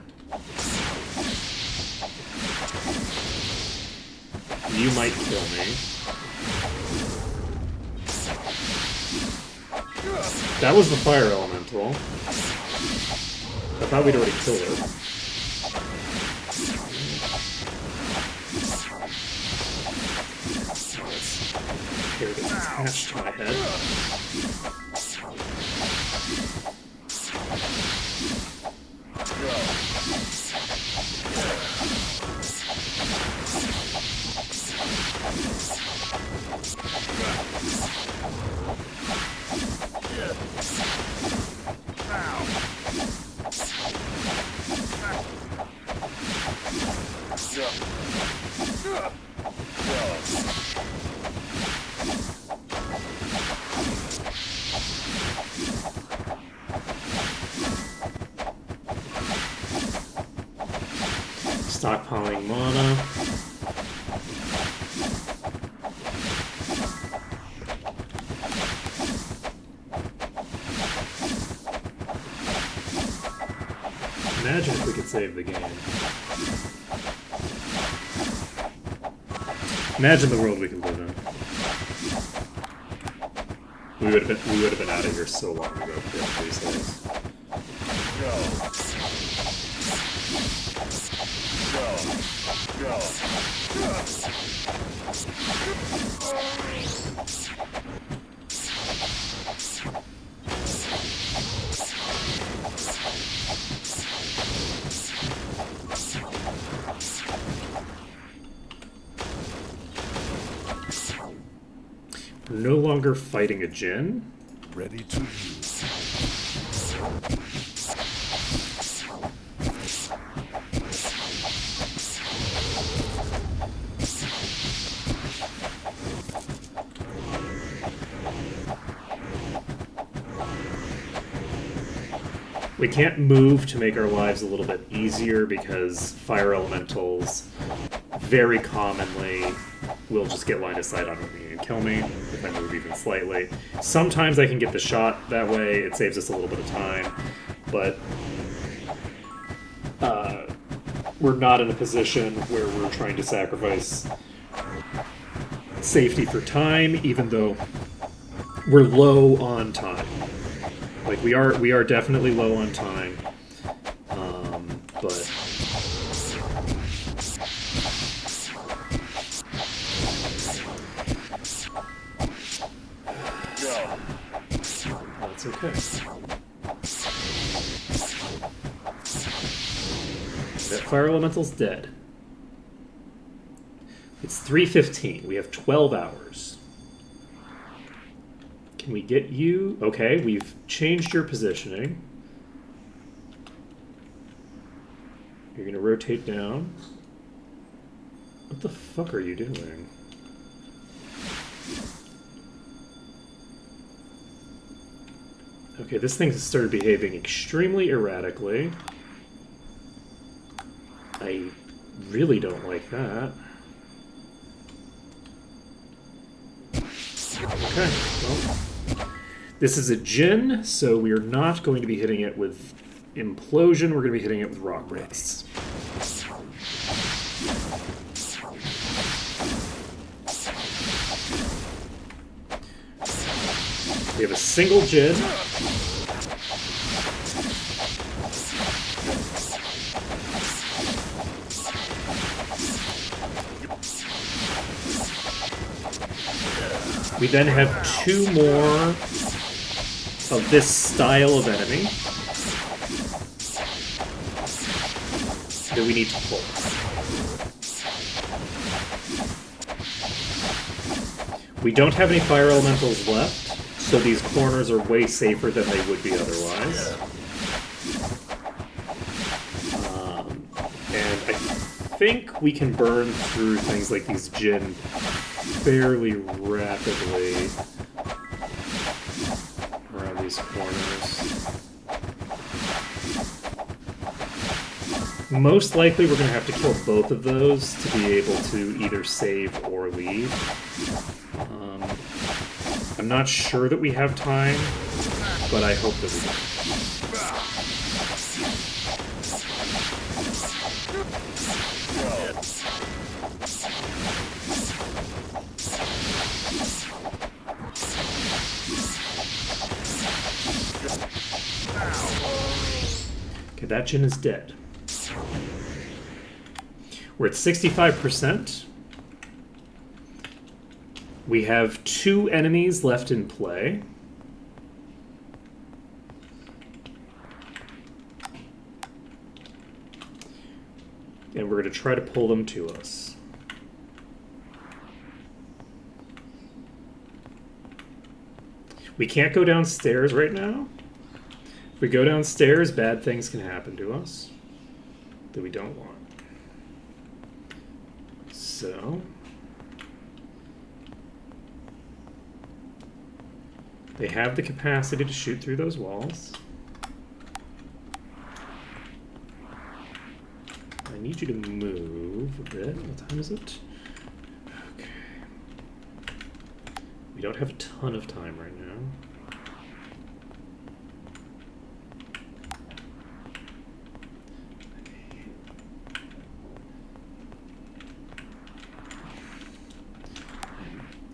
You might kill me. That was the fire elemental. I thought we'd already killed it. Here it is attached to my head. Stockpiling mana. Imagine if we could save the game. Imagine the world we could live in. We would have been out of here so long ago if we had 3 saves. no longer fighting a Djinn. Ready to use. We can't move to make our lives a little bit easier because fire elementals very commonly will just get line of sight on me and kill me if I move even slightly. Sometimes I can get the shot that way, it saves us a little bit of time, but we're not in a position where we're trying to sacrifice safety for time, even though we're low on time. Like we are definitely low on time, but that's okay. That fire elemental's dead. It's 3:15. We have 12 hours. Can we get you? Okay, we've changed your positioning. You're gonna rotate down. What the fuck are you doing? Okay, this thing has started behaving extremely erratically. I really don't like that. Okay, well, this is a Djinn, so we are not going to be hitting it with Implosion, we're going to be hitting it with Rock Breaths. We have a single Djinn. We then have two more of this style of enemy that we need to pull. We don't have any fire elementals left, so these corners are way safer than they would be otherwise. And I think we can burn through things like these Djinn fairly rapidly around these corners. Most likely we're going to have to kill both of those to be able to either save or leave. I'm not sure that we have time, but I hope that we do. Okay, that Djinn is dead. We're at 65%. We have two enemies left in play. And we're going to try to pull them to us. We can't go downstairs right now. If we go downstairs, bad things can happen to us that we don't want. So they have the capacity to shoot through those walls. I need you to move a bit. What time is it? Okay. We don't have a ton of time right now.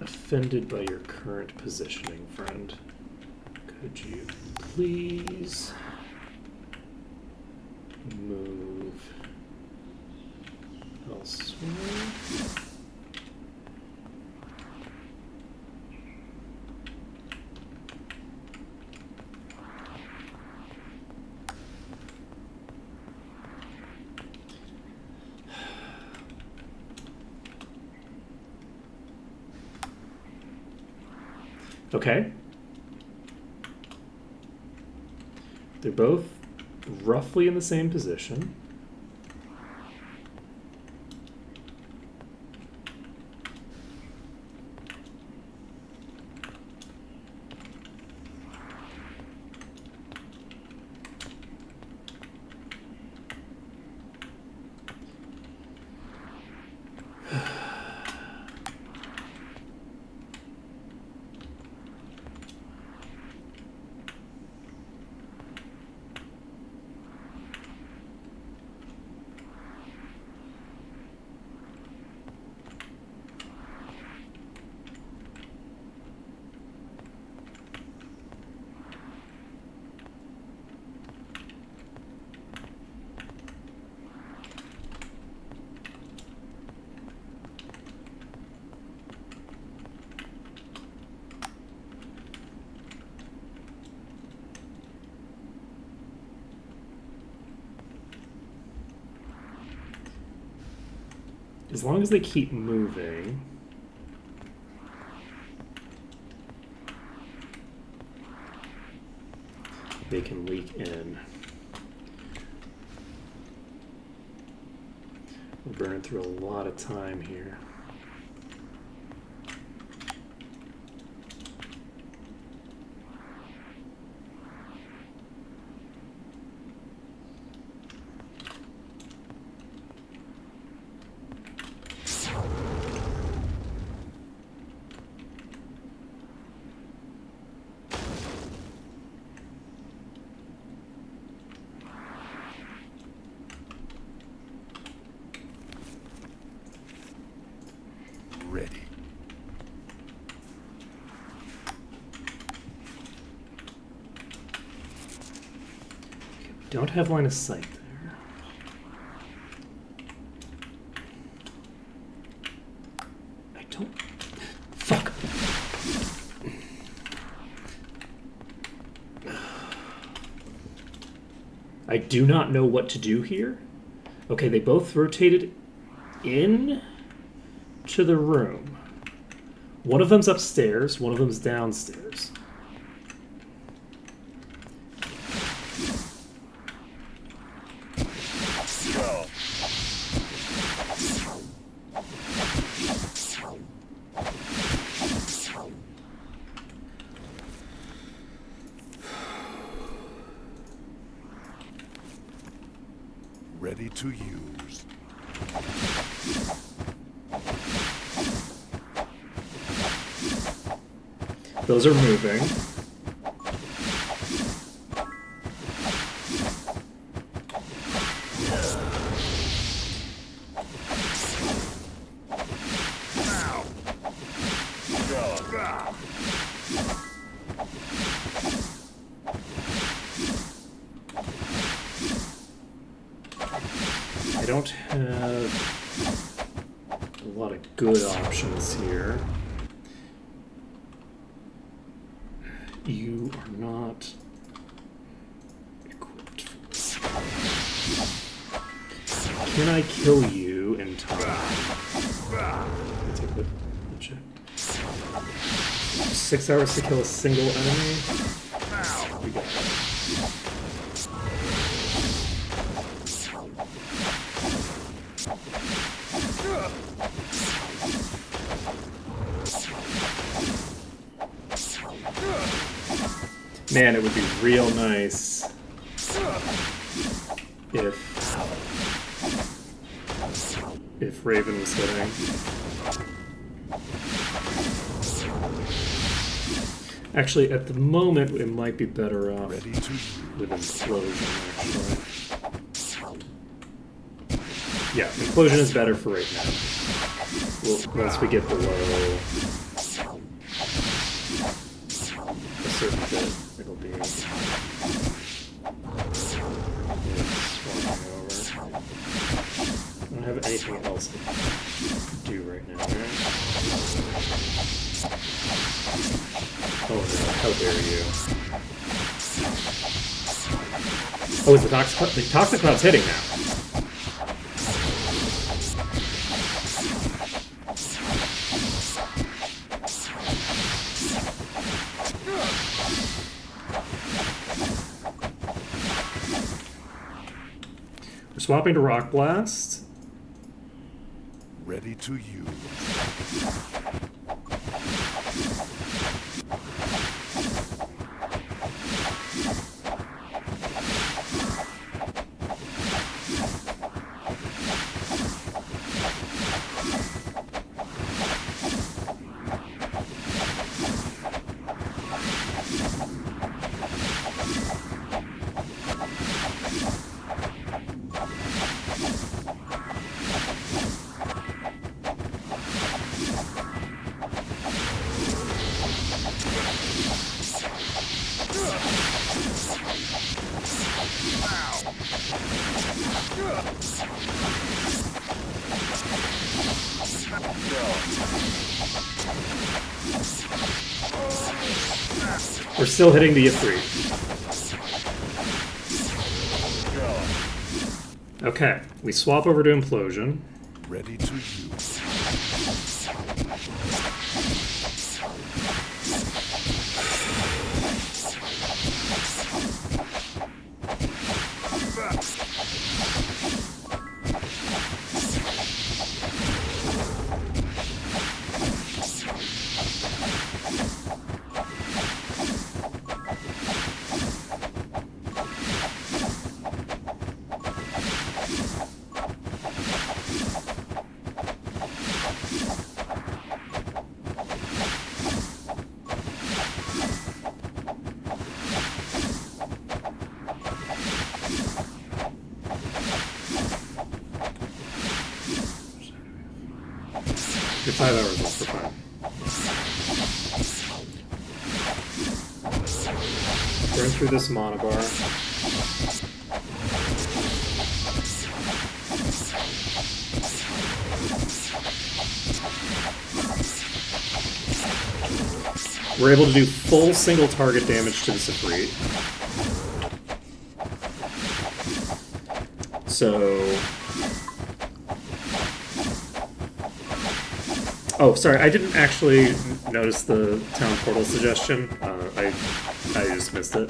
Offended by your current positioning, friend. Could you please move elsewhere? Okay. They're both roughly in the same position. As long as they keep moving, they can leak in. We're burning through a lot of time here. Ready. Don't have line of sight there. I don't... Fuck! I do not know what to do here. Okay, they both rotated in to the room. One of them's upstairs, one of them's downstairs. Ready to use. Those are moving. I don't have a lot of good options here. You are not equipped for this. Can I kill you in time? Let's take a check. 6 hours to kill a single enemy. We got it. Man, it would be real nice if Raven was hitting. Actually, at the moment, it might be better off Ready to with Implosion, actually. Yeah, Implosion is better for right now. Once we get below a certain bit, it'll be swapping over. I don't have anything else to do right now, right? Oh no, how dare you. Oh, is the Toxic Cloud's hitting now? swapping to Rock Blast. Ready to use. We're still hitting the Ifrit. Okay, we swap over to Implosion. Ready to use. You're 5 hours left for fun. Burn through this mana bar. We're able to do full single target damage to the Ifrit. So... Oh, sorry, I didn't actually notice the town portal suggestion. I just missed it.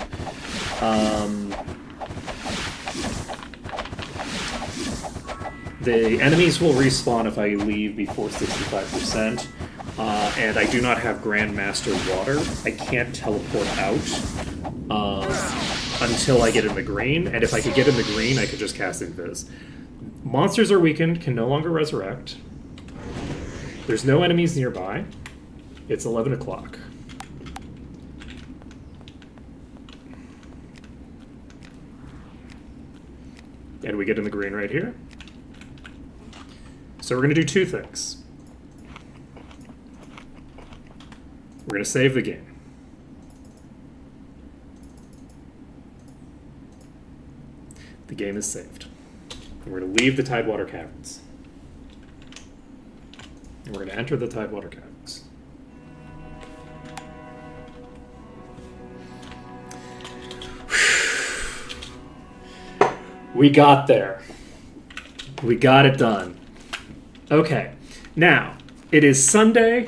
The enemies will respawn if I leave before 65%, and I do not have Grandmaster Water. I can't teleport out until I get in the green, and if I could get in the green, I could just cast Invis. Monsters are weakened, can no longer resurrect. There's no enemies nearby. It's 11 o'clock. And we get in the green right here. So we're going to do two things. We're going to save the game. The game is saved. And we're going to leave the Tidewater Caverns. And we're going to enter the Tidewater Caverns. We got there. We got it done. Okay. Now, it is Sunday.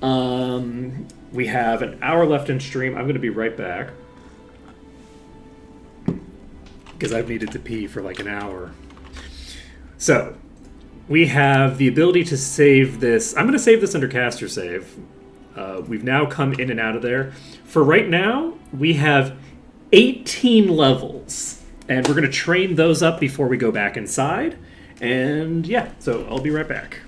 We have an hour left in stream. I'm going to be right back. Because I've needed to pee for like an hour. So, we have the ability to save this. I'm going to save this under caster save. We've now come in and out of there. For right now, we have 18 levels. And we're going to train those up before we go back inside. And yeah, so I'll be right back.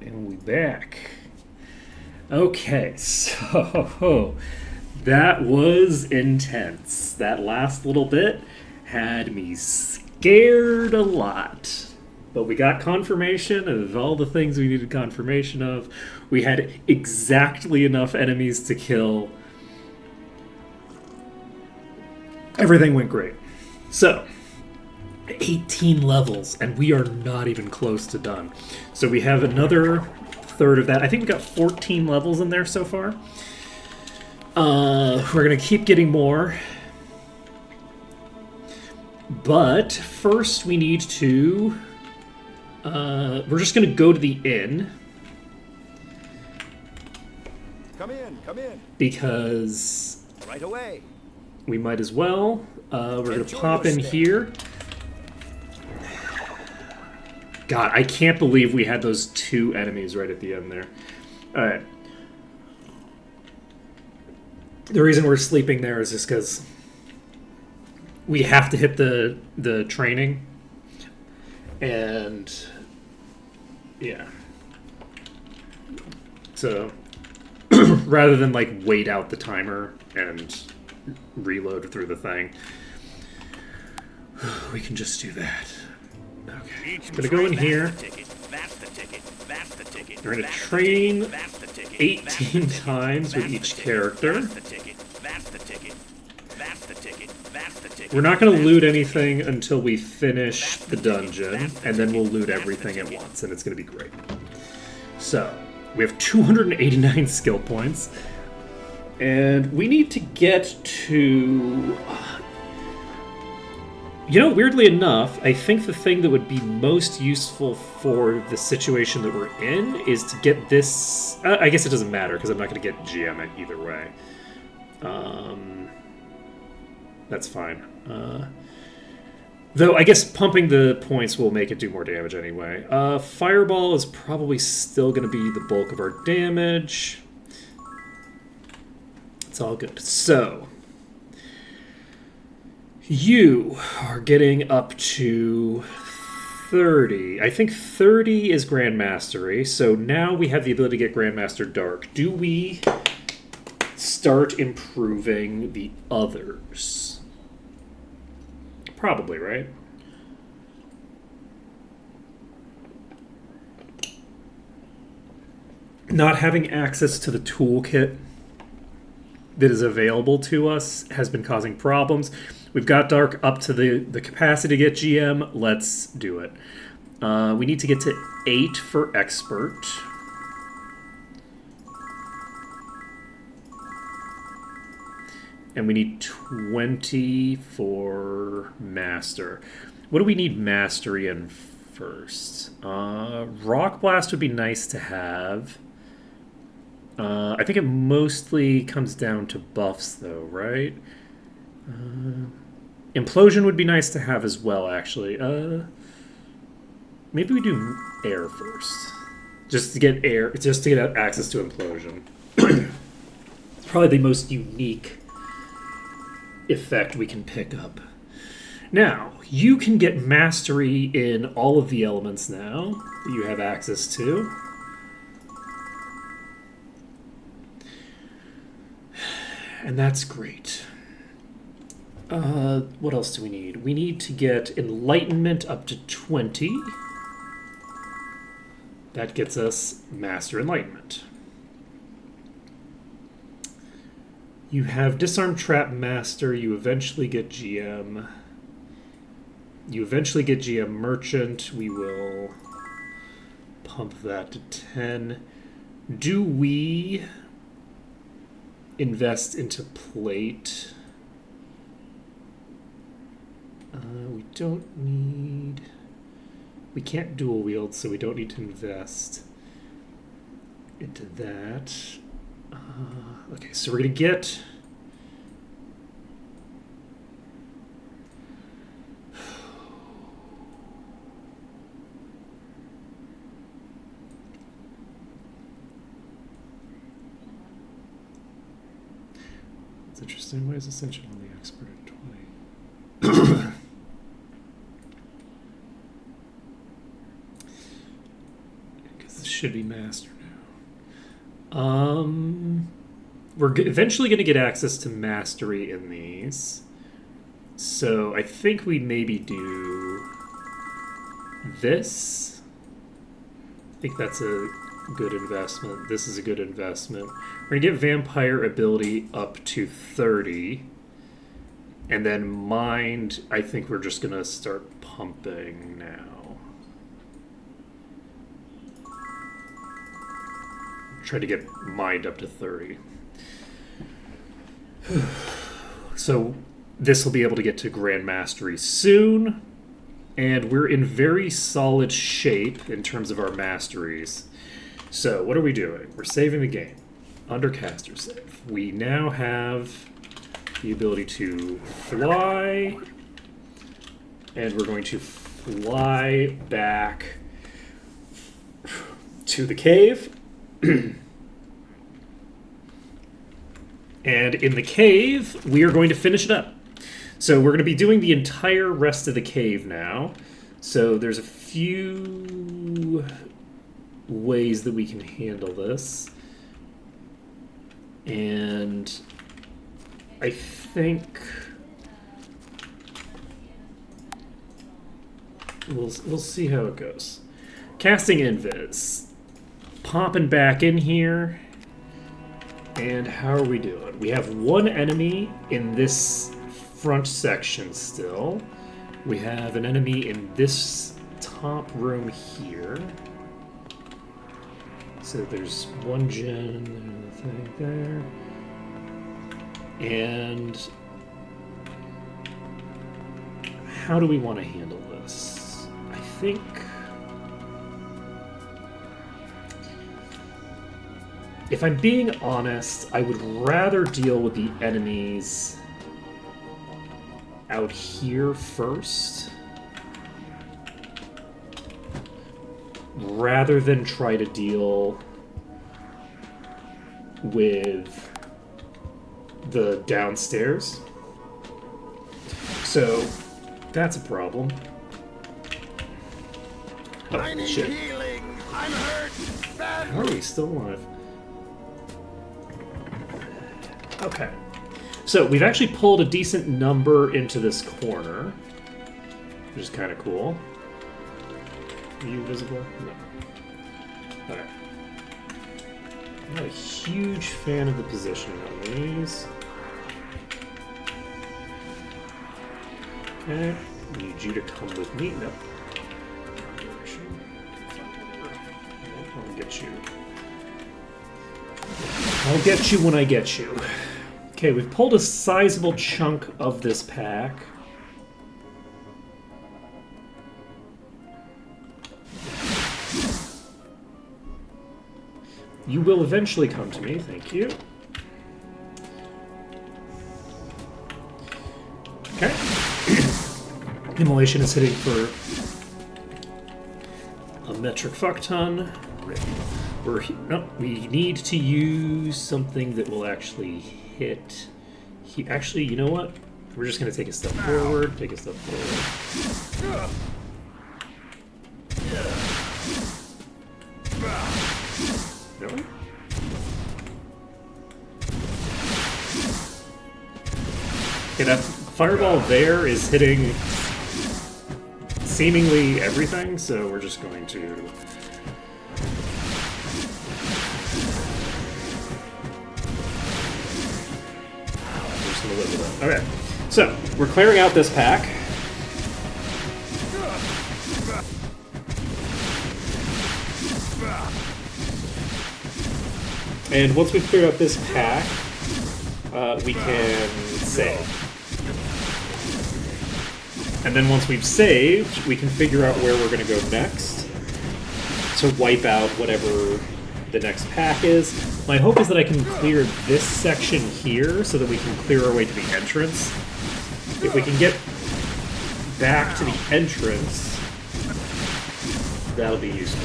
And we back. Okay, so that was intense. That last little bit had me scared a lot. But we got confirmation of all the things we needed confirmation of. We had exactly enough enemies to kill. Everything went great. So, 18 levels, and we are not even close to done. So we have another third of that. I think we got 14 levels in there so far. We're going to keep getting more. But first we need to... we're just going to go to the inn. Come in. Because Right away. we might as well. We're going to Enjoy pop your in stay. here. God, I can't believe we had those two enemies right at the end there. Alright. The reason we're sleeping there is just because we have to hit the training. And yeah. So rather than like wait out the timer and reload through the thing, we can just do that. Okay. I'm gonna go in here. We're gonna train 18 times with each character. We're not gonna loot anything until we finish the dungeon, and then we'll loot everything at once, and it's gonna be great. So, we have 289 skill points, and we need to get to... You know, weirdly enough, I think the thing that would be most useful for the situation that we're in is to get this... I guess it doesn't matter, because I'm not going to get GM it either way. That's fine. Though, I guess pumping the points will make it do more damage anyway. Fireball is probably still going to be the bulk of our damage. It's all good. So... You are getting up to 30. I think 30 is Grand Mastery, so now we have the ability to get Grandmaster Dark. Do we start improving the others? Probably, right? Not having access to the toolkit that is available to us has been causing problems. We've got Dark up to the capacity to get GM. Let's do it. We need to get to 8 for Expert. And we need 20 for Master. What do we need Mastery in first? Rock Blast would be nice to have. I think it mostly comes down to buffs, though, right? Implosion would be nice to have as well, actually. Maybe we do air first. Just to get air, just to get access to Implosion. It's probably the most unique effect we can pick up. Now, you can get Mastery in all of the elements now that you have access to. And that's great. What else do we need? We need to get Enlightenment up to 20. That gets us Master Enlightenment. You have Disarm Trap Master. You eventually get GM. You eventually get GM Merchant. We will pump that to 10. Do we invest into Plate? We don't need... We can't dual wield, so we don't need to invest into that. Okay, so we're going to get... It's interesting. Why is Ascension on the Expert at 20? should be master now. We're eventually going to get access to mastery in these. So I think we maybe do this. I think that's a good investment. This is a good investment. We're going to get vampire ability up to 30. And then mind, I think we're just going to start pumping now. Try to get mind up to 30. So this will be able to get to Grand Mastery soon. And we're in very solid shape in terms of our masteries. So what are we doing? We're saving the game. Under caster save. We now have the ability to fly. And we're going to fly back to the cave. And in the cave, we are going to finish it up. So we're going to be doing the entire rest of the cave now. So there's a few ways that we can handle this. And I think we'll see how it goes. Casting Invis. Popping back in here. And how are we doing? We have one enemy in this front section still. We have an enemy in this top room here. So there's one gen thing there. And how do we want to handle this? I think if I'm being honest, I would rather deal with the enemies out here first, rather than try to deal with the downstairs. So that's a problem. I Oh, need shit. healing. I'm hurt. Bad. How are we still alive? Okay. So we've actually pulled a decent number into this corner, which is kind of cool. Are you visible? No. Okay. I'm not a huge fan of the positioning on these. Okay. I need you to come with me. Nope. I'll get you. I'll get you when I get you. Okay, we've pulled a sizable chunk of this pack. You will eventually come to me, thank you. Okay. Immolation is hitting for a metric fuck ton. We need to use something that will actually hit. Actually, you know what? We're just going to take a step forward. Take a step forward. Really? Okay, that fireball there is hitting seemingly everything, so we're just going to... Okay, so we're clearing out this pack. And once we've cleared out this pack, we can save. And then once we've saved, we can figure out where we're going to go next to wipe out whatever the next pack is. My hope is that I can clear this section here so that we can clear our way to the entrance. If we can get back to the entrance, that'll be useful.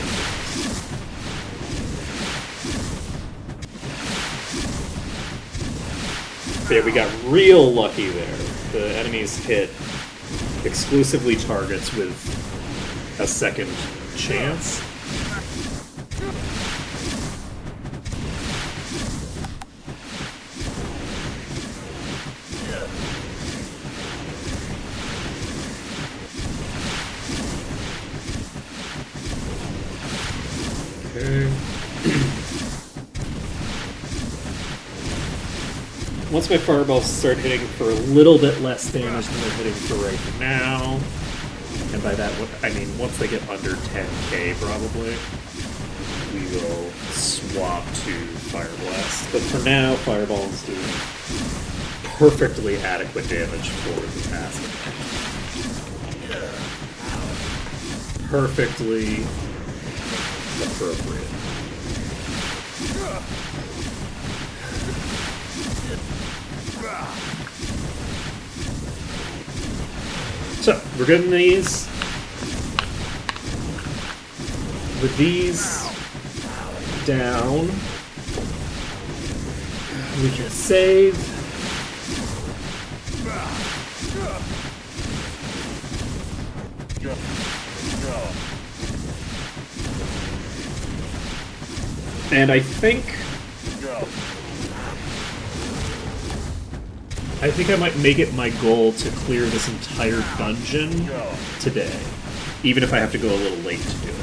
Yeah, we got real lucky there. The enemies hit exclusively targets with a second chance. Okay. Once my fireballs start hitting for a little bit less damage than they're hitting for right now, and by that I mean once they get under 10k probably, we will swap to Fire Blast. But for now, Fireball is doing perfectly adequate damage for the task. Perfectly appropriate. So, we're getting these. With these down, we can save. And I think I might make it my goal to clear this entire dungeon today, even if I have to go a little late to do it.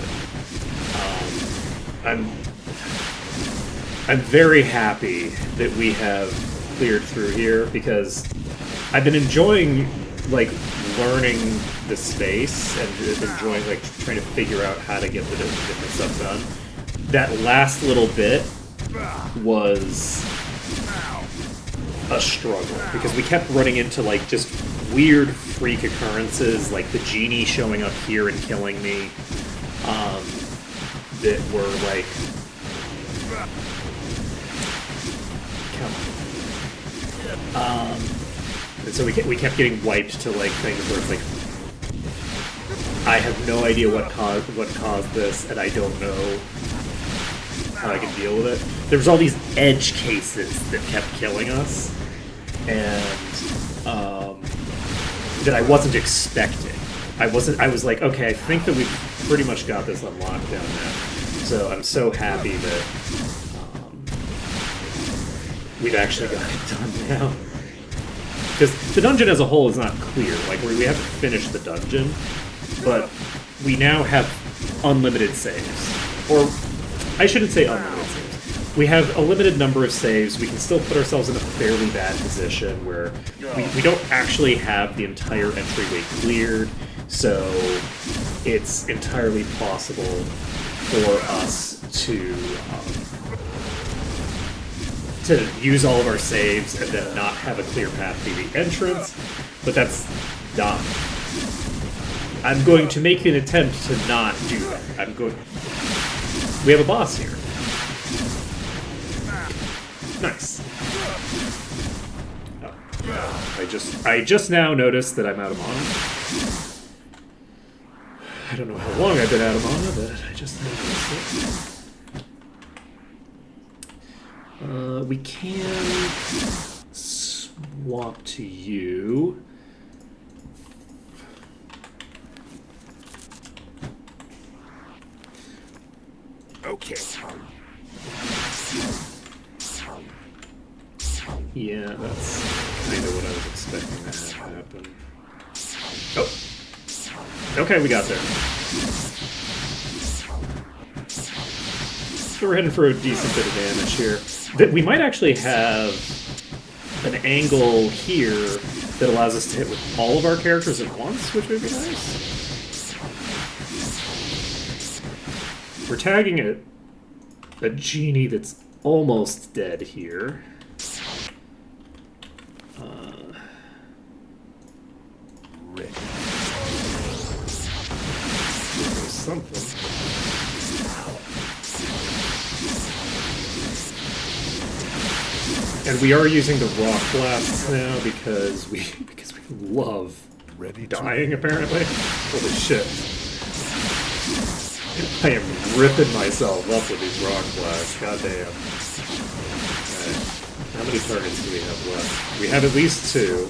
I'm very happy that we have cleared through here because I've been enjoying like learning the space and enjoying like trying to figure out how to get the different stuff done. That last little bit was a struggle because we kept running into like just weird freak occurrences, like the genie showing up here and killing me, that were like, come on. And so we kept getting wiped to like things where it's like, I have no idea what caused this, and I don't know how I can deal with it. There was all these edge cases that kept killing us, and that I wasn't expecting. I was like, okay, I think that we've pretty much got this on lockdown now. So I'm so happy that we've actually got it done now. Because the dungeon as a whole is not clear. Like, we haven't finished the dungeon, but we now have unlimited saves. Or, I shouldn't say unlimited saves. We have a limited number of saves. We can still put ourselves in a fairly bad position where we don't actually have the entire entryway cleared, so it's entirely possible for us to use all of our saves and then not have a clear path to the entrance, but that's dumb. I'm going to make an attempt to not do that. We have a boss here. Nice. Oh. I just now noticed that I'm out of mana. I don't know how long I've been out of mana, but I just noticed it. We can swap to you. Okay. Yeah, that's kind of what I was expecting to have happen. Oh! Okay, we got there. So we're heading for a decent bit of damage here. We might actually have an angle here that allows us to hit with all of our characters at once, which would be nice. We're tagging a genie that's almost dead here. Something. And we are using the rock blasts now because we love dying apparently. Holy shit. I am ripping myself up with these rock blasts. Goddamn. Okay. How many targets do we have left? We have at least 2.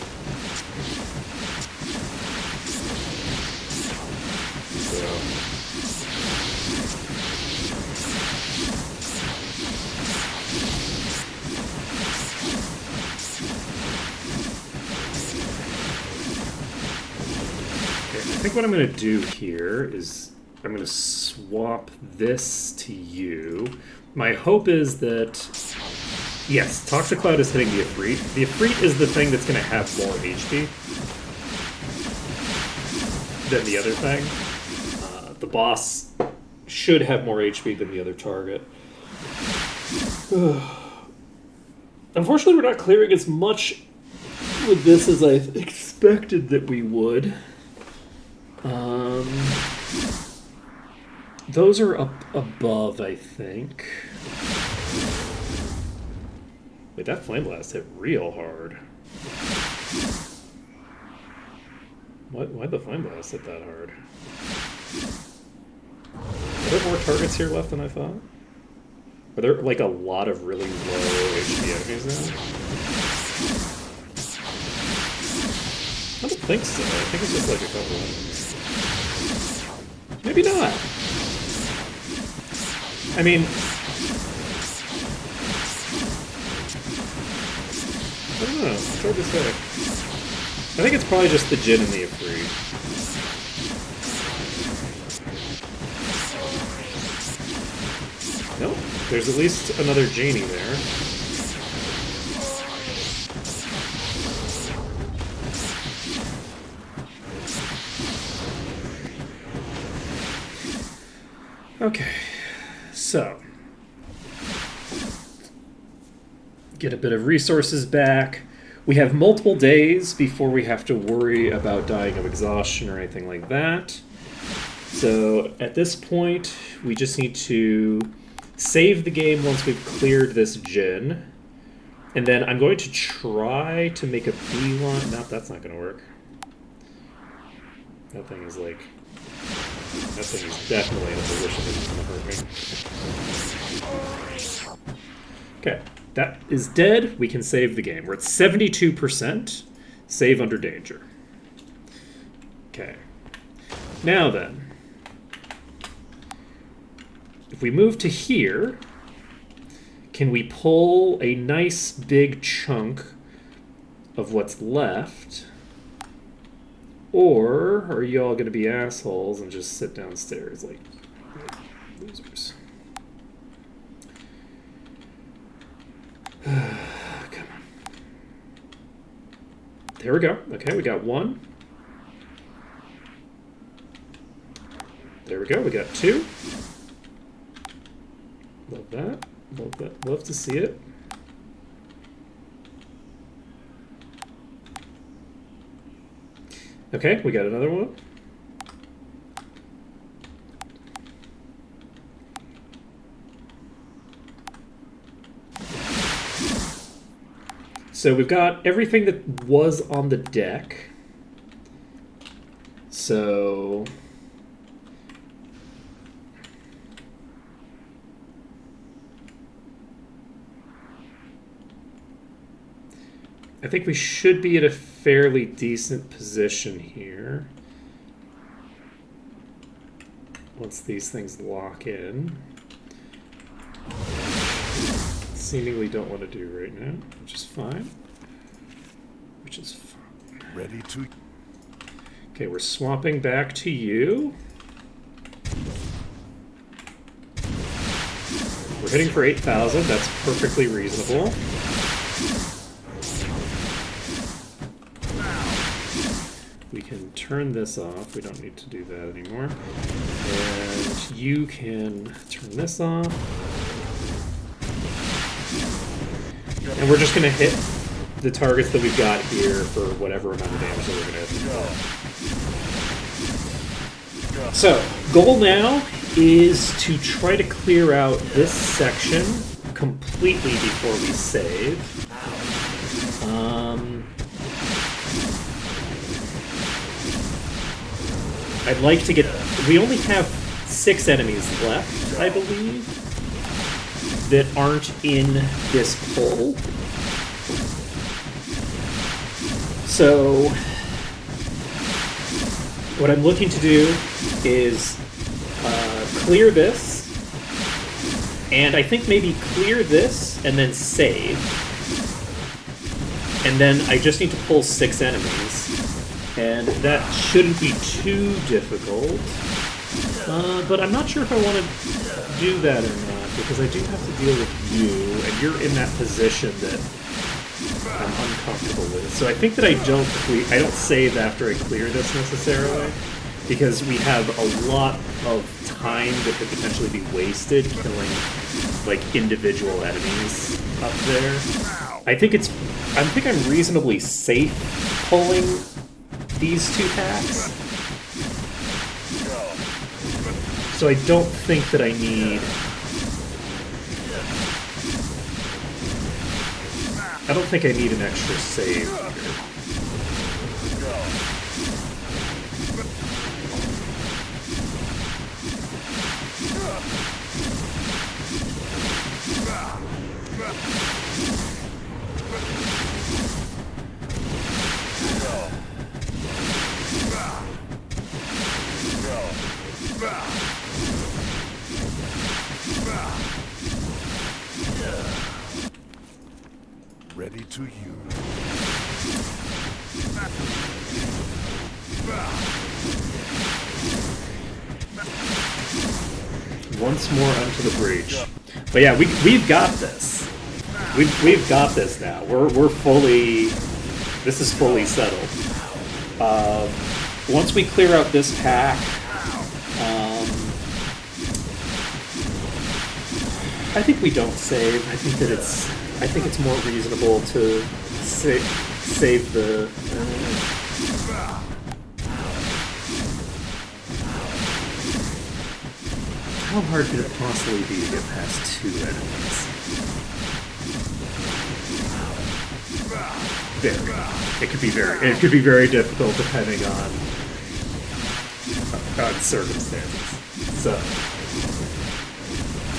I think what I'm going to do here is I'm going to swap this to you. My hope is that... Yes, Toxic Cloud is hitting the Ifrit. The Ifrit is the thing that's going to have more HP than the other thing. The boss should have more HP than the other target. Unfortunately, we're not clearing as much with this as I expected that we would. Those are up above, I think. Wait, that Flame Blast hit real hard. Why'd the Flame Blast hit that hard? Are there more targets here left than I thought? Are there, like, a lot of really low HP enemies now? I don't think so. I think it's just, like, a couple enemies. Maybe not. I mean... I don't know. It's hard to say. I think it's probably just the Jin and the Ifrit. Nope. There's at least another Genie there. Okay. So. Get a bit of resources back. We have multiple days before we have to worry about dying of exhaustion or anything like that. So at this point, we just need to save the game once we've cleared this Jin. And then I'm going to try to make a beeline. No, that's not going to work. That thing is like... That thing is definitely in a position that's going to hurt me. Okay. That is dead. We can save the game. We're at 72%. Save under danger. Okay. Now then. If we move to here, can we pull a nice big chunk of what's left? Or are you all going to be assholes and just sit downstairs like losers? Come on. There we go. Okay, we got one. There we go. We got two. Love that. Love that. Love to see it. Okay, we got another one. So we've got everything that was on the deck. So... I think we should be at a fairly decent position here. Once these things lock in. Seemingly don't want to do right now, which is fine. Which is fine. Ready to... Okay, we're swapping back to you. We're hitting for 8,000. That's perfectly reasonable. We can turn this off. We don't need to do that anymore. And you can turn this off. And we're just going to hit the targets that we've got here for whatever amount of damage that we're going to hit. So, goal now is to try to clear out this section completely before we save. I'd like to get... We only have 6 enemies left, I believe, that aren't in this pull. So, what I'm looking to do is clear this, and I think maybe clear this, and then save. And then I just need to pull 6 enemies. And that shouldn't be too difficult. But I'm not sure if I want to do that or not, because I do have to deal with you, and you're in that position that I'm uncomfortable with. So I think that I don't save after I clear this necessarily, because we have a lot of time that could potentially be wasted killing like individual enemies up there. I think I'm reasonably safe pulling these 2 packs. So I don't think that I need... I don't think I need an extra save here. Ready to use. Once more onto the breach. But yeah, we've got this. We've got this now. We're fully... This is fully settled. Once we clear out this pack, I think we don't save. I think it's more reasonable to save the. How hard could it possibly be to get past 2 enemies? Very. It could be very difficult depending on circumstances. So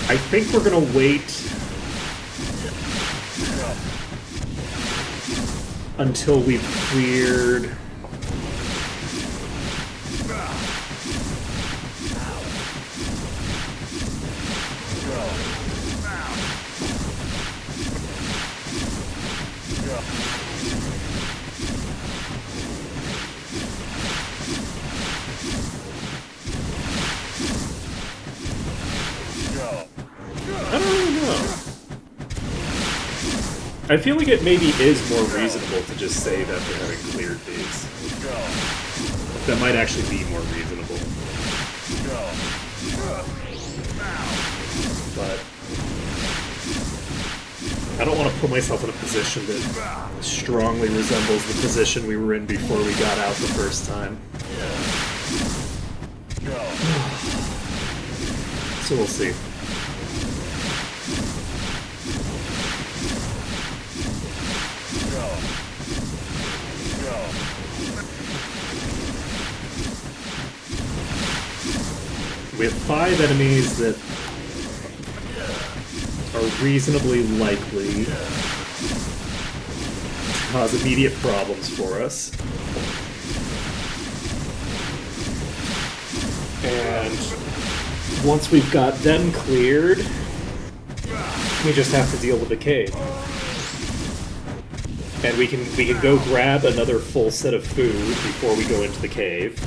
I think we're gonna wait until we've cleared I feel like it maybe is more reasonable to just save after having cleared these. That might actually be more reasonable. But I don't want to put myself in a position that strongly resembles the position we were in before we got out the first time. So we'll see. We have 5 enemies that are reasonably likely to cause immediate problems for us. And once we've got them cleared, we just have to deal with the cave. And we can go grab another full set of food before we go into the cave.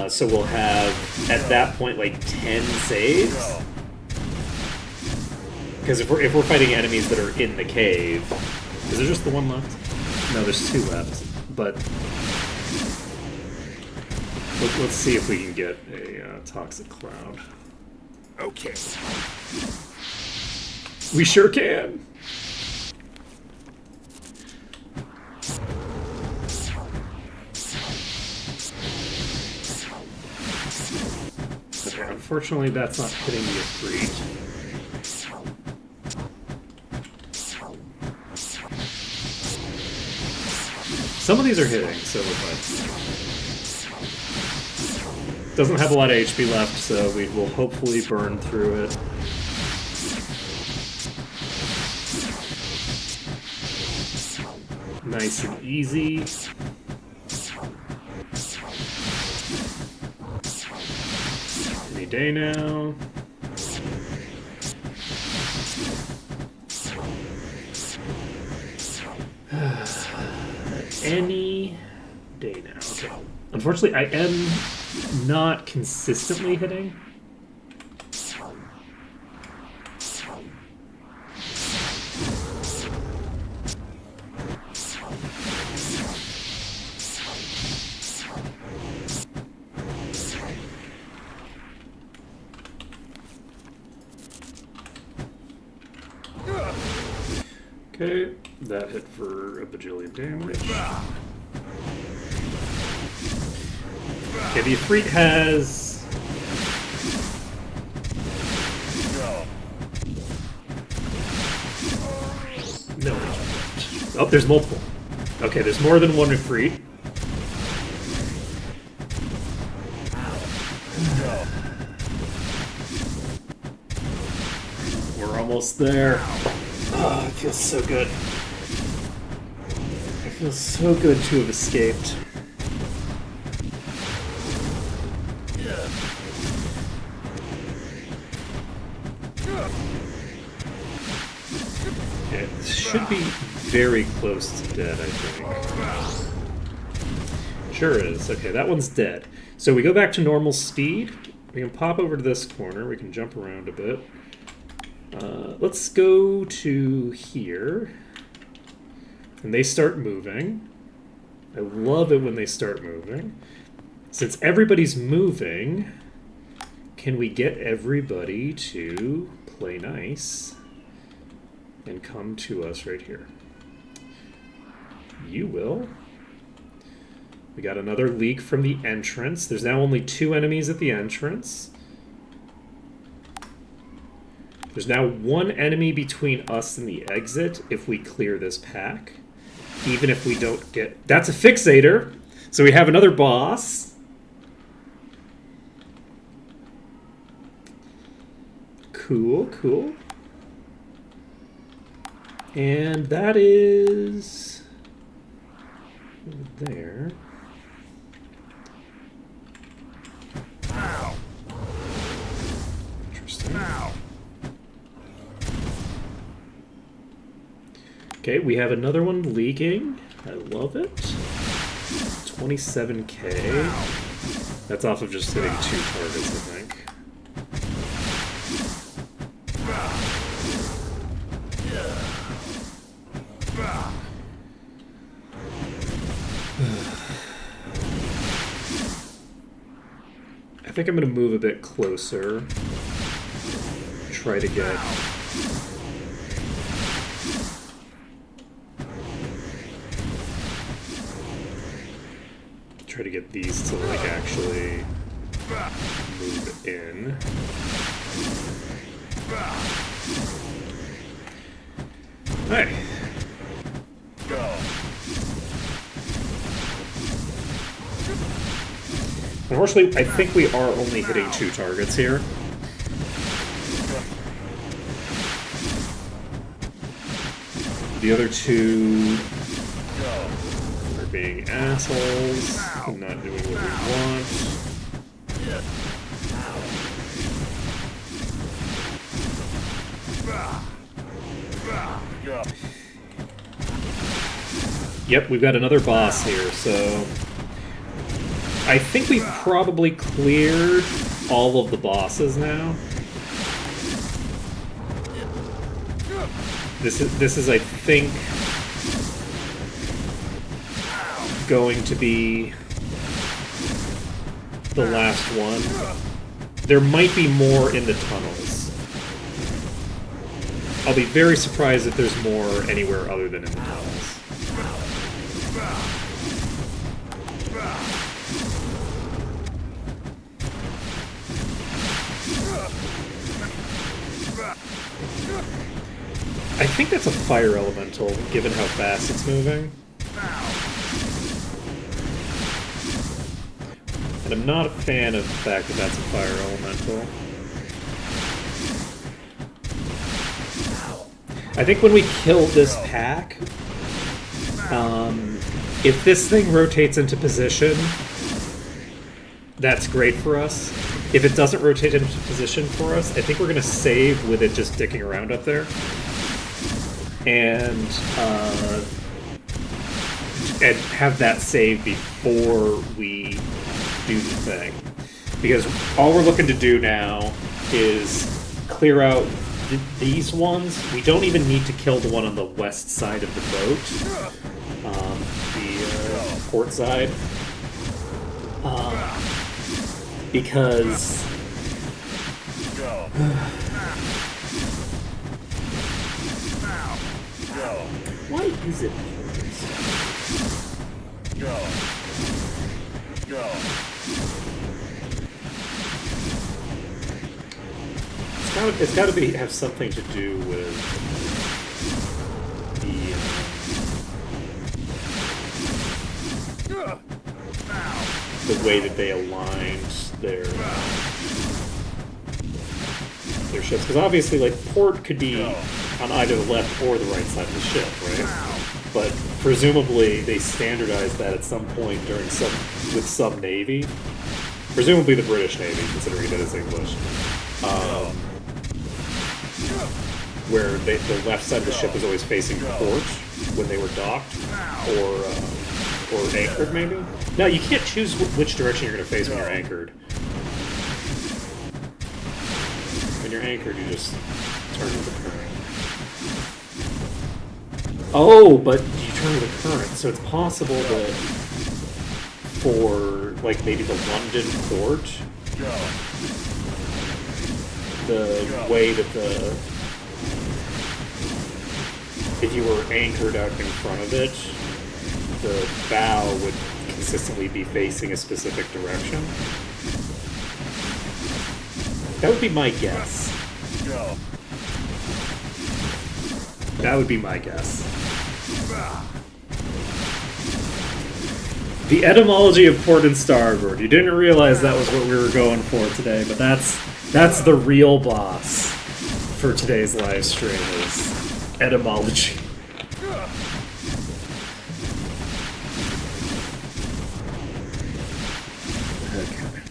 So we'll have, at that point, like 10 saves. Because if we're fighting enemies that are in the cave, is there just the one left? No, there's 2 left. But let's see if we can get a toxic cloud. Okay. We sure can. Okay, unfortunately, that's not hitting me a free. Some of these are hitting, so we're fine. Doesn't have a lot of HP left, so we will hopefully burn through it. Nice and easy. Any day now. Any day now. Okay. Unfortunately, I am not consistently hitting. Okay, that hit for a bajillion damage. Okay, the Ifrit has... No. Oh, there's multiple. Okay, there's more than one Ifrit. We're almost there. Oh, it feels so good. It feels so good to have escaped. Okay, this should be very close to dead, I think. Sure is. Okay, that one's dead. So we go back to normal speed. We can pop over to this corner. We can jump around a bit. Let's go to here. And they start moving. I love it when they start moving. Since everybody's moving, can we get everybody to play nice and come to us right here? You will. We got another leak from the entrance. There's now only 2 enemies at the entrance. There's now 1 enemy between us and the exit if we clear this pack. Even if we don't get... That's a Fixator! So we have another boss. Cool, cool. And that is... there. Interesting. Okay, we have another one leaking. I love it. 27k. That's off of just hitting 2 targets, I think. I think I'm going to move a bit closer. Try to get... Try to get these to, like, actually move in. Alright. Unfortunately, I think we are only hitting 2 targets here. The other 2 are being assholes, not doing what we want. Yep, we've got another boss here, so... I think we've probably cleared all of the bosses now. This is, I think, going to be the last one. There might be more in the tunnels. I'll be very surprised if there's more anywhere other than in the tunnels. I think that's a fire elemental, given how fast it's moving. And I'm not a fan of the fact that that's a fire elemental. I think when we kill this pack, if this thing rotates into position, that's great for us. If it doesn't rotate into position for us, I think we're going to save with it just dicking around up there. And and have that save before we do the thing. Because all we're looking to do now is clear out these ones. We don't even need to kill the one on the west side of the boat, the port side, because why is it? It's got to have something to do with the way that they aligned their ships. Because obviously, like, port could be on either the left or the right side of the ship, right? But presumably they standardized that at some point with some navy. Presumably the British Navy, considering that it's English. Where the left side of the ship was always facing port when they were docked, or anchored, maybe? No, you can't choose which direction you're going to face when you're anchored. When you're anchored, you just turn with the current. Oh, but you turn with the current, so it's possible that for, like, maybe the London port, the way that if you were anchored out in front of it, the bow would consistently be facing a specific direction. That would be my guess. That would be my guess. The etymology of port and starboard. You didn't realize that was what we were going for today, but that's the real boss for today's live stream is etymology. Okay.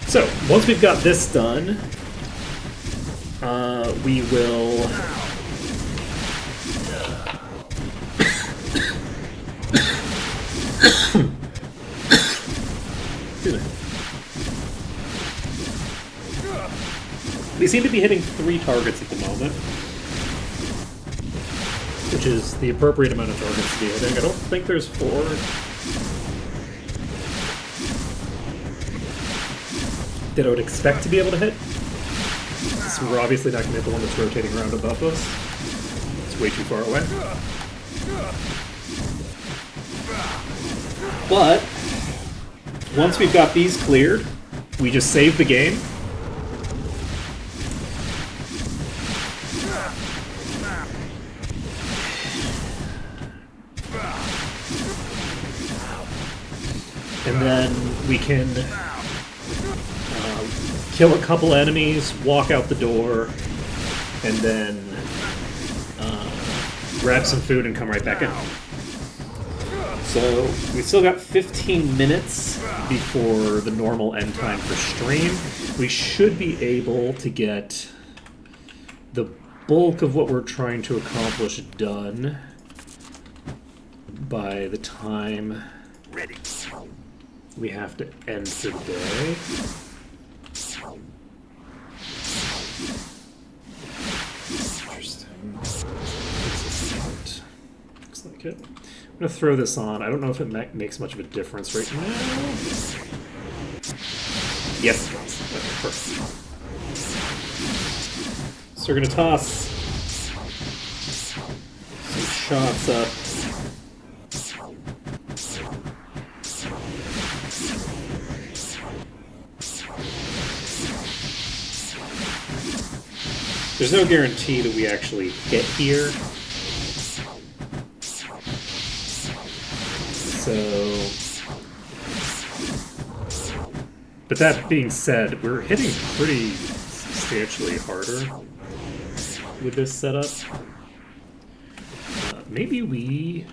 So, once we've got this done, we will... We seem to be hitting 3 targets at the moment, which is the appropriate amount of targets to be hitting. I don't think there's 4. That I would expect to be able to hit. So we're obviously not going to hit the one that's rotating around above us. It's way too far away. But once we've got these cleared, we just save the game. And then we can kill a couple enemies, walk out the door, and then grab some food and come right back in. So we've still got 15 minutes before the normal end time for stream. We should be able to get the bulk of what we're trying to accomplish done by the time we have to end today. Interesting. Looks like it. I'm going to throw this on. I don't know if it makes much of a difference right now. Yes, it does. Okay, perfect. So we're going to toss some shots up. There's no guarantee that we actually hit here. So, but that being said, we're hitting pretty substantially harder with this setup. Maybe we...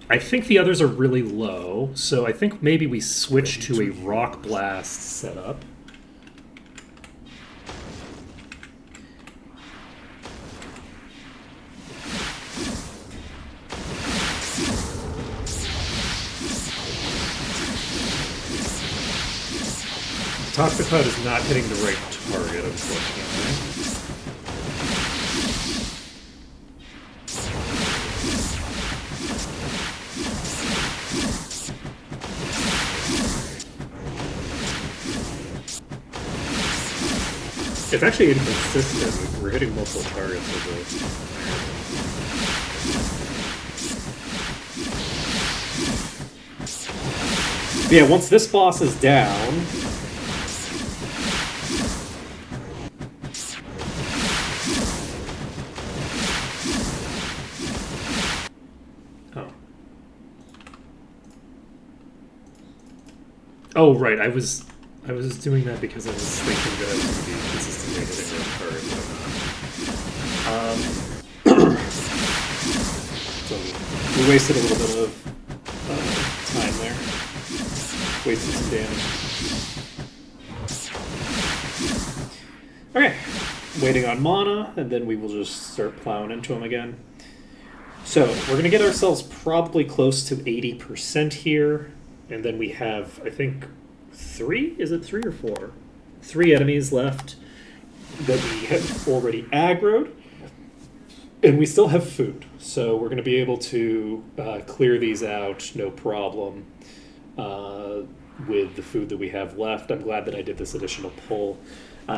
I think the others are really low, so I think maybe we switch to a Rock Blast setup. Toxicloud is not hitting the right target, unfortunately. It's actually inconsistent. We're hitting multiple targets with it. Yeah, once this boss is down... Oh. Oh, right, I was doing that because I was thinking that I was going to be consistently hitting the target, but I'm not. So we wasted a little bit of time there. Wasted some damage. Okay, waiting on mana, and then we will just start plowing into him again. So we're going to get ourselves probably close to 80% here, and then we have, I think, 3? Is it 3 or 4? 3 enemies left that we have already aggroed, and we still have food. So we're going to be able to clear these out, no problem, with the food that we have left. I'm glad that I did this additional pull,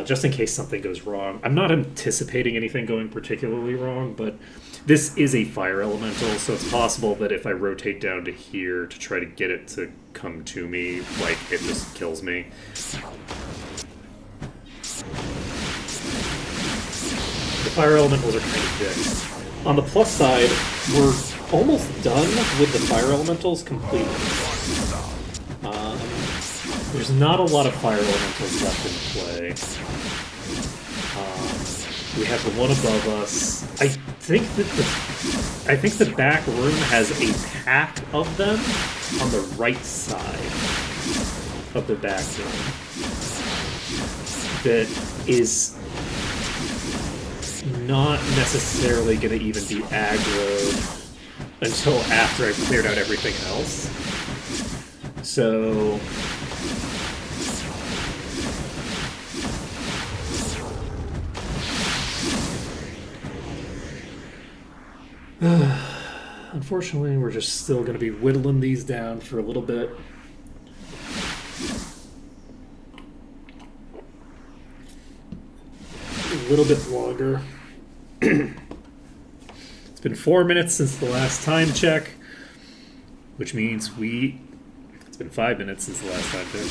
just in case something goes wrong. I'm not anticipating anything going particularly wrong, but this is a fire elemental, so it's possible that if I rotate down to here to try to get it to come to me, like, it just kills me. The fire elementals are kind of dicks. On the plus side, we're almost done with the fire elementals completely. There's not a lot of fire elementals left in play. We have the one above us. I think the back room has a pack of them on the right side of the back room that is not necessarily going to even be aggroed until after I've cleared out everything else. So... unfortunately, we're just still going to be whittling these down for a little bit. A little bit longer. It's been 4 minutes since the last time check, which means it's been 5 minutes since the last time check.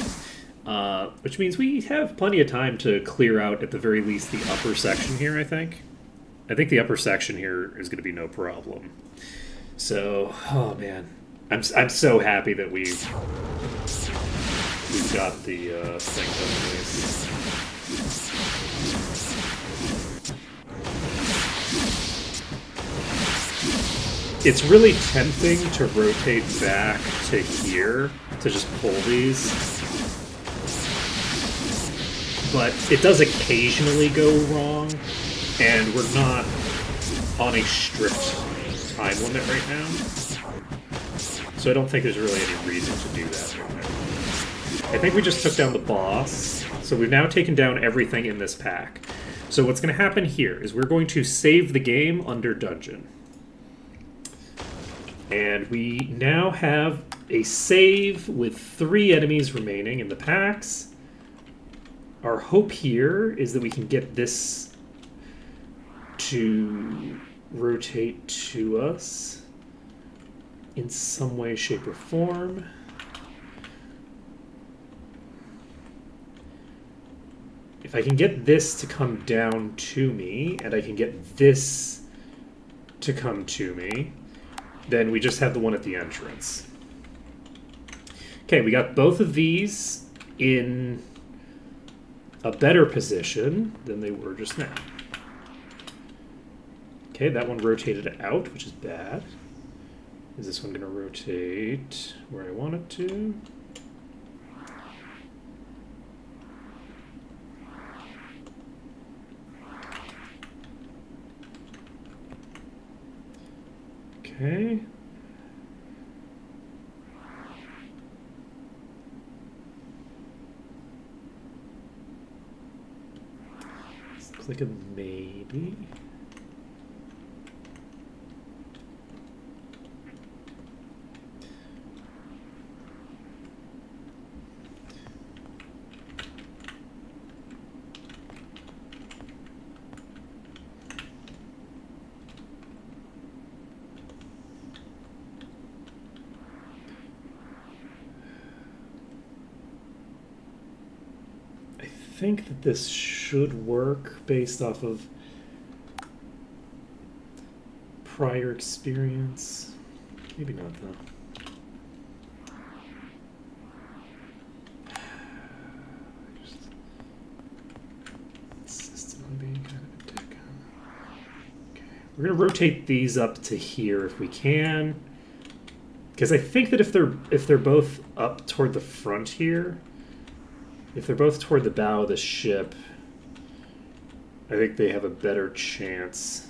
Which means we have plenty of time to clear out, at the very least, the upper section here, I think. I think the upper section here is going to be no problem. So, oh man, I'm so happy that we've got the thing done at least. It's really tempting to rotate back to here to just pull these, but it does occasionally go wrong. And we're not on a strict time limit right now. So I don't think there's really any reason to do that right now. I think we just took down the boss. So we've now taken down everything in this pack. So what's going to happen here is we're going to save the game under dungeon. And we now have a save with 3 enemies remaining in the packs. Our hope here is that we can get this to rotate to us in some way, shape, or form. If I can get this to come down to me, and I can get this to come to me, then we just have the one at the entrance. Okay, we got both of these in a better position than they were just now. Okay, that one rotated out, which is bad. Is this one going to rotate where I want it to? Okay. like a maybe. I think that this should work based off of prior experience. Maybe not though. System being kind of a dick. Okay. We're gonna rotate these up to here if we can. Because I think that if they're both up toward the front here, if they're both toward the bow of the ship, I think they have a better chance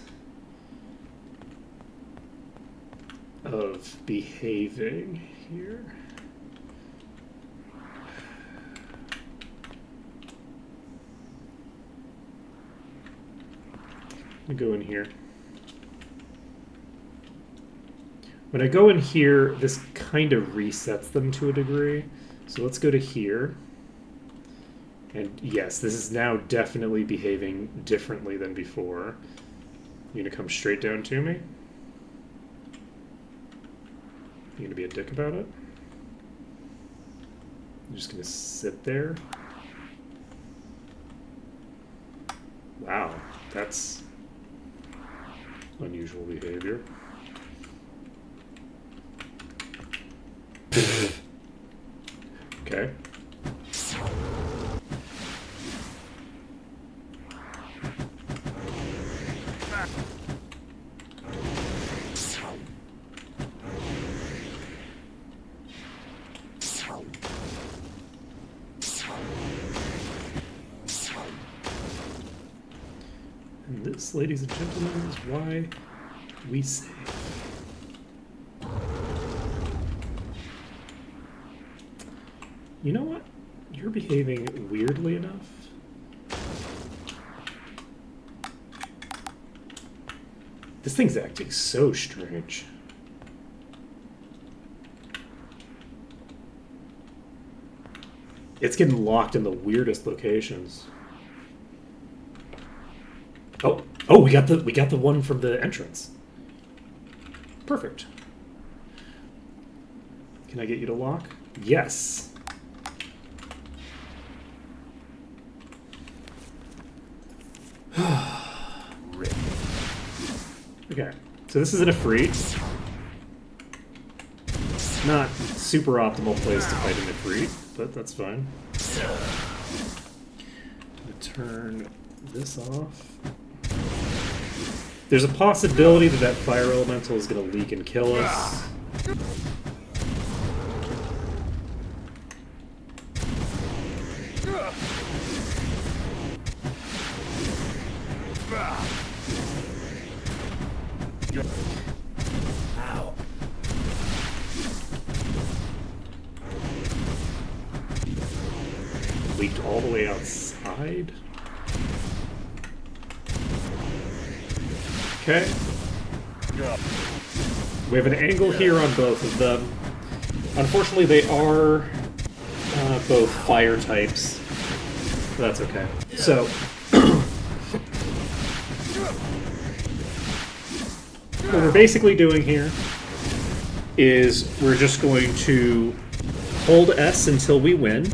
of behaving here. Let me go in here. When I go in here, this kind of resets them to a degree. So let's go to here. And yes, this is now definitely behaving differently than before. You're gonna come straight down to me? You're gonna be a dick about it? I'm just gonna sit there? Wow, that's unusual behavior. Okay. And this, ladies and gentlemen, is why we save. You know what? You're behaving weirdly enough. This thing's acting so strange. It's getting locked in the weirdest locations. Oh, we got the one from the entrance. Perfect. Can I get you to lock? Yes. Okay, so this is an Ifrit. Not super optimal place to fight an Ifrit, but that's fine. I'm gonna turn this off. There's a possibility that that fire elemental is gonna leak and kill us. Ow. Leaked all the way outside. Okay. We have an angle here on both of them. Unfortunately, they are both fire types. But that's okay. So, what we're basically doing here is we're just going to hold S until we win.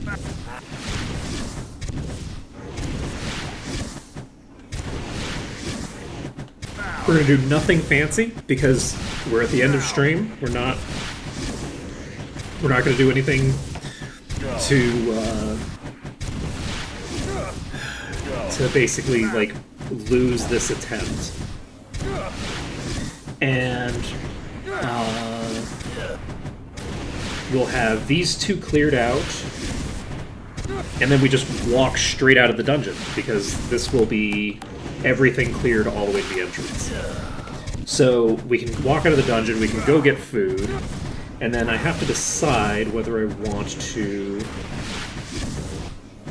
We're going to do nothing fancy because we're at the end of stream. We're not going to do anything to basically like lose this attempt. And we'll have these two cleared out, and then we just walk straight out of the dungeon because this will be everything cleared all the way to the entrance. So we can walk out of the dungeon, we can go get food, and then I have to decide whether I want to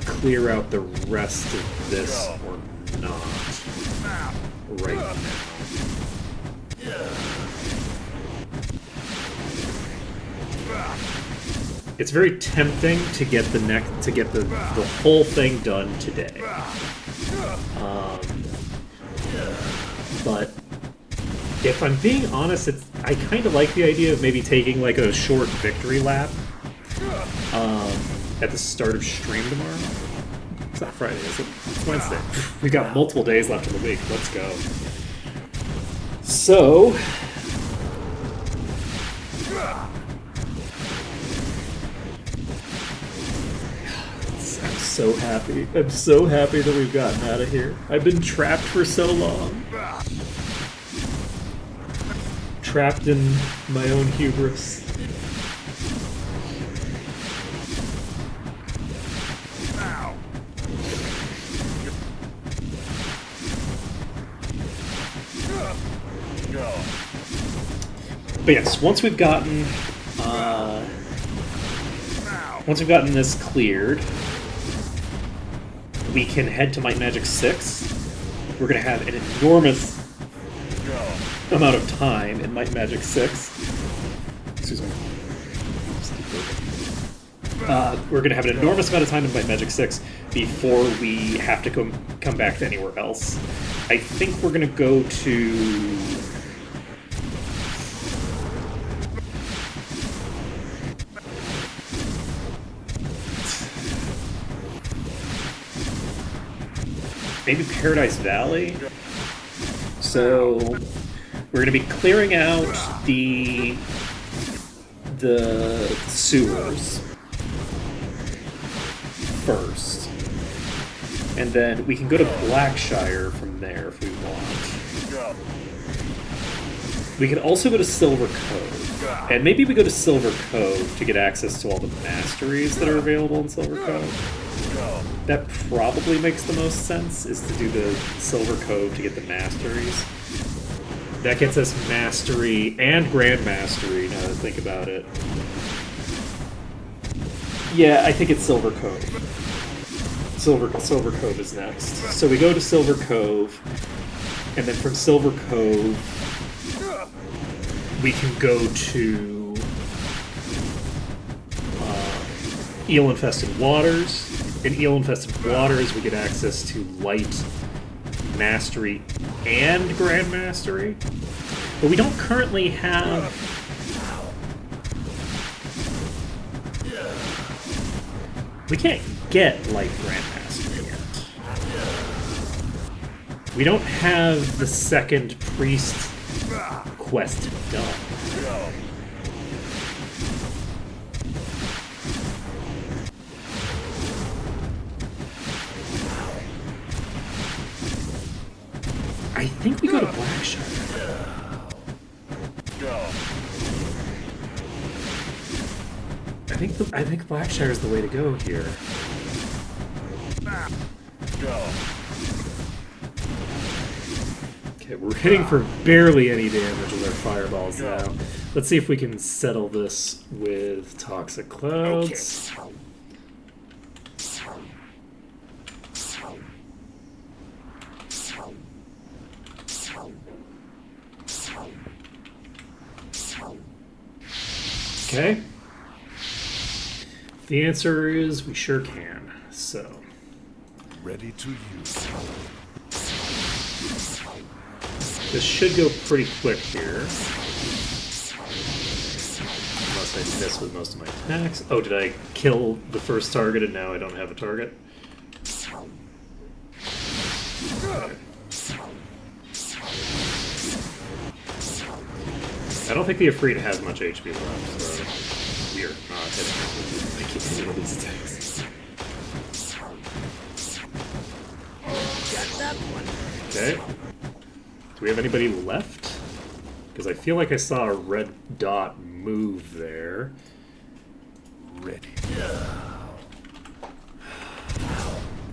clear out the rest of this or not right now. It's very tempting to get the whole thing done today. But if I'm being honest, I kind of like the idea of maybe taking like a short victory lap at the start of stream tomorrow. It's not Friday, is it? It's Wednesday. We've got multiple days left in the week. Let's go. So... I'm so happy. I'm so happy that we've gotten out of here. I've been trapped for so long. Trapped in my own hubris. But yes, once we've gotten this cleared, we can head to Might Magic 6. We're going to have an enormous amount of time in Might Magic 6. Excuse me. We're going to have an enormous amount of time in Might Magic 6 before we have to come back to anywhere else. I think we're going to go to... maybe Paradise Valley. So we're going to be clearing out the sewers first, and then we can go to Blackshire from there if we want. We can also go to Silver Cove, and maybe we go to Silver Cove to get access to all the masteries that are available in Silver Cove. That probably makes the most sense, is to do the Silver Cove to get the masteries. That gets us mastery and grand mastery, now that I think about it. Yeah, I think it's Silver Cove. Silver Cove is next. So we go to Silver Cove, and then from Silver Cove, we can go to Eel-Infested Waters. In Eel-Infested Waters, we get access to Light Mastery and Grand Mastery. But we don't currently have... we can't get Light Grand Mastery yet. We don't have the second Priest quest done. I think we go to Blackshire. I think Blackshire is the way to go here. Okay, we're hitting for barely any damage with our fireballs now. Let's see if we can settle this with Toxic Clouds. Okay. The answer is we sure can. So. Ready to use. This should go pretty quick here. Unless I miss with most of my attacks. Oh, did I kill the first target and now I don't have a target? Okay. I don't think the Ifrit has much HP left, so we are not hitting it. I can't handle these attacks. Okay. Do we have anybody left? Because I feel like I saw a red dot move there. Ready.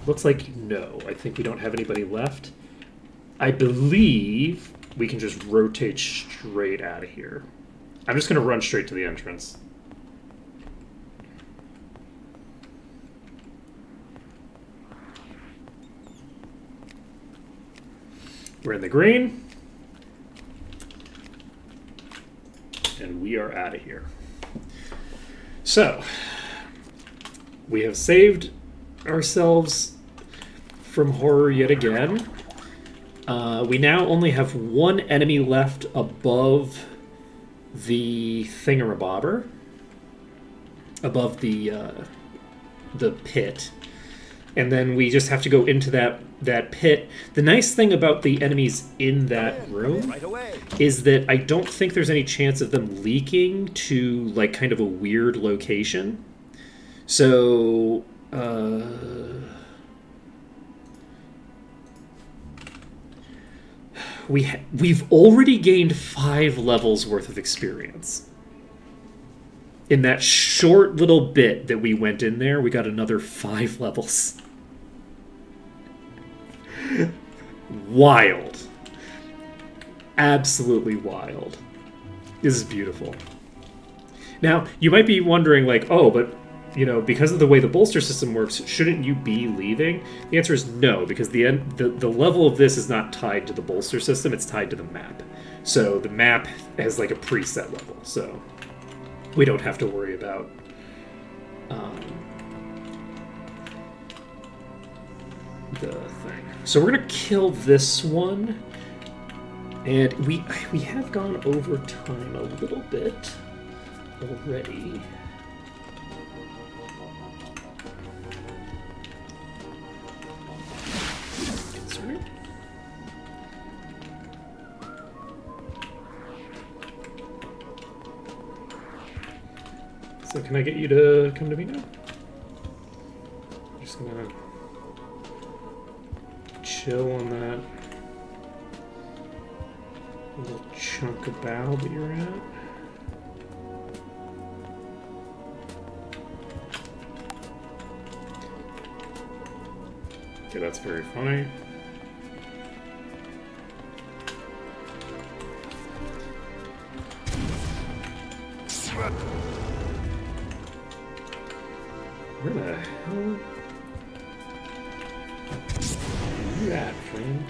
Looks like no. I think we don't have anybody left. I believe we can just rotate straight out of here. I'm just going to run straight to the entrance. We're in the green. And we are out of here. So, we have saved ourselves from horror yet again. We now only have one enemy left above the thingamabobber, above the pit, and then we just have to go into that pit. The nice thing about the enemies in that room Right away. is that I don't think there's any chance of them leaking to like kind of a weird location. So we've already gained 5 levels worth of experience. In that short little bit that we went in there, we got another 5 levels. Wild. Absolutely wild. This is beautiful. Now, you might be wondering, like, oh, but, you know, because of the way the bolster system works, shouldn't you be leaving? The answer is no, because the level of this is not tied to the bolster system, it's tied to the map. So the map has, like, a preset level, so we don't have to worry about the thing. So we're gonna kill this one, and we have gone over time a little bit already. Sorry. So can I get you to come to me now? I'm just gonna chill on that little chunk of bow that you're at. Okay, that's very funny. Where the hell are you at, friend?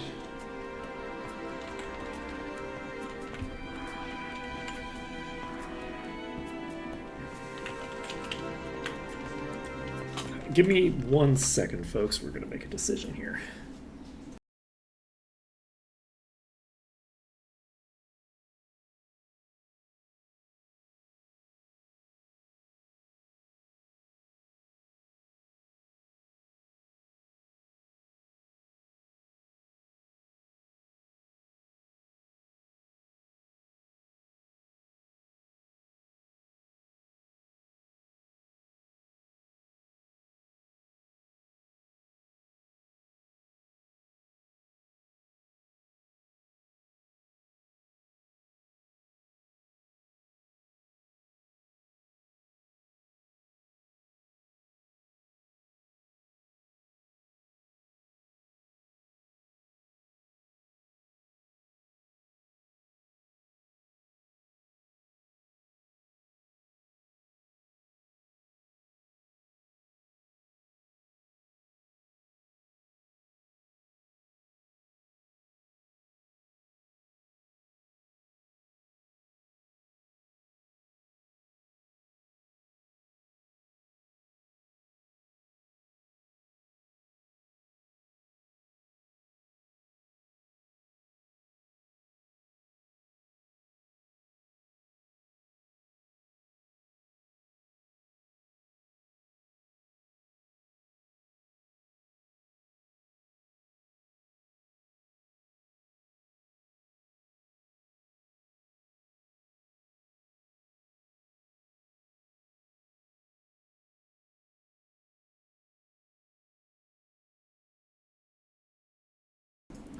Give me 1 second, folks. We're going to make a decision here.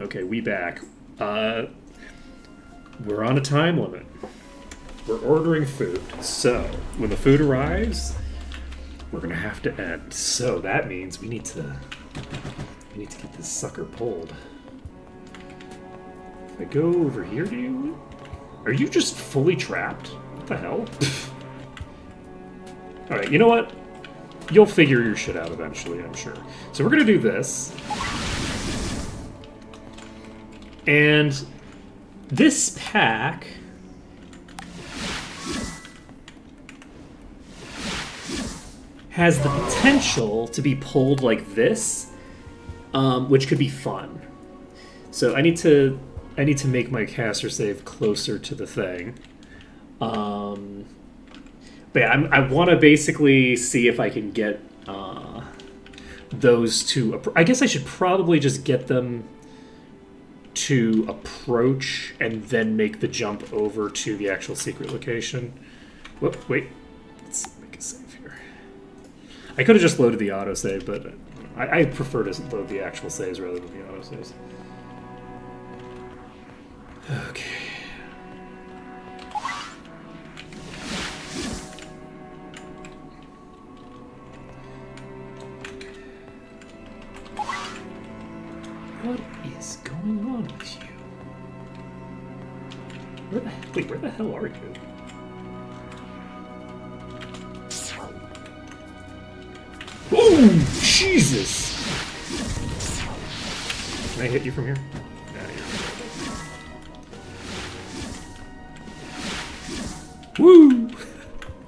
Okay, we back. We're on a time limit. We're ordering food. So, when the food arrives, we're gonna have to end. So that means we need to get this sucker pulled. If I go over here, are you just fully trapped? What the hell? Alright, you know what? You'll figure your shit out eventually, I'm sure. So we're gonna do this. And this pack has the potential to be pulled like this, which could be fun. So I need to make my caster save closer to the thing. But yeah, I want to basically see if I can get those two. I guess I should probably just get them to approach and then make the jump over to the actual secret location. Whoop, wait. Let's make a save here. I could have just loaded the autosave, but I prefer to load the actual saves rather than the autosaves. Okay. What is going on with you? Where the hell are you? Oh, Jesus! Can I hit you from here? Woo!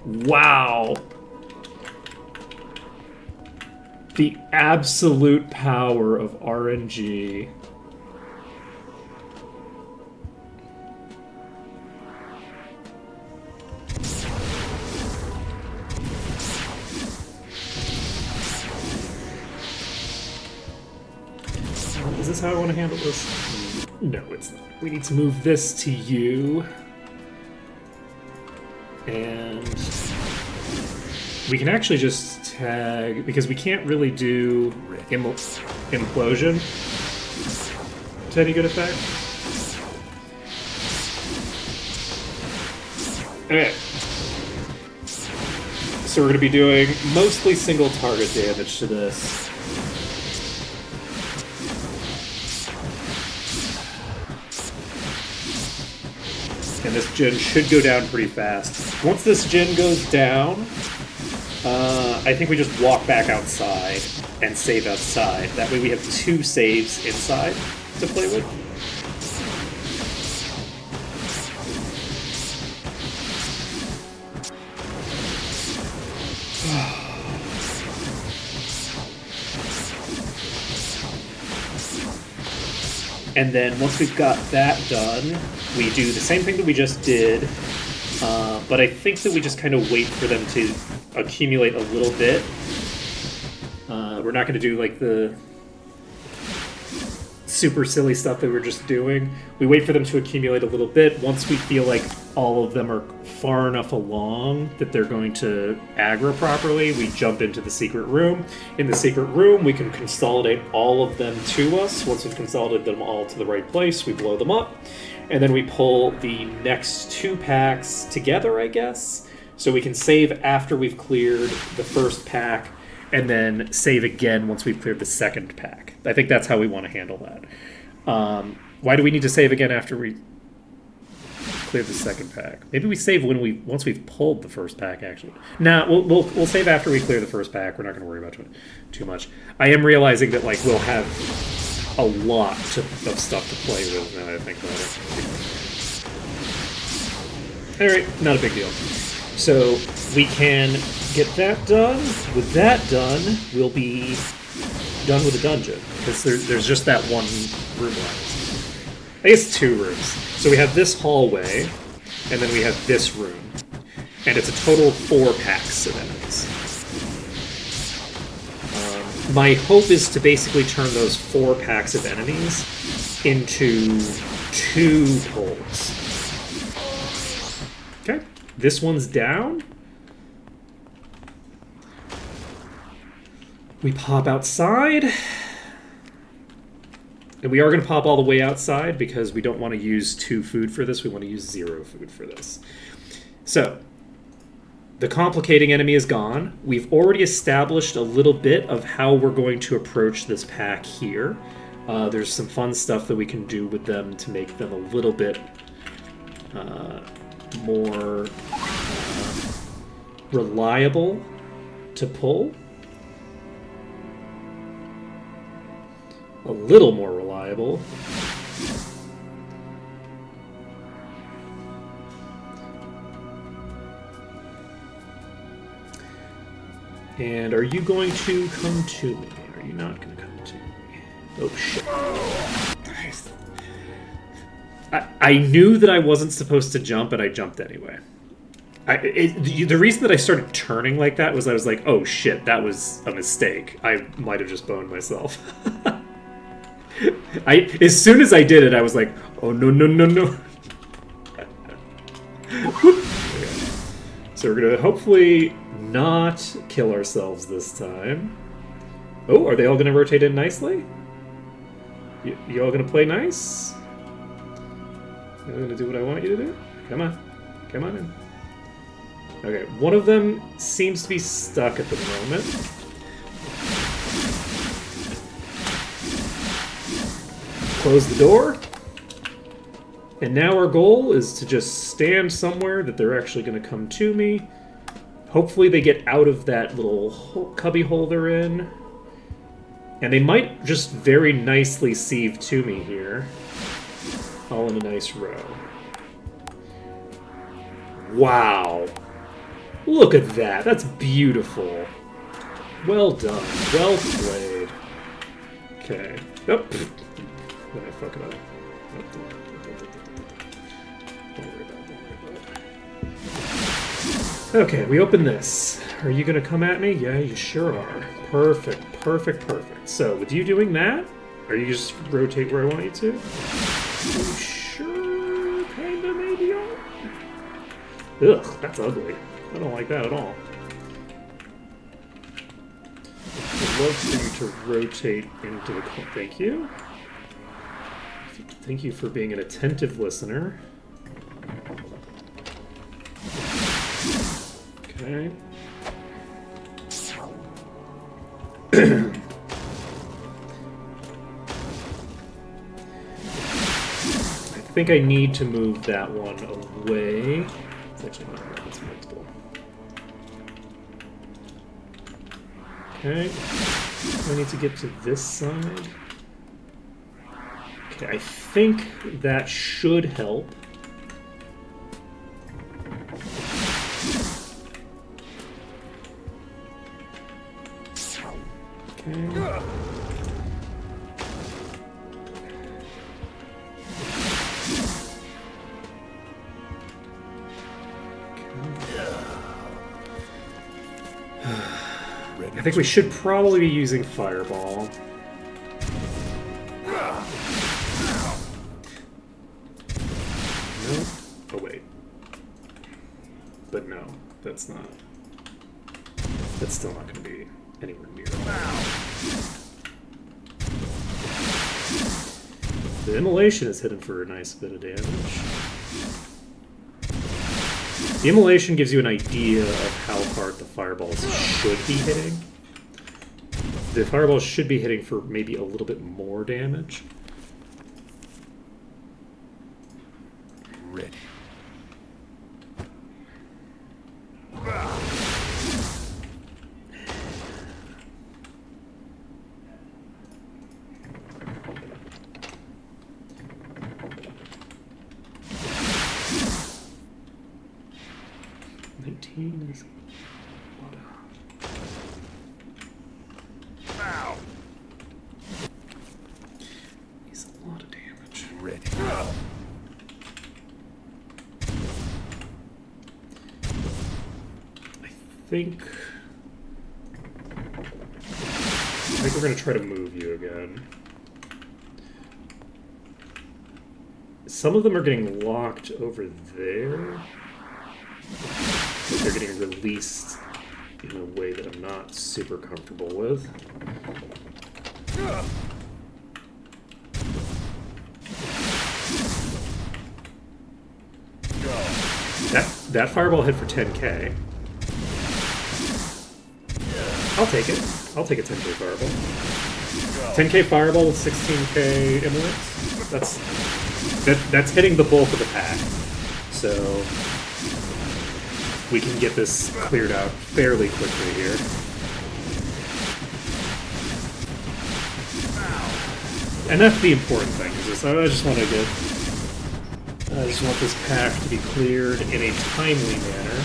Wow! The absolute power of RNG. Is this how I want to handle this? No, it's not. We need to move this to you. And we can actually just tag, because we can't really do implosion to any good effect. Okay. So we're going to be doing mostly single target damage to this. And this gen should go down pretty fast. Once this gen goes down, I think we just walk back outside and save outside. That way we have 2 saves inside to play with. And then once we've got that done, we do the same thing that we just did, but I think that we just kind of wait for them to accumulate a little bit. We're not going to do like the super silly stuff that we're just doing. We wait for them to accumulate a little bit. Once we feel like all of them are far enough along that they're going to aggro properly, we jump into the secret room. In the secret room, we can consolidate all of them to us. Once we've consolidated them all to the right place, we blow them up. And then we pull the next 2 packs together, I guess. So we can save after we've cleared the first pack, and then save again once we've cleared the second pack. I think that's how we want to handle that. Why do we need to save again after we clear the second pack? Maybe we save once we've pulled the first pack. Actually, nah. We'll save after we clear the first pack. We're not going to worry about it too much. I am realizing that like we'll have a lot of stuff to play with now that I think about it. All right, not a big deal. So we can get that done. With that done, we'll be done with the dungeon because there's just that one room left. I guess 2 rooms. So we have this hallway, and then we have this room. And it's a total of 4 packs of enemies. My hope is to basically turn those 4 packs of enemies into 2 pulls. Okay, this one's down. We pop outside. And we are going to pop all the way outside because we don't want to use 2 food for this. We want to use 0 food for this. So, the complicating enemy is gone. We've already established a little bit of how we're going to approach this pack here. There's some fun stuff that we can do with them to make them a little bit more reliable to pull. A little more reliable. And are you going to come to me? Are you not going to come to me? Oh, shit. I knew that I wasn't supposed to jump, and I jumped anyway. The reason that I started turning like that was I was like, oh shit, that was a mistake. I might have just boned myself. As soon as I did it, I was like, oh no, no, no, no. So we're going to hopefully not kill ourselves this time. Oh, are they all going to rotate in nicely? You all going to play nice? You all going to do what I want you to do? Come on. Come on in. Okay, one of them seems to be stuck at the moment. Close the door. And now our goal is to just stand somewhere that they're actually going to come to me. Hopefully they get out of that little cubby hole they're in. And they might just very nicely sieve to me here. All in a nice row. Wow. Look at that. That's beautiful. Well done. Well played. Okay. Oh, did I fuck it up? Don't worry about it. Okay, we open this. Are you going to come at me? Yeah, you sure are. Perfect, perfect, perfect. So, with you doing that, are you just rotate where I want you to? You sure? Kinda, maybe? Ugh, that's ugly. I don't like that at all. I'd love for you to rotate into the... Thank you. Thank you for being an attentive listener. Okay. I think I need to move that one away. It's actually not right, it's multiple. Okay. I need to get to this side. Okay, I think that should help. Okay. I think we should probably be using Fireball. No. Oh, wait. But no, that's not. That's still not going to be anywhere near. The Immolation is hidden for a nice bit of damage. The Immolation gives you an idea of how hard the fireballs should be hitting. The fireballs should be hitting for maybe a little bit more damage. Ready. Is he's a lot of damage. Ready. I think we're gonna try to move you again. Some of them are getting locked over there. But they're getting released in a way that I'm not super comfortable with. That fireball hit for 10k. I'll take it. I'll take a 10k fireball. 10k fireball with 16k immolates. That's hitting the bulk of the pack. So we can get this cleared out fairly quickly here. And that's the important thing. I just want this pack to be cleared in a timely manner.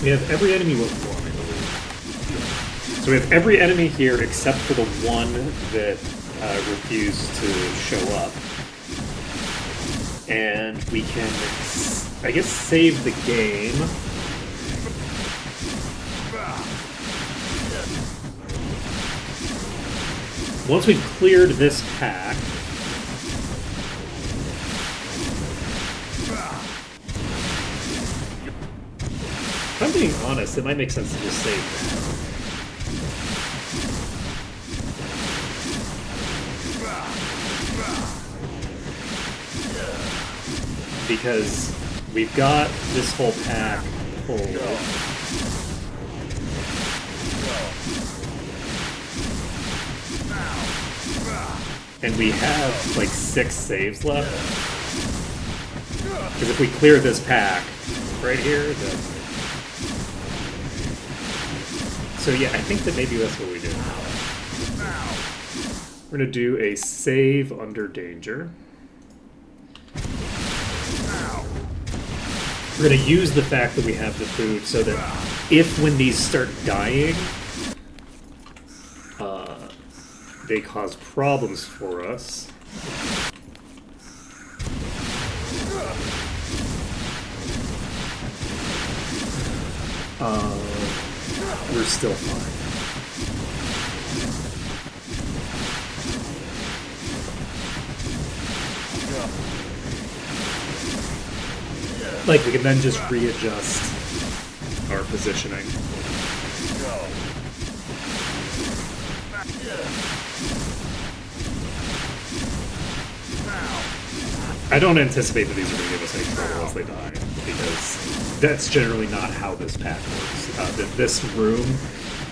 We have every enemy with one, I believe. So we have every enemy here except for the one that refused to show up. And we can, I guess, save the game. Once we've cleared this pack, if I'm being honest, it might make sense to just save now. Because we've got this whole pack pulled. And we have like 6 saves left. Because if we clear this pack right here, then... So yeah, I think that maybe that's what we do. We're going to do a save under danger. We're going to use the fact that we have the food so that if when these start dying, they cause problems for us. We're still fine. Like, we can then just readjust our positioning. I don't anticipate that these are going to give us any trouble once they die, because that's generally not how this pack works. This room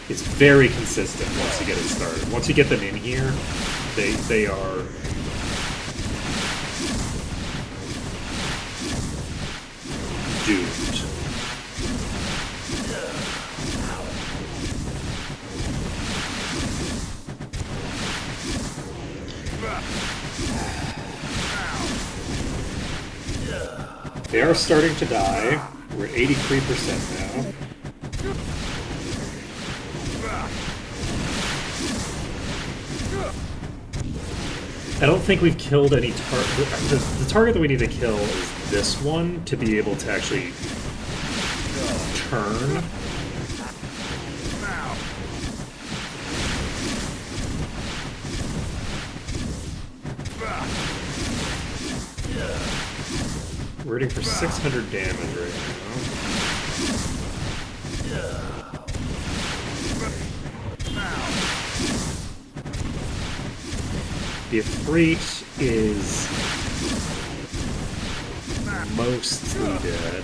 is very consistent once you get it started. Once you get them in here, they are... doomed. They are starting to die. We're at 83% now. I don't think we've killed any target. The target that we need to kill is this one to be able to actually turn. We're hitting for 600 damage right now. The Ifrit is mostly dead.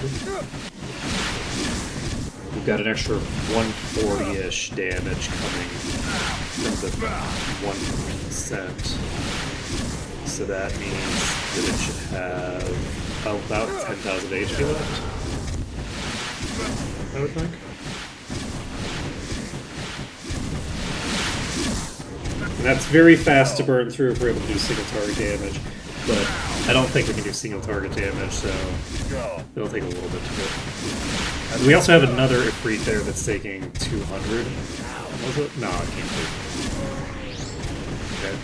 We've got an extra 140-ish damage coming from the 1%. So that means that it should have about 10,000 HP left, I would think. And that's very fast to burn through if we're able to do single target damage, but I don't think we can do single target damage, so it'll take a little bit to do. And we also have another Ifrit there that's taking 200. Was it? No, it can't be. Okay.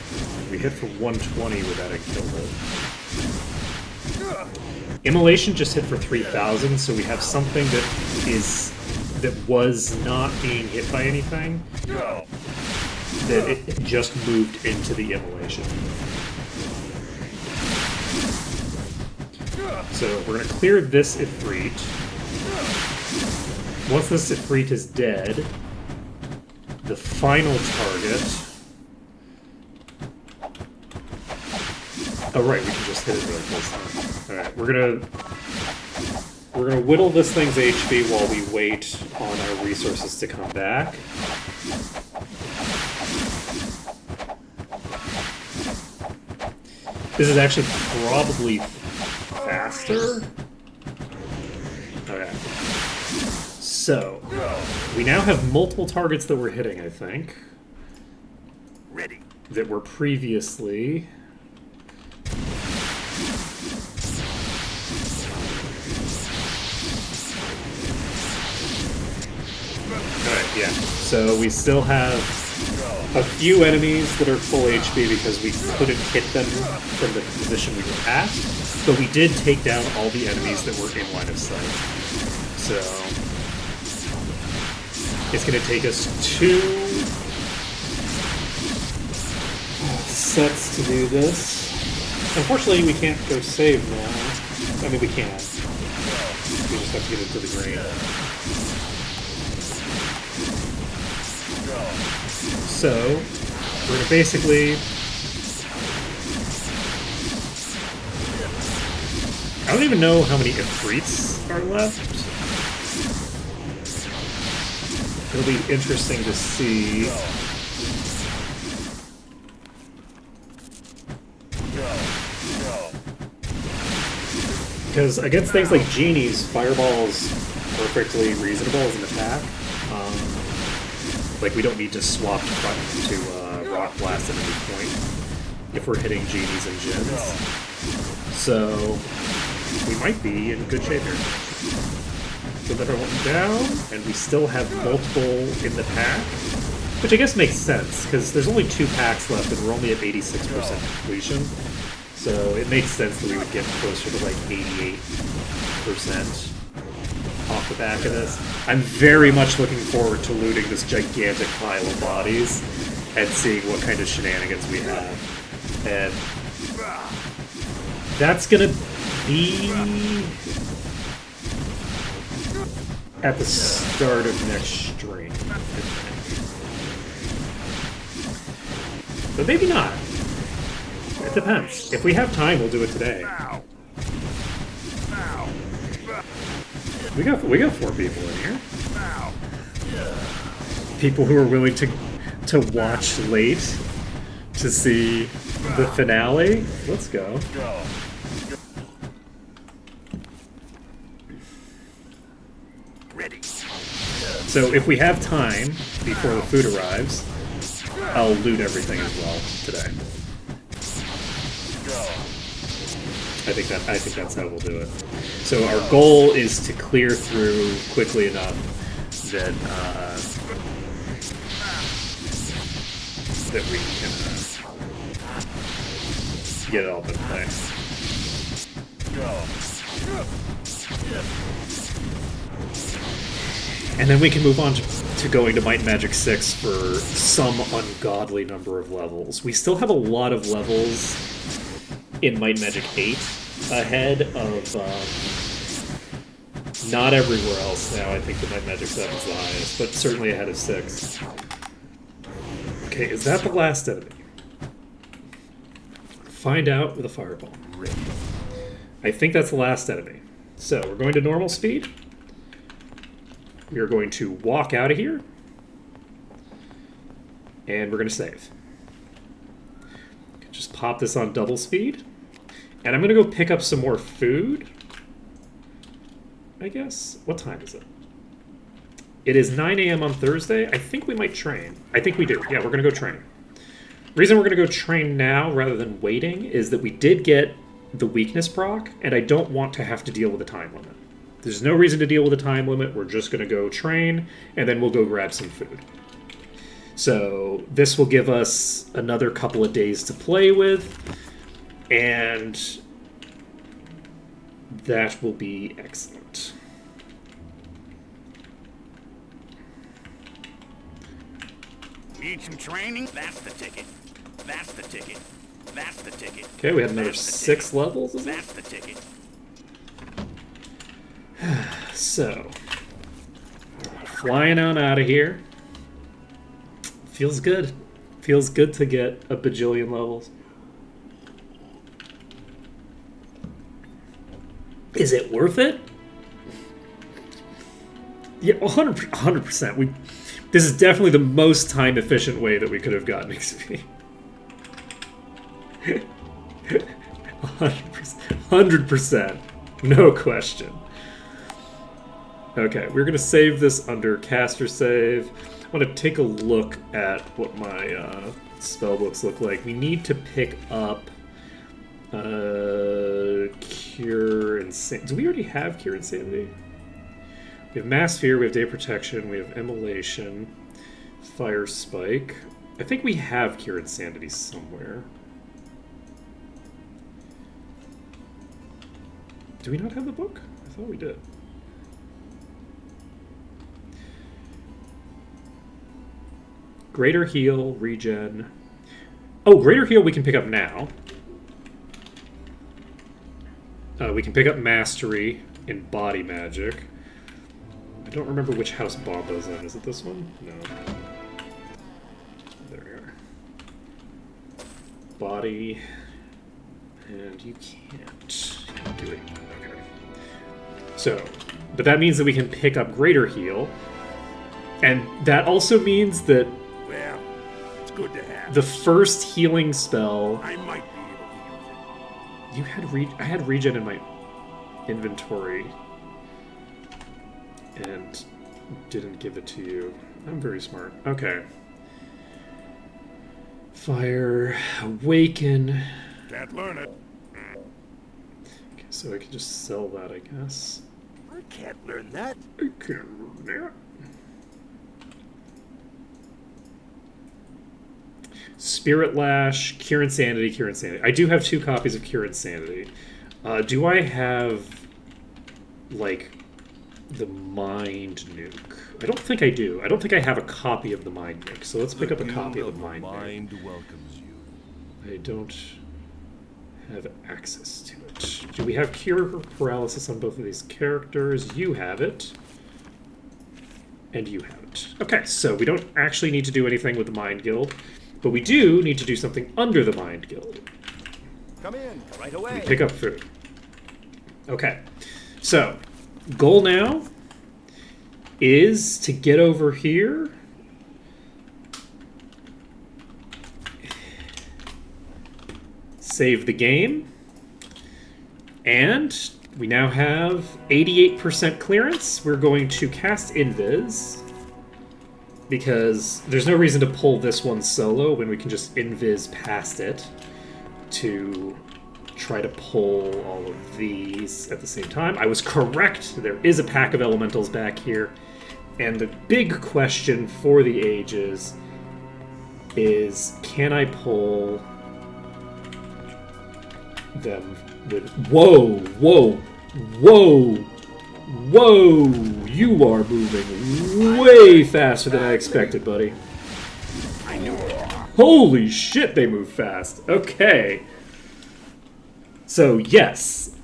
We hit for 120 without a kill hit. Immolation just hit for 3,000, so we have something that was not being hit by anything. That it just moved into the immolation. So we're going to clear this Ifrit. Once this Ifrit is dead, the final target... Oh right, we can just hit it really close now. Alright, we're gonna whittle this thing's HP while we wait on our resources to come back. This is actually probably faster. Okay. So, we now have multiple targets that we're hitting, I think. Ready. That were previously... Yeah, so we still have a few enemies that are full HP because we couldn't hit them from the position we were at, but we did take down all the enemies that were in line of sight. So it's going to take us 2 sets to do this. Unfortunately, we can't go save now. I mean, we can. We just have to get into the green. So, we're going to basically... I don't even know how many Ifrits are left. It'll be interesting to see. Because against things like genies, Fireball's perfectly reasonable as an attack. Like, we don't need to swap to Rock Blast at any point if we're hitting genies and gens. So, we might be in good shape here. So that one down, and we still have multiple in the pack, which I guess makes sense, because there's only 2 packs left and we're only at 86% completion. So it makes sense that we would get closer to like 88% off the back of this. I'm very much looking forward to looting this gigantic pile of bodies and seeing what kind of shenanigans we have. And that's gonna be at the start of next stream, I think. But maybe not. It depends. If we have time, we'll do it today. We got 4 people in here. People who are willing to watch late to see the finale. Let's go. Ready. So if we have time before the food arrives, I'll loot everything as well today. I think that's how we'll do it. So our goal is to clear through quickly enough that that we can get it all in play. And then we can move on to going to Might and Magic 6 for some ungodly number of levels. We still have a lot of levels in Might and Magic 8 ahead of not everywhere else now. I think the Might and Magic 7 is the highest, but certainly ahead of 6. Okay, is that the last enemy? Find out with a fireball. I think that's the last enemy. So we're going to normal speed. We are going to walk out of here. And we're going to save. Just pop this on double speed. And I'm going to go pick up some more food. I guess. What time is it? It is 9 a.m. on Thursday. I think we might train. I think we do. Yeah, we're going to go train. The reason we're going to go train now rather than waiting is that we did get the weakness proc, and I don't want to have to deal with a time limit. There's no reason to deal with a time limit. We're just going to go train, and then we'll go grab some food. So this will give us another couple of days to play with, and that will be excellent. Need some training? That's the ticket. That's the ticket. That's the ticket. Okay, we have another 6 levels. Is it? That's the ticket. So, flying on out of here. Feels good. Feels good to get a bajillion levels. Is it worth it? Yeah, 100%. This is definitely the most time-efficient way that we could have gotten XP. 100%. No question. Okay, we're going to save this under caster save. I want to take a look at what my spell books look like. We need to pick up Cure Insanity. Do we already have Cure Insanity? We have Mass Fear, we have Day Protection, we have Immolation, Fire Spike. I think we have Cure Insanity somewhere. Do we not have the book? I thought we did. Greater Heal, Regen. Oh, Greater Heal we can pick up now. We can pick up Mastery in Body Magic. I don't remember which house Bomba's in. Is it this one? No. There we are. Body. And you can't do it. Okay. So, but that means that we can pick up Greater Heal. And that also means that Well, it's good to have. the first healing spell... I might be able to use it. You had I had regen in my inventory and didn't give it to you. I'm very smart. Okay. Fire, Awaken. Can't learn it. Okay, so I can just sell that, I guess. I can't learn that. I can't do that. Spirit Lash, Cure Insanity, Cure Insanity. I do have 2 copies of Cure Insanity. Do I have, like, the Mind Nuke? I don't think I do. I don't think I have a copy of the Mind Nuke, so let's pick up a copy of the Mind Nuke. Mind welcomes you. I don't have access to it. Do we have Cure Paralysis on both of these characters? You have it. And you have it. Okay, so we don't actually need to do anything with the Mind Guild, but we do need to do something under the Mind Guild. Come in right away. Pick up food. Okay, so goal now is to get over here. Save the game. And we now have 88% clearance. We're going to cast Invis, because there's no reason to pull this one solo when we can just Invis past it to try to pull all of these at the same time. I was correct. There is a pack of elementals back here. And the big question for the ages is, can I pull them with... Whoa, whoa, whoa, whoa! You are moving way faster than I expected, buddy. I knew it. Holy shit, they move fast. Okay. So, yes.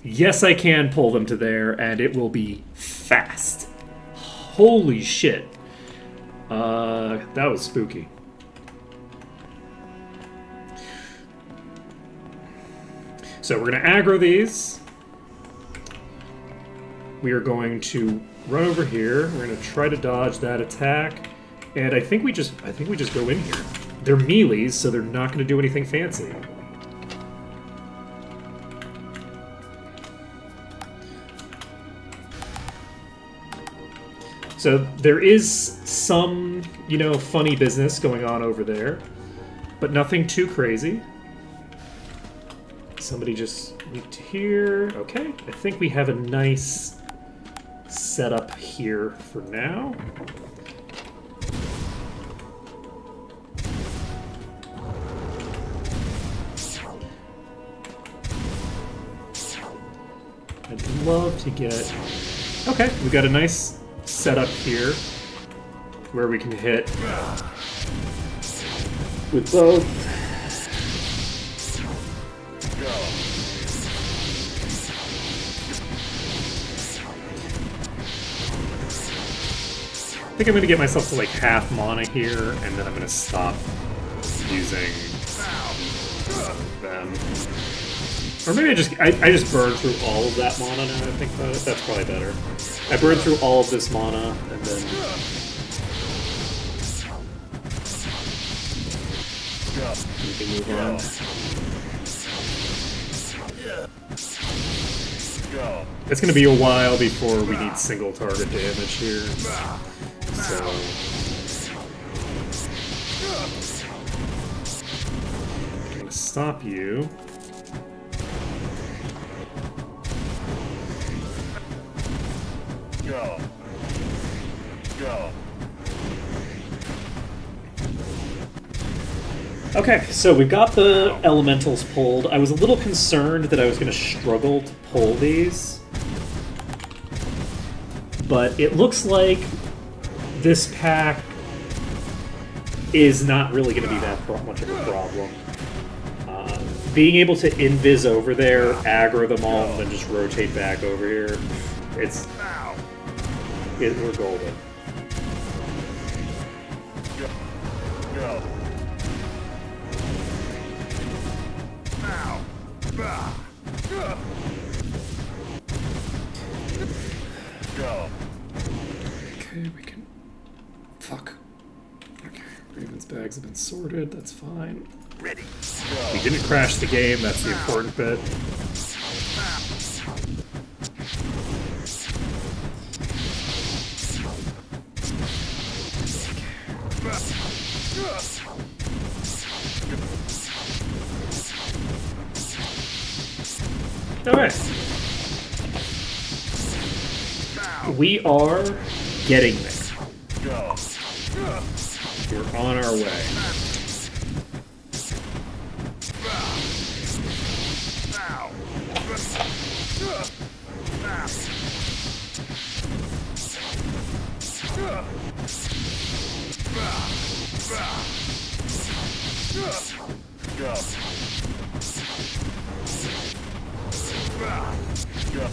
Yes, I can pull them to there, and it will be fast. Holy shit. That was spooky. So we're going to aggro these. We are going to run over here. We're going to try to dodge that attack. And I think we just go in here. They're melees, so they're not going to do anything fancy. So there is some, funny business going on over there, but nothing too crazy. Somebody just leaped here. Okay, I think we have a nice setup here for now. I'd love to get... Okay, we got a nice setup here where we can hit with both. I think I'm going to get myself to like half mana here, and then I'm going to stop using them. Or maybe I just burn through all of that mana now that I think about it. That's probably better. I burn through all of this mana, and then... we can move on. It's going to be a while before we need single target damage here. So... I'm going to stop you. Go. Go. Okay, so we've got the elementals pulled. I was a little concerned that I was going to struggle to pull these. But it looks like this pack is not really going to be that much of a problem. Being able to invis over there, aggro them all, and then just rotate back over here, we're golden. Go. Now. Go. Okay, we can... Fuck. Okay, Raven's bags have been sorted, that's fine. Ready. We didn't crash the game, that's the important bit. Alright. We are getting there. Go. We're on our way. Now. Go. Go.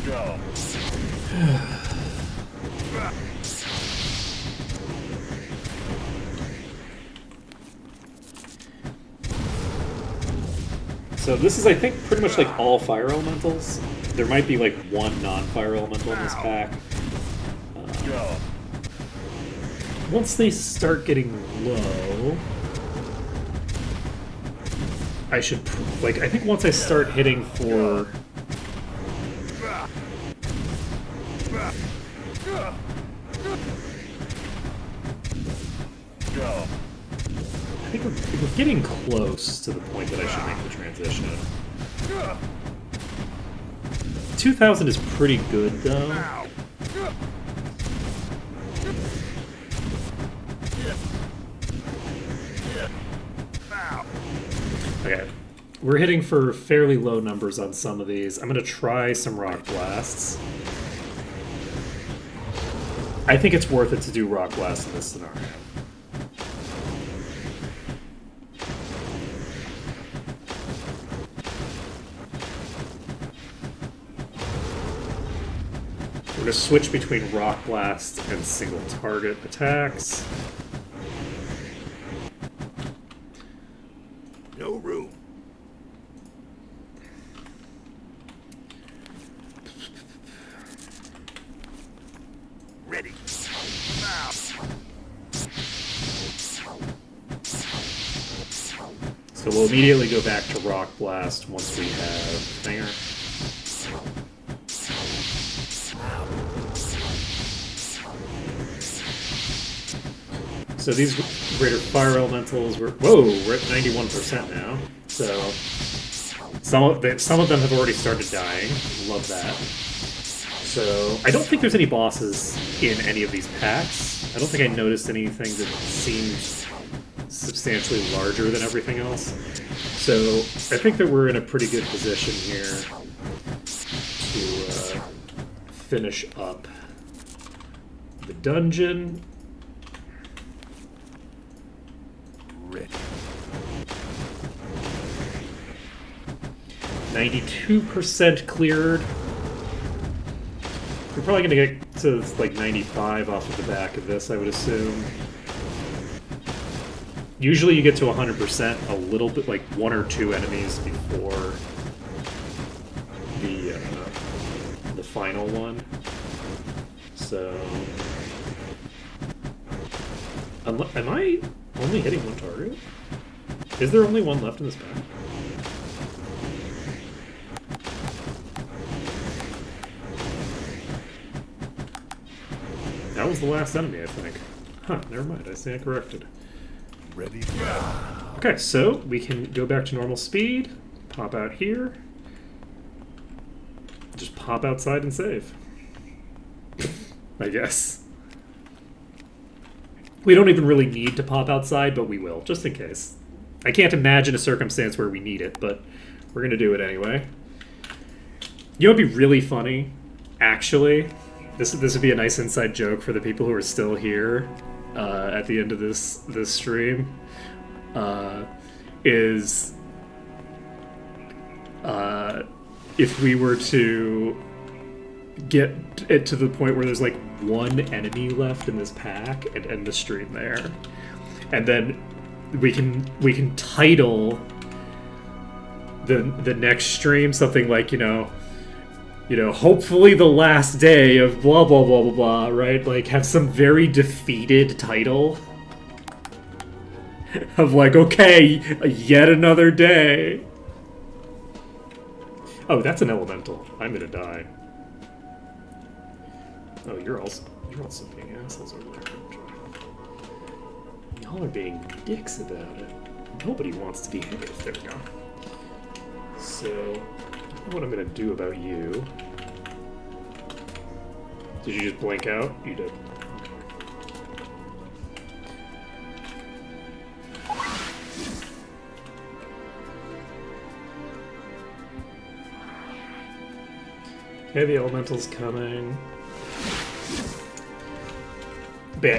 Go. So this is, I think, pretty much like all fire elementals. There might be like one non-fire elemental in this pack. Go. Once they start getting low, I should, like, I think once I start hitting for... Go. I think we're getting close to the point that I should make the transition. 2,000 is pretty good, though. Now. Okay. We're hitting for fairly low numbers on some of these. I'm going to try some Rock Blasts. I think it's worth it to do Rock Blast in this scenario. We're going to switch between Rock Blast and single target attacks. No room. Ready. Now. So we'll immediately go back to Rock Blast once we have Thinger. So these greater fire elementals were... Whoa, we're at 91% now. So some of them have already started dying. Love that. So I don't think there's any bosses in any of these packs. I don't think I noticed anything that seemed substantially larger than everything else. So I think that we're in a pretty good position here to finish up the dungeon. Ready. 92% cleared. We're probably going to get to like 95 off of the back of this, I would assume. Usually you get to 100% a little bit, like one or two enemies before the final one. So, am I only hitting one target? Is there only one left in this pack? that was the last enemy, I think. Huh, never mind. I stand corrected. Ready for battle. Okay, so we can go back to normal speed, pop out here, just pop outside and save. I guess. We don't even really need to pop outside, but we will, just in case. I can't imagine a circumstance where we need it, but we're going to do it anyway. You know what would be really funny? Actually, this would be a nice inside joke for the people who are still here at the end of this stream. Is if we were to get it to the point where there's like one enemy left in this pack and end the stream there, and then we can title the next stream something like hopefully the last day of blah blah blah blah blah, right? Like have some very defeated title of like, okay, yet another day. Oh, that's an elemental. I'm gonna die. Oh, you're also being assholes over there. Y'all are being dicks about it. Nobody wants to be hit. There we go. So, I don't know what I'm gonna do about you. Did you just blink out? You did. Okay, the elemental's coming. But yeah,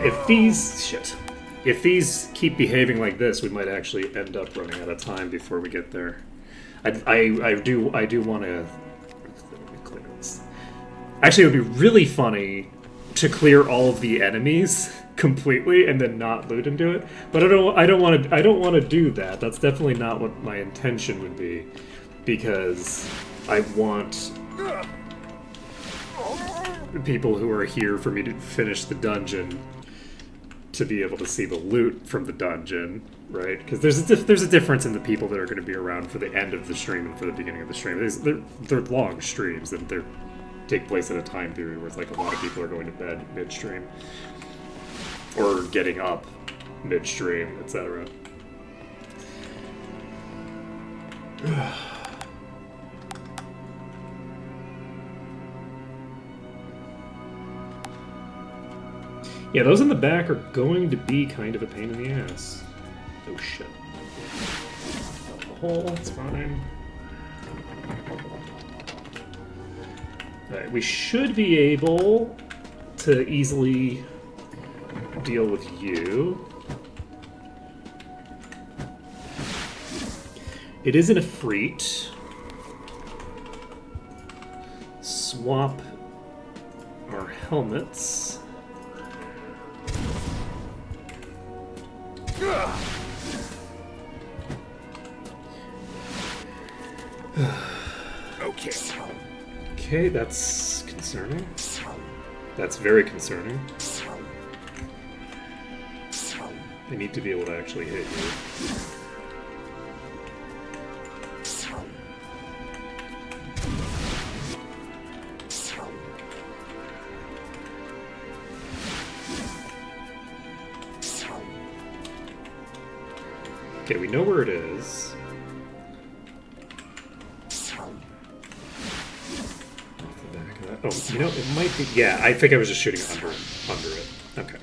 if these keep behaving like this, we might actually end up running out of time before we get there. I do want to clear this. Actually, it would be really funny to clear all of the enemies completely and then not loot into it. But I don't want to do that. That's definitely not what my intention would be, because I want people who are here for me to finish the dungeon to be able to see the loot from the dungeon, right? Because there's a difference in the people that are going to be around for the end of the stream and for the beginning of the stream. They're long streams, and they take place at a time period where it's like a lot of people are going to bed midstream or getting up midstream, etc. Yeah, those in the back are going to be kind of a pain in the ass. Oh shit. Fell in the hole, it's fine. Alright, we should be able to easily deal with you. It is an Ifrit. Swap our helmets. Okay. Okay, that's concerning. That's very concerning. I need to be able to actually hit you. Okay, we know where it is. Off the back of that. Oh, you know, it might be. Yeah, I think I was just shooting under it. Okay.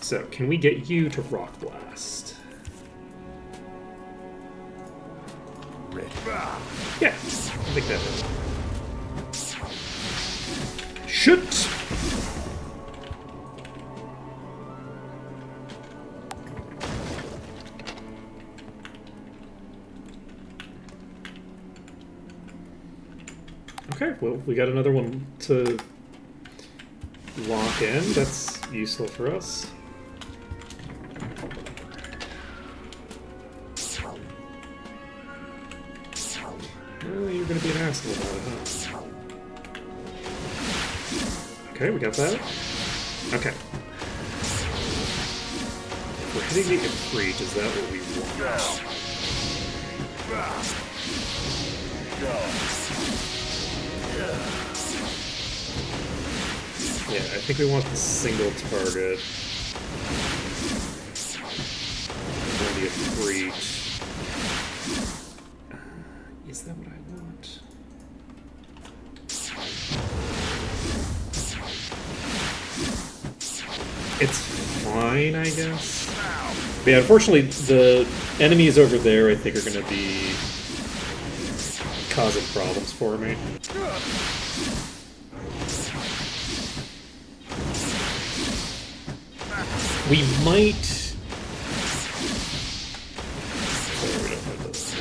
So, can we get you to Rock Blast? Yeah, I think that is. Shoot! Okay, well, we got another one to lock in. That's useful for us. Well, you're gonna be an asshole about it, huh? Okay, we got that. Okay. If we're hitting the Ifrit, is that what we want? Yeah, I think we want the single target. Only a freak. Is that what I want? It's fine, I guess. But yeah, unfortunately, the enemies over there, I think, are going to be causing problems for me. We might... Sorry, we don't have those.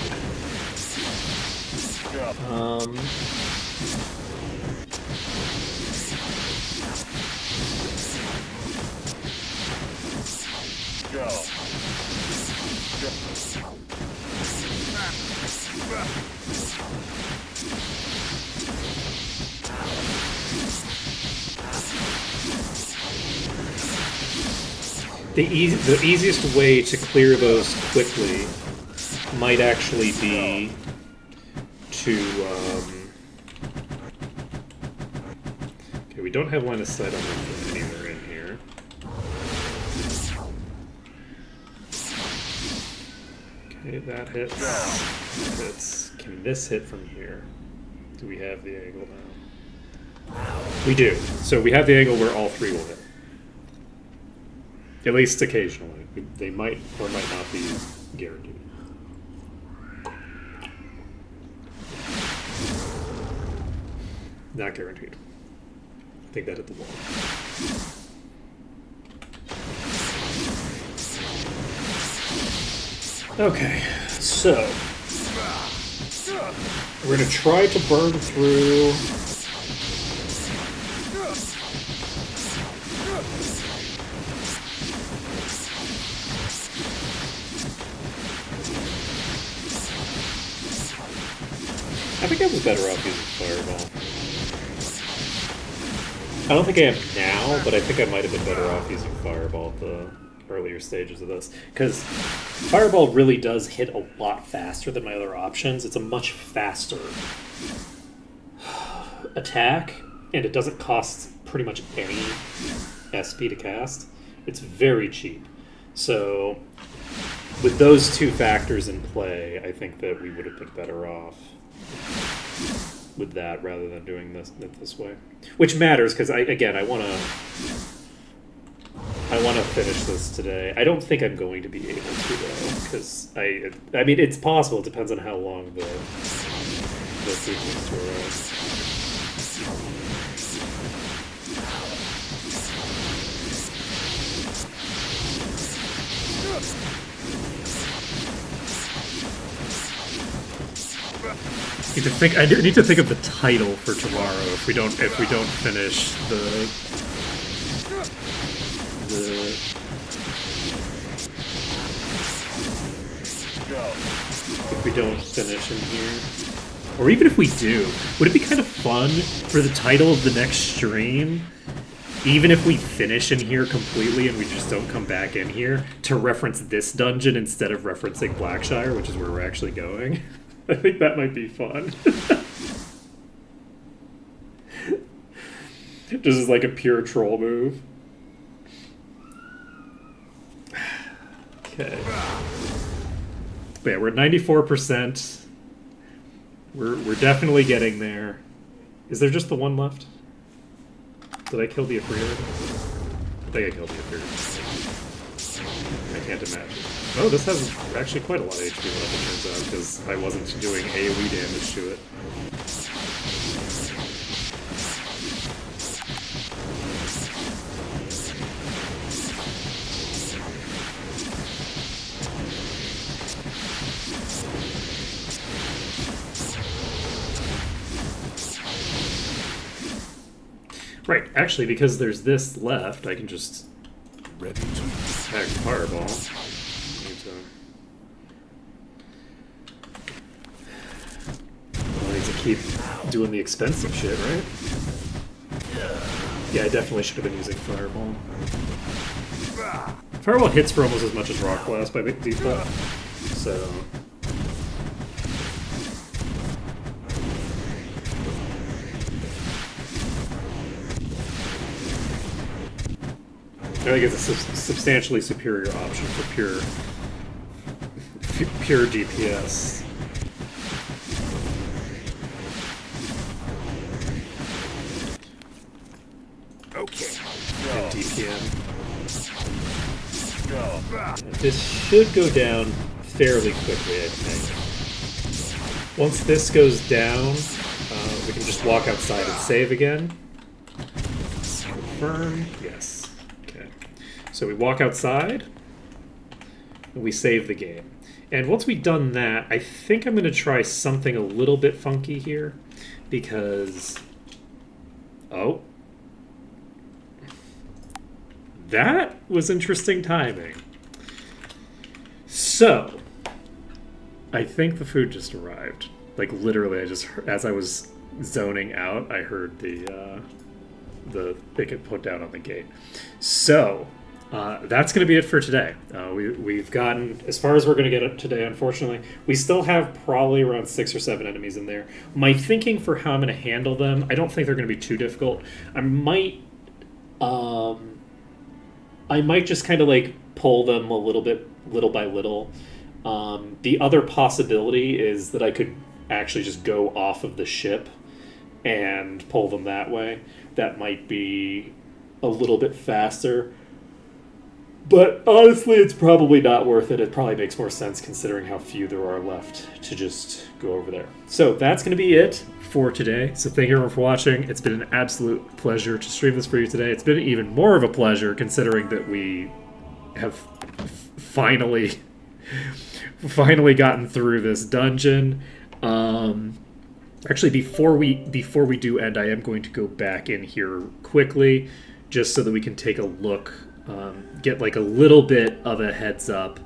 The easiest way to clear those quickly might actually be to... Okay, we don't have line of sight on them from anywhere in here. Okay, that hits. That hits. Can this hit from here? Do we have the angle now? We do. So we have the angle where all three will hit. At least occasionally. They might or might not be guaranteed. Not guaranteed. I think that hit the wall. Okay, so we're going to try to burn through I think I was better off using Fireball. I don't think I am now, but I think I might have been better off using Fireball at the earlier stages of this. Because Fireball really does hit a lot faster than my other options. It's a much faster attack, and it doesn't cost pretty much any SP to cast. It's very cheap. So, with those two factors in play, I think that we would have been better off with that rather than doing this way, which matters because I want to finish this today. I don't think I'm going to be able to though, because I mean it's possible. It depends on how long the sequence to arrive. I need to think of the title for tomorrow if we don't finish if we don't finish in here, or even if we do, would it be kind of fun for the title of the next stream, even if we finish in here completely and we just don't come back in here, to reference this dungeon instead of referencing Blackshire, which is where we're actually going? I think that might be fun. Just as like a pure troll move. Okay. But yeah, we're at 94%. We're definitely getting there. Is there just the one left? Did I kill the Ifrit? I think I killed the Ifrit. I can't imagine. Oh, this has actually quite a lot of HP left, it turns out, because I wasn't doing AoE damage to it. Right, actually, because there's this left, I can just Ready to attack Fireball. I need to keep doing the expensive shit, right? Yeah, I definitely should have been using Fireball. Fireball hits for almost as much as Rock Blast by default, so... think it's a substantially superior option for pure DPS. Okay. And DPM. Go. This should go down fairly quickly, I think. Once this goes down, we can just walk outside and save again. Confirm. Yes. Okay. So we walk outside, and we save the game. And once we've done that, I think I'm going to try something a little bit funky here, because... Oh. That was interesting timing. So, I think the food just arrived. Like, literally, I just heard, as I was zoning out, I heard the it get put down on the gate. So, that's going to be it for today. We've gotten as far as we're going to get today, unfortunately. We still have probably around 6 or 7 enemies in there. My thinking for how I'm going to handle them, I don't think they're going to be too difficult. I might just kind of like pull them a little bit, little by little. The other possibility is that I could actually just go off of the ship and pull them that way. That might be a little bit faster. But honestly, it's probably not worth it. It probably makes more sense considering how few there are left to just go over there. So that's going to be it for today. So thank you everyone for watching. It's been an absolute pleasure to stream this for you today. It's been even more of a pleasure considering that we have finally gotten through this dungeon. Actually, before we do end, I am going to go back in here quickly just so that we can take a look, get like a little bit of a heads up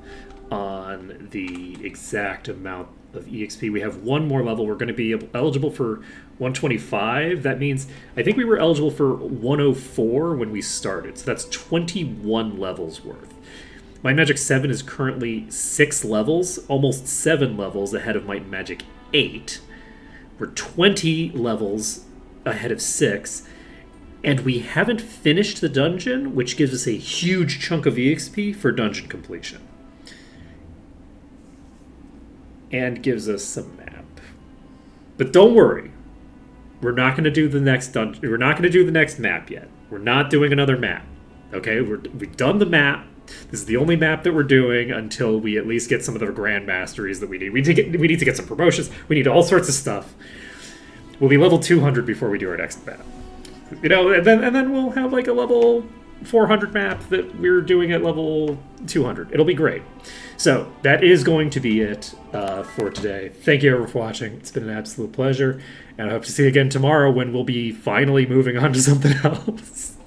on the exact amount of EXP. We have one more level. We're going to be eligible for 125. That means I think we were eligible for 104 when we started. So that's 21 levels worth. Might Magic 7 is currently 6 levels, almost 7 levels ahead of Might Magic 8. We're 20 levels ahead of 6. And we haven't finished the dungeon, which gives us a huge chunk of EXP for dungeon completion. And gives us some map. But don't worry. We're not going to do the next dungeon. We're not going to do the next map yet. We're not doing another map. Okay? We've done the map. This is the only map that we're doing until we at least get some of the grand masteries that we need. We need to get some promotions. We need all sorts of stuff. We'll be level 200 before we do our next map. You know, and then we'll have like a level 400 map that we're doing at level 200. It'll be great. So that is going to be it for today. Thank you everyone for watching. It's been an absolute pleasure. And I hope to see you again tomorrow when we'll be finally moving on to something else.